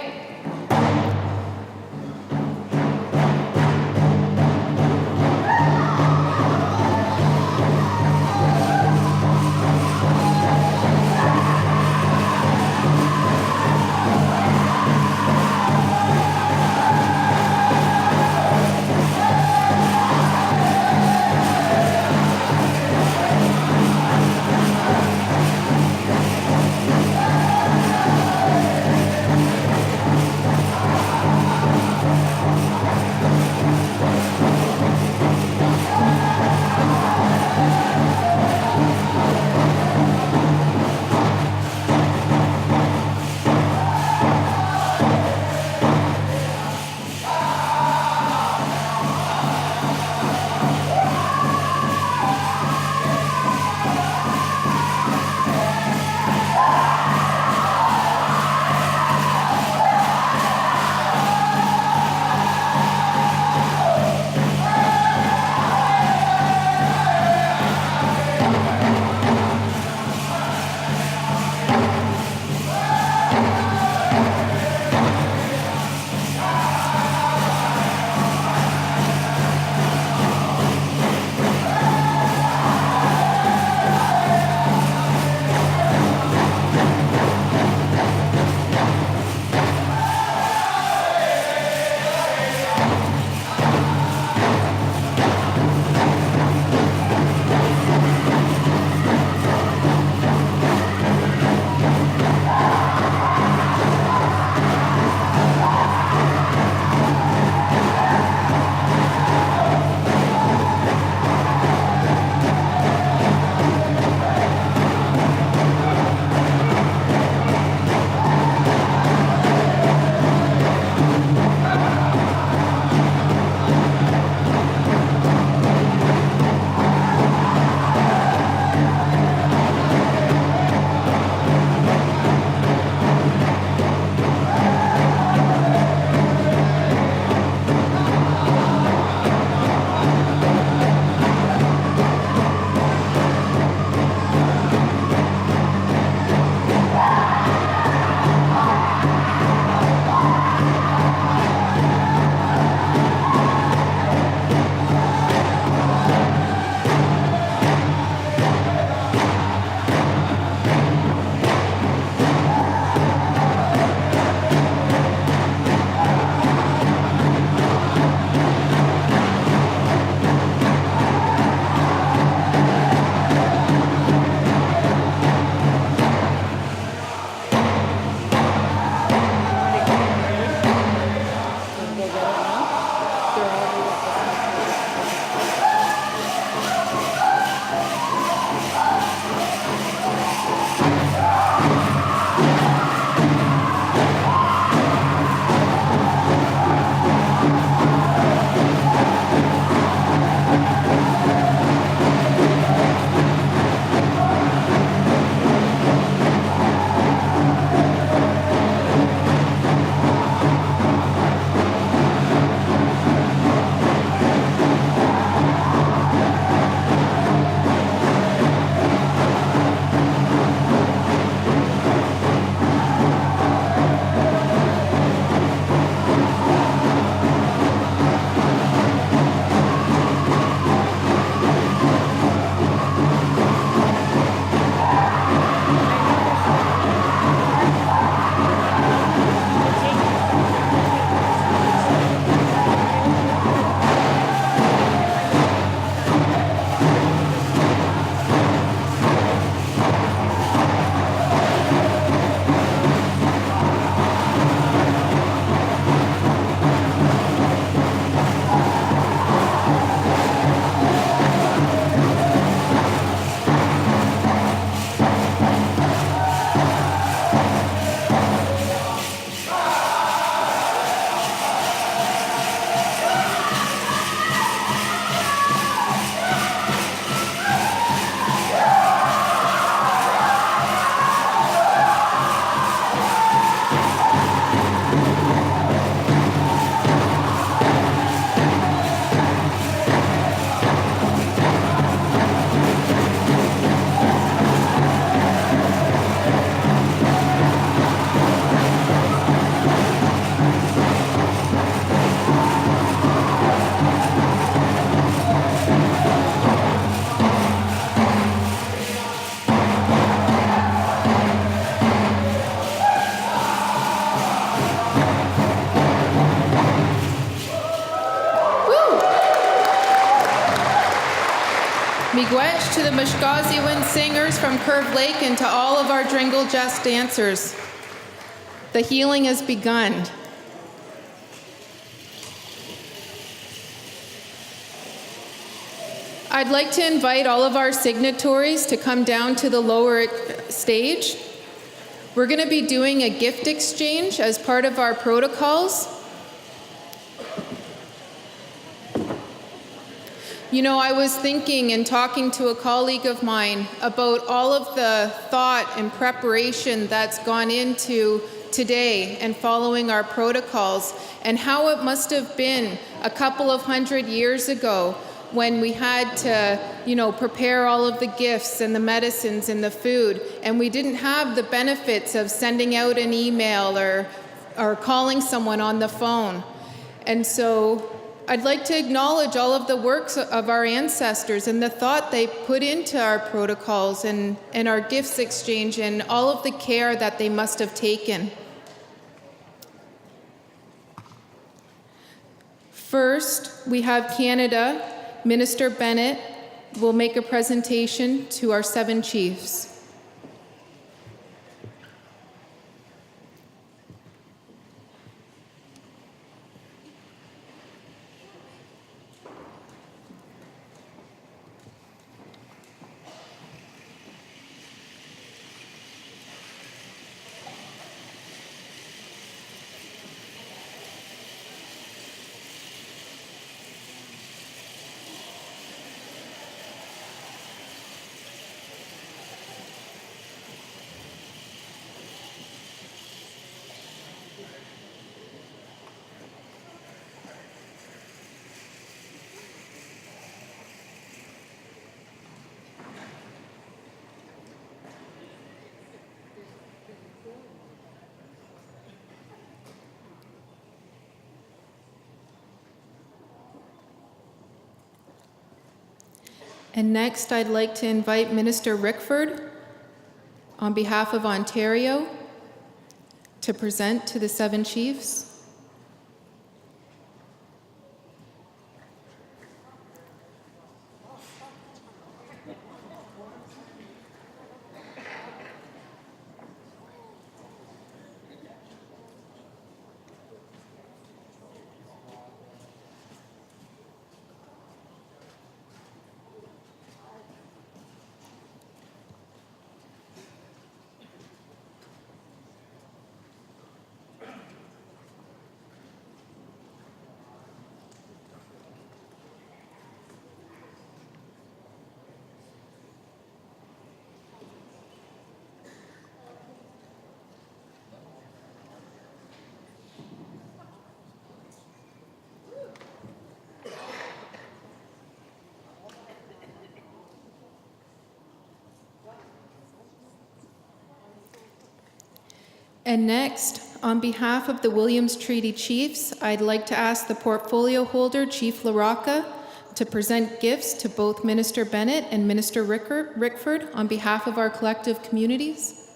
Miigwech to the Mishgaziwin singers from Curve Lake and to all of our Jingle Jest dancers. The healing has begun. I'd like to invite all of our signatories to come down to the lower stage. We're going to be doing a gift exchange as part of our protocols. You know, I was thinking and talking to a colleague of mine about all of the thought and preparation that's gone into today and following our protocols, and how it must have been a couple of 100 years ago when we had to, you know, prepare all of the gifts and the medicines and the food, and we didn't have the benefits of sending out an email or calling someone on the phone. And so I'd like to acknowledge all of the works of our ancestors and the thought they put into our protocols and our gifts exchange and all of the care that they must have taken. First, we have Canada. Minister Bennett will make a presentation to our 7 chiefs. And next, I'd like to invite Minister Rickford, on behalf of Ontario, to present to the 7 chiefs. And next, on behalf of the Williams Treaty Chiefs, I'd like to ask the portfolio holder, Chief LaRocca, to present gifts to both Minister Bennett and Minister Rickford on behalf of our collective communities.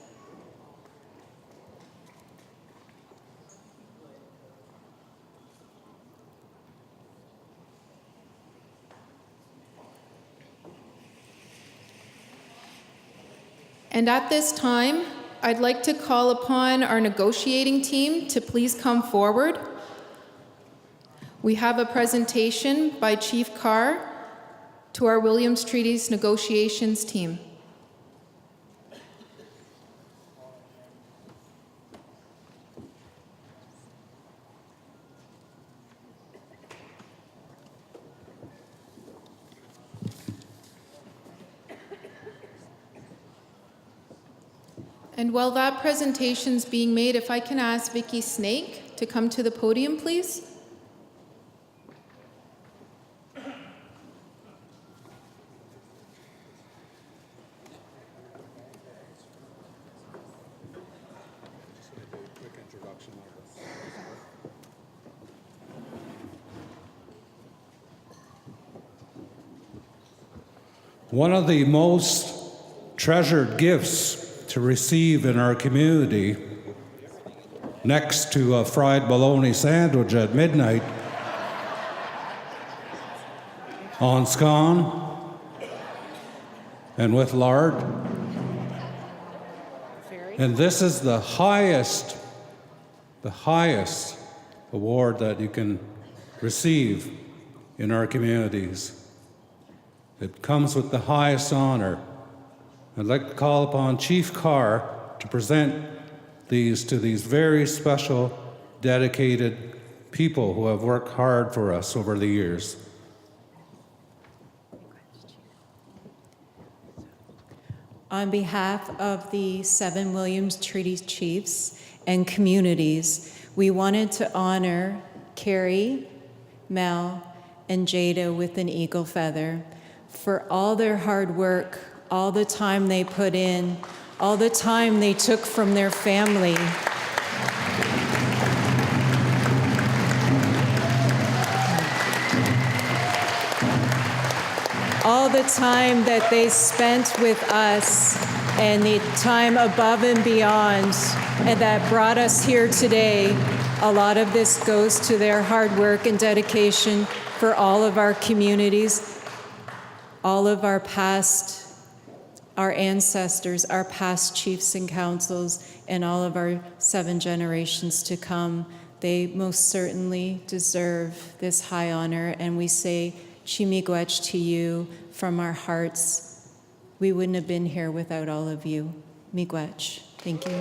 And at this time, I'd like to call upon our negotiating team to please come forward. We have a presentation by Chief Carr to our Williams Treaties negotiations team. And while that presentation's being made, if I can ask Vicki Snake to come to the podium, please. One of the most treasured gifts to receive in our community, next to a fried bologna sandwich at midnight on scone, and with lard. And this is the highest award that you can receive in our communities. It comes with the highest honor. I'd like to call upon Chief Carr to present these to these very special, dedicated people who have worked hard for us over the years. On behalf of the 7 Williams Treaties chiefs and communities, we wanted to honor Carrie, Mel, and Jada with an eagle feather for all their hard work, all the time they put in, all the time they took from their family. All the time that they spent with us and the time above and beyond, and that brought us here today. A lot of this goes to their hard work and dedication for all of our communities, all of our ancestors, our past chiefs and councils, and all of our 7 generations to come. They most certainly deserve this high honor, and we say Chimigwech to you from our hearts. We wouldn't have been here without all of you. Miigwech. Thank you.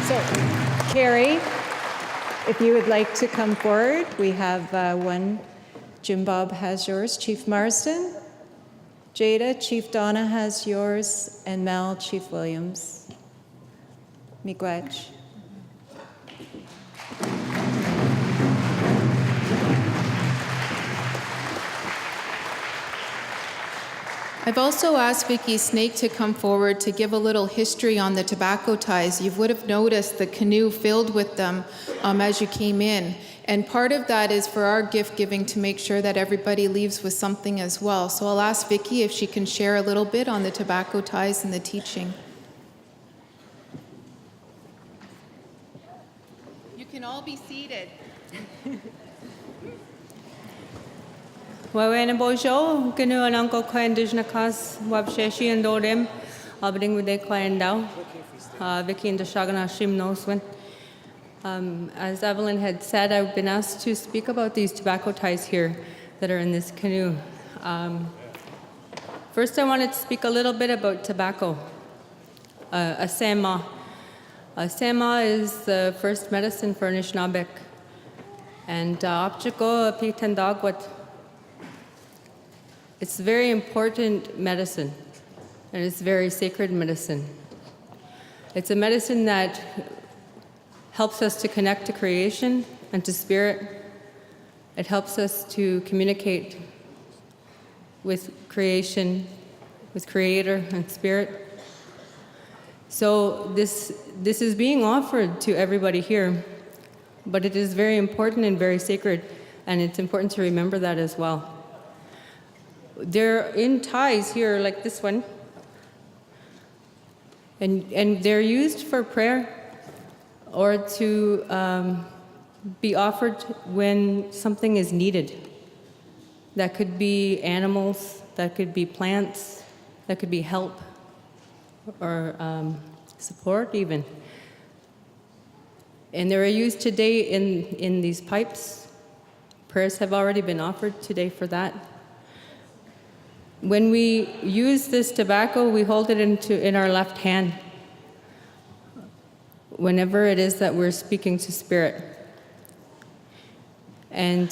So, Carrie, if you would like to come forward, we have one. Jim Bob has yours, Chief Marsden. Jada, Chief Donna has yours, and Mel, Chief Williams. Miigwech. I've also asked Vicki Snake to come forward to give a little history on the tobacco ties. You would have noticed the canoe filled with them as you came in. And part of that is for our gift giving to make sure that everybody leaves with something as well. So I'll ask Vicki if she can share a little bit on the tobacco ties and the teaching. You can all be seated. Wawen bojo gnu ananko kwan dijna kas wabsheshi and dodem abding with the kwan down Vicky and the Shagana Shim Noswin. As Evelyn had said, I've been asked to speak about these tobacco ties here that are in this canoe. First, I wanted to speak a little bit about tobacco. A sema. A sema is the first medicine for Anishinaabe. And Opchiko Pitandagwat. It's very important medicine, and it's very sacred medicine. It's a medicine that helps us to connect to creation and to spirit. It helps us to communicate with creation, with creator and spirit. So this is being offered to everybody here, but it is very important and very sacred, and it's important to remember that as well. They're in ties here, like this one, and they're used for prayer or to be offered when something is needed. That could be animals, that could be plants, that could be help or support even. And they're used today in these pipes. Prayers have already been offered today for that. When we use this tobacco, we hold it in our left hand whenever it is that we're speaking to spirit. And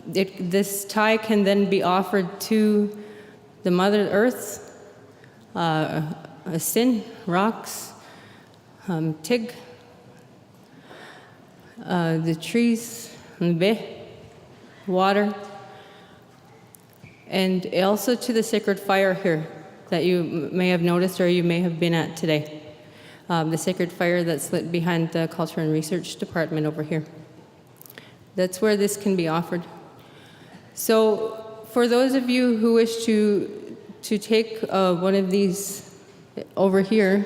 this tie can then be offered to the Mother Earth, sin, rocks, tig, the trees, water, and also to the sacred fire here that you may have noticed or you may have been at today. The sacred fire that's lit behind the Culture and Research Department over here. That's where this can be offered. So for those of you who wish to take one of these over here,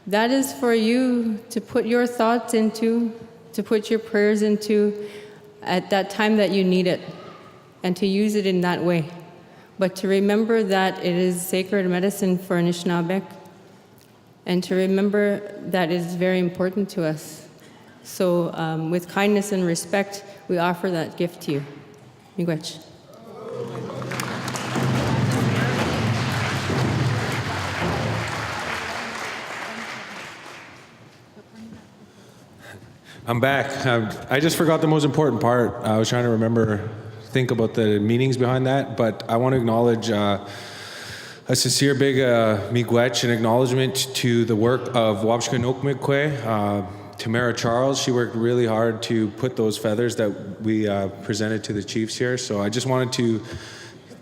that is for you to put your thoughts into, to put your prayers into at that time that you need it. and to use it in that way. But to remember that it is sacred medicine for Anishinaabe, and to remember that it is very important to us. So with kindness and respect, we offer that gift to you. Miigwech. I'm back. I just forgot the most important part. I was trying to think about the meanings behind that, but I want to acknowledge a sincere big miigwech, an acknowledgement to the work of Wabshkanokmikwe, Tamara Charles. She worked really hard to put those feathers that we presented to the chiefs here. So I just wanted to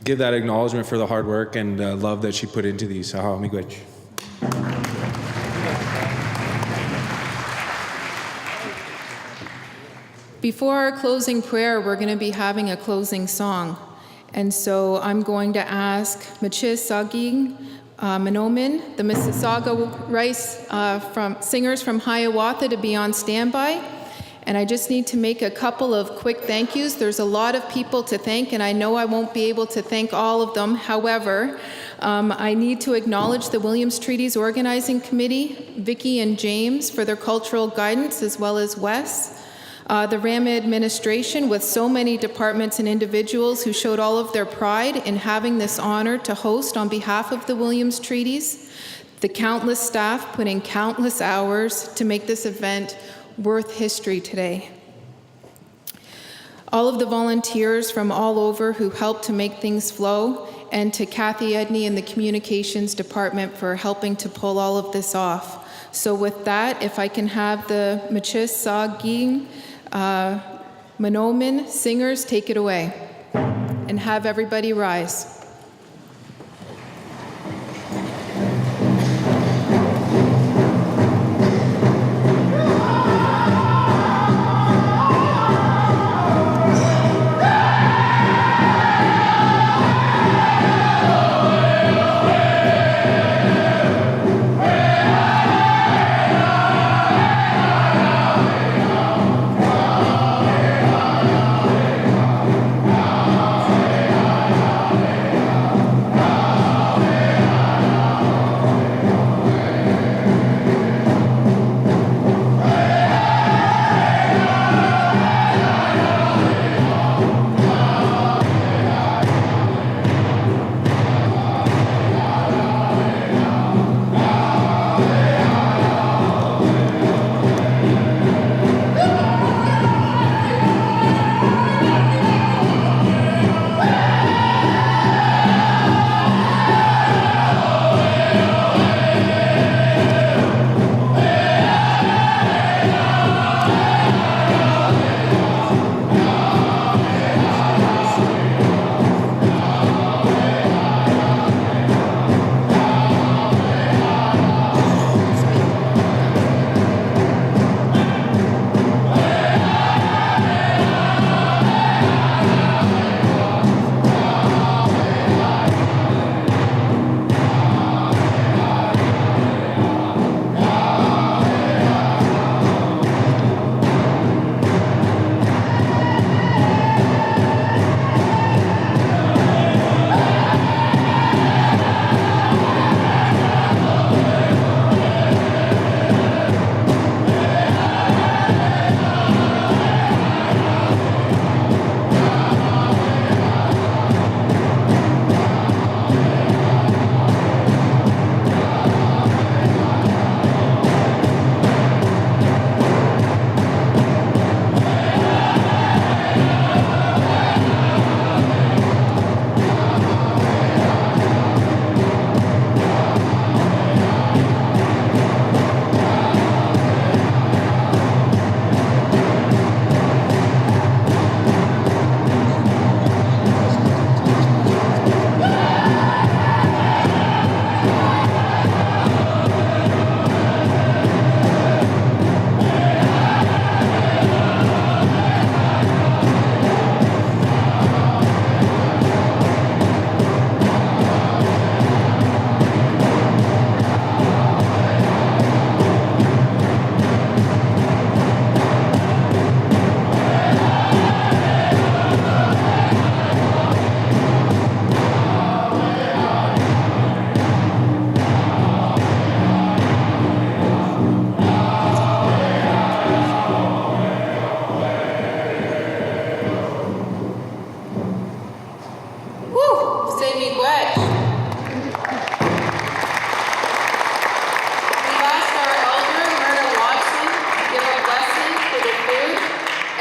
give that acknowledgement for the hard work and love that she put into these. Aha, miigwech. Before our closing prayer, we're going to be having a closing song. And so I'm going to ask Mississaugas Manomin, the Mississauga singers from Hiawatha, to be on standby. And I just need to make a couple of quick thank yous. There's a lot of people to thank, and I know I won't be able to thank all of them. However, I need to acknowledge the Williams Treaties Organizing Committee, Vicki and James, for their cultural guidance, as well as Wes. The Rama administration, with so many departments and individuals who showed all of their pride in having this honor to host on behalf of the Williams Treaties. The countless staff put in countless hours to make this event worth history today. All of the volunteers from all over who helped to make things flow, and to Kathy Edney in the communications department for helping to pull all of this off. So with that, if I can have the Mississaugas Manomin singers take it away, and have everybody rise.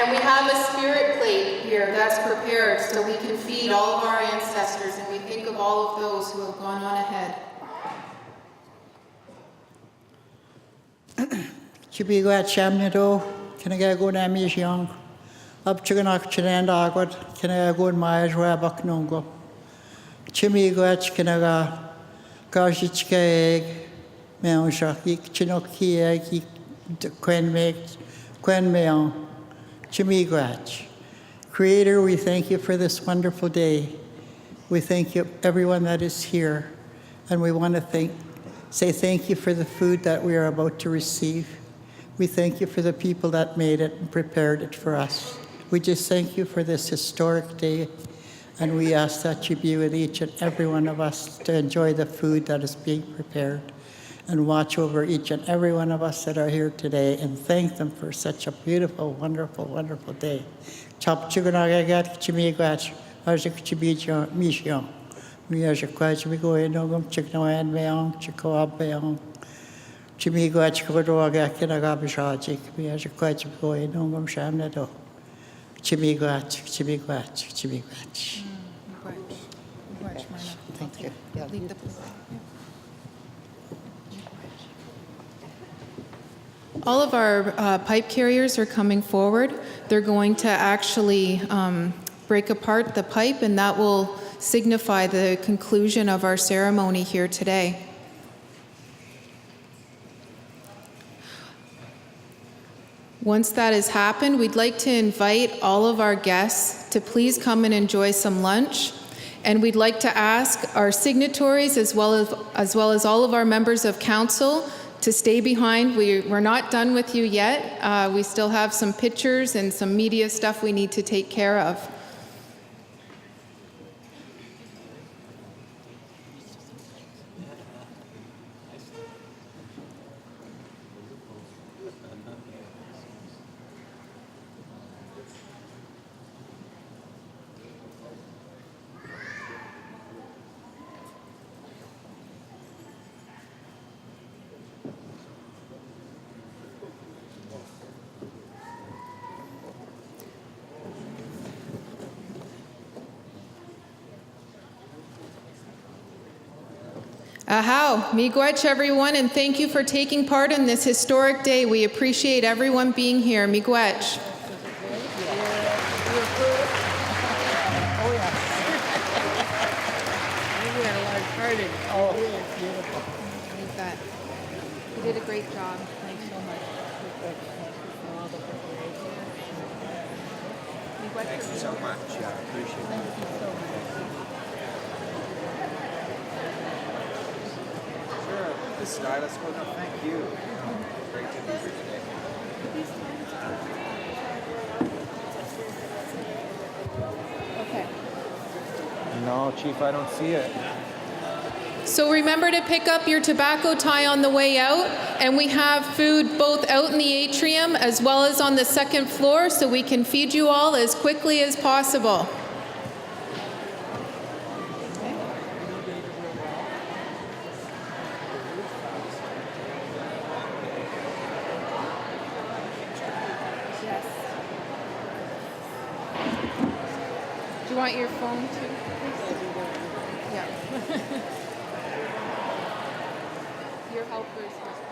And we have a spirit plate here that's prepared so we can feed all of our ancestors, and we think of all of those who have gone on ahead. Chippewas Chamnado, can I go to Miss Young? Up Chiganok Chinan Agwad, can I go in my Rabak Nungo? Chimigwatch can I go Kashich egg, Meonsha, Chinoki egg, Quen Meon, Chimigwatch. Creator, we thank you for this wonderful day. We thank you, everyone that is here, and we want to say thank you for the food that we are about to receive. We thank you for the people that made it and prepared it for us. We just thank you for this historic day, and we ask that you be with each and every one of us to enjoy the food that is being prepared, and watch over each and every one of us that are here today, and thank them for such a beautiful, wonderful, wonderful day. Chop Chuganagagat, Chimigwatch, Arjak Mission. We are quite we go in Ogum, Chiknoan Beong, Chikoab Beong, Chimigwatch Kodoga, Kinagabishajik. We are quite we go in Ogum Shamnado. Chimigwatch. Thank you. All of our pipe carriers are coming forward. They're going to actually break apart the pipe, and that will signify the conclusion of our ceremony here today. Once that has happened, we'd like to invite all of our guests to please come and enjoy some lunch. And we'd like to ask our signatories as well as all of our members of council to stay behind. We're not done with you yet. We still have some pictures and some media stuff we need to take care of. Ahow, miigwech everyone, and thank you for taking part in this historic day. We appreciate everyone being here. Miigwech. You did a great job. Thanks so much. Thank you so much. Yeah, I appreciate it. Thank you so much. The stylist will know. Thank you. Great to be here today. Okay. No, Chief, I don't see it. So remember to pick up your tobacco tie on the way out, and we have food both out in the atrium as well as on the second floor, so we can feed you all as quickly as possible. Do you want your phone too? Yeah. Your helpers must be.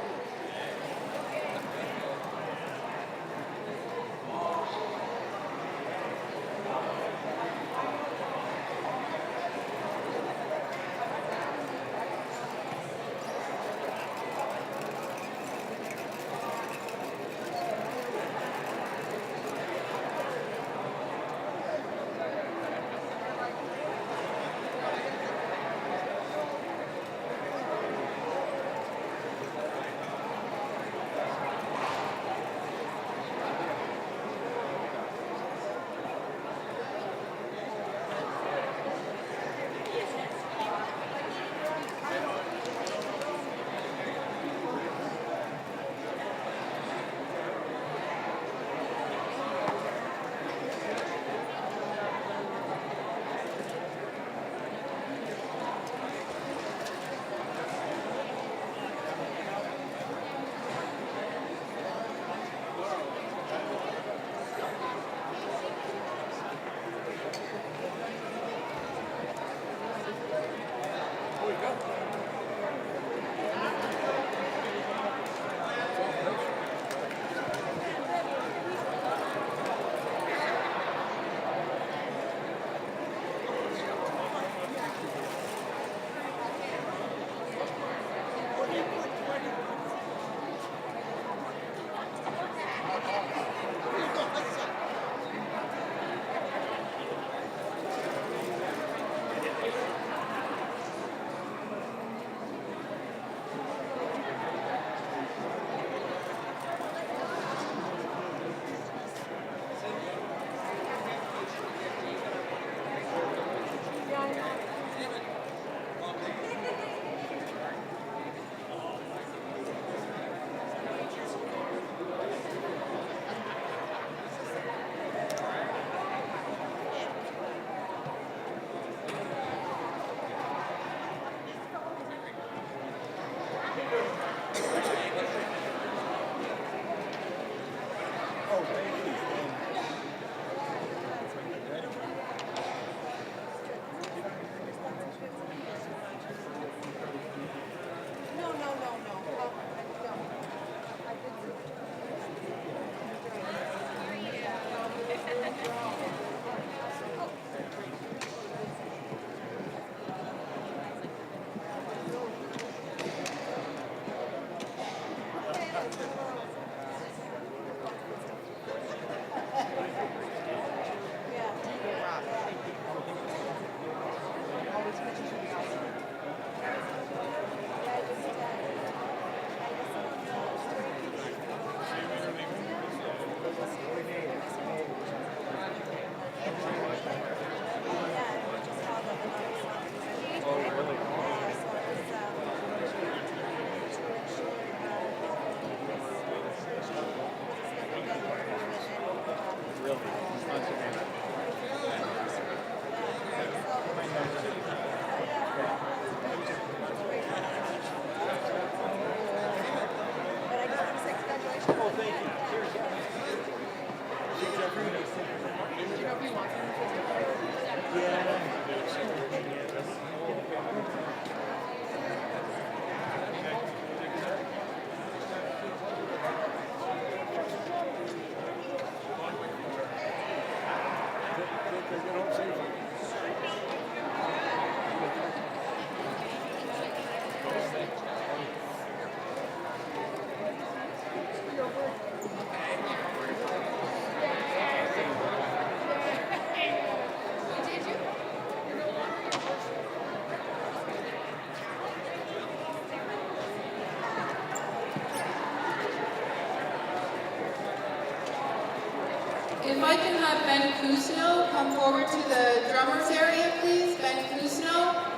If I can have Ben Cusno come forward to the drummers area, please. Ben Cusno.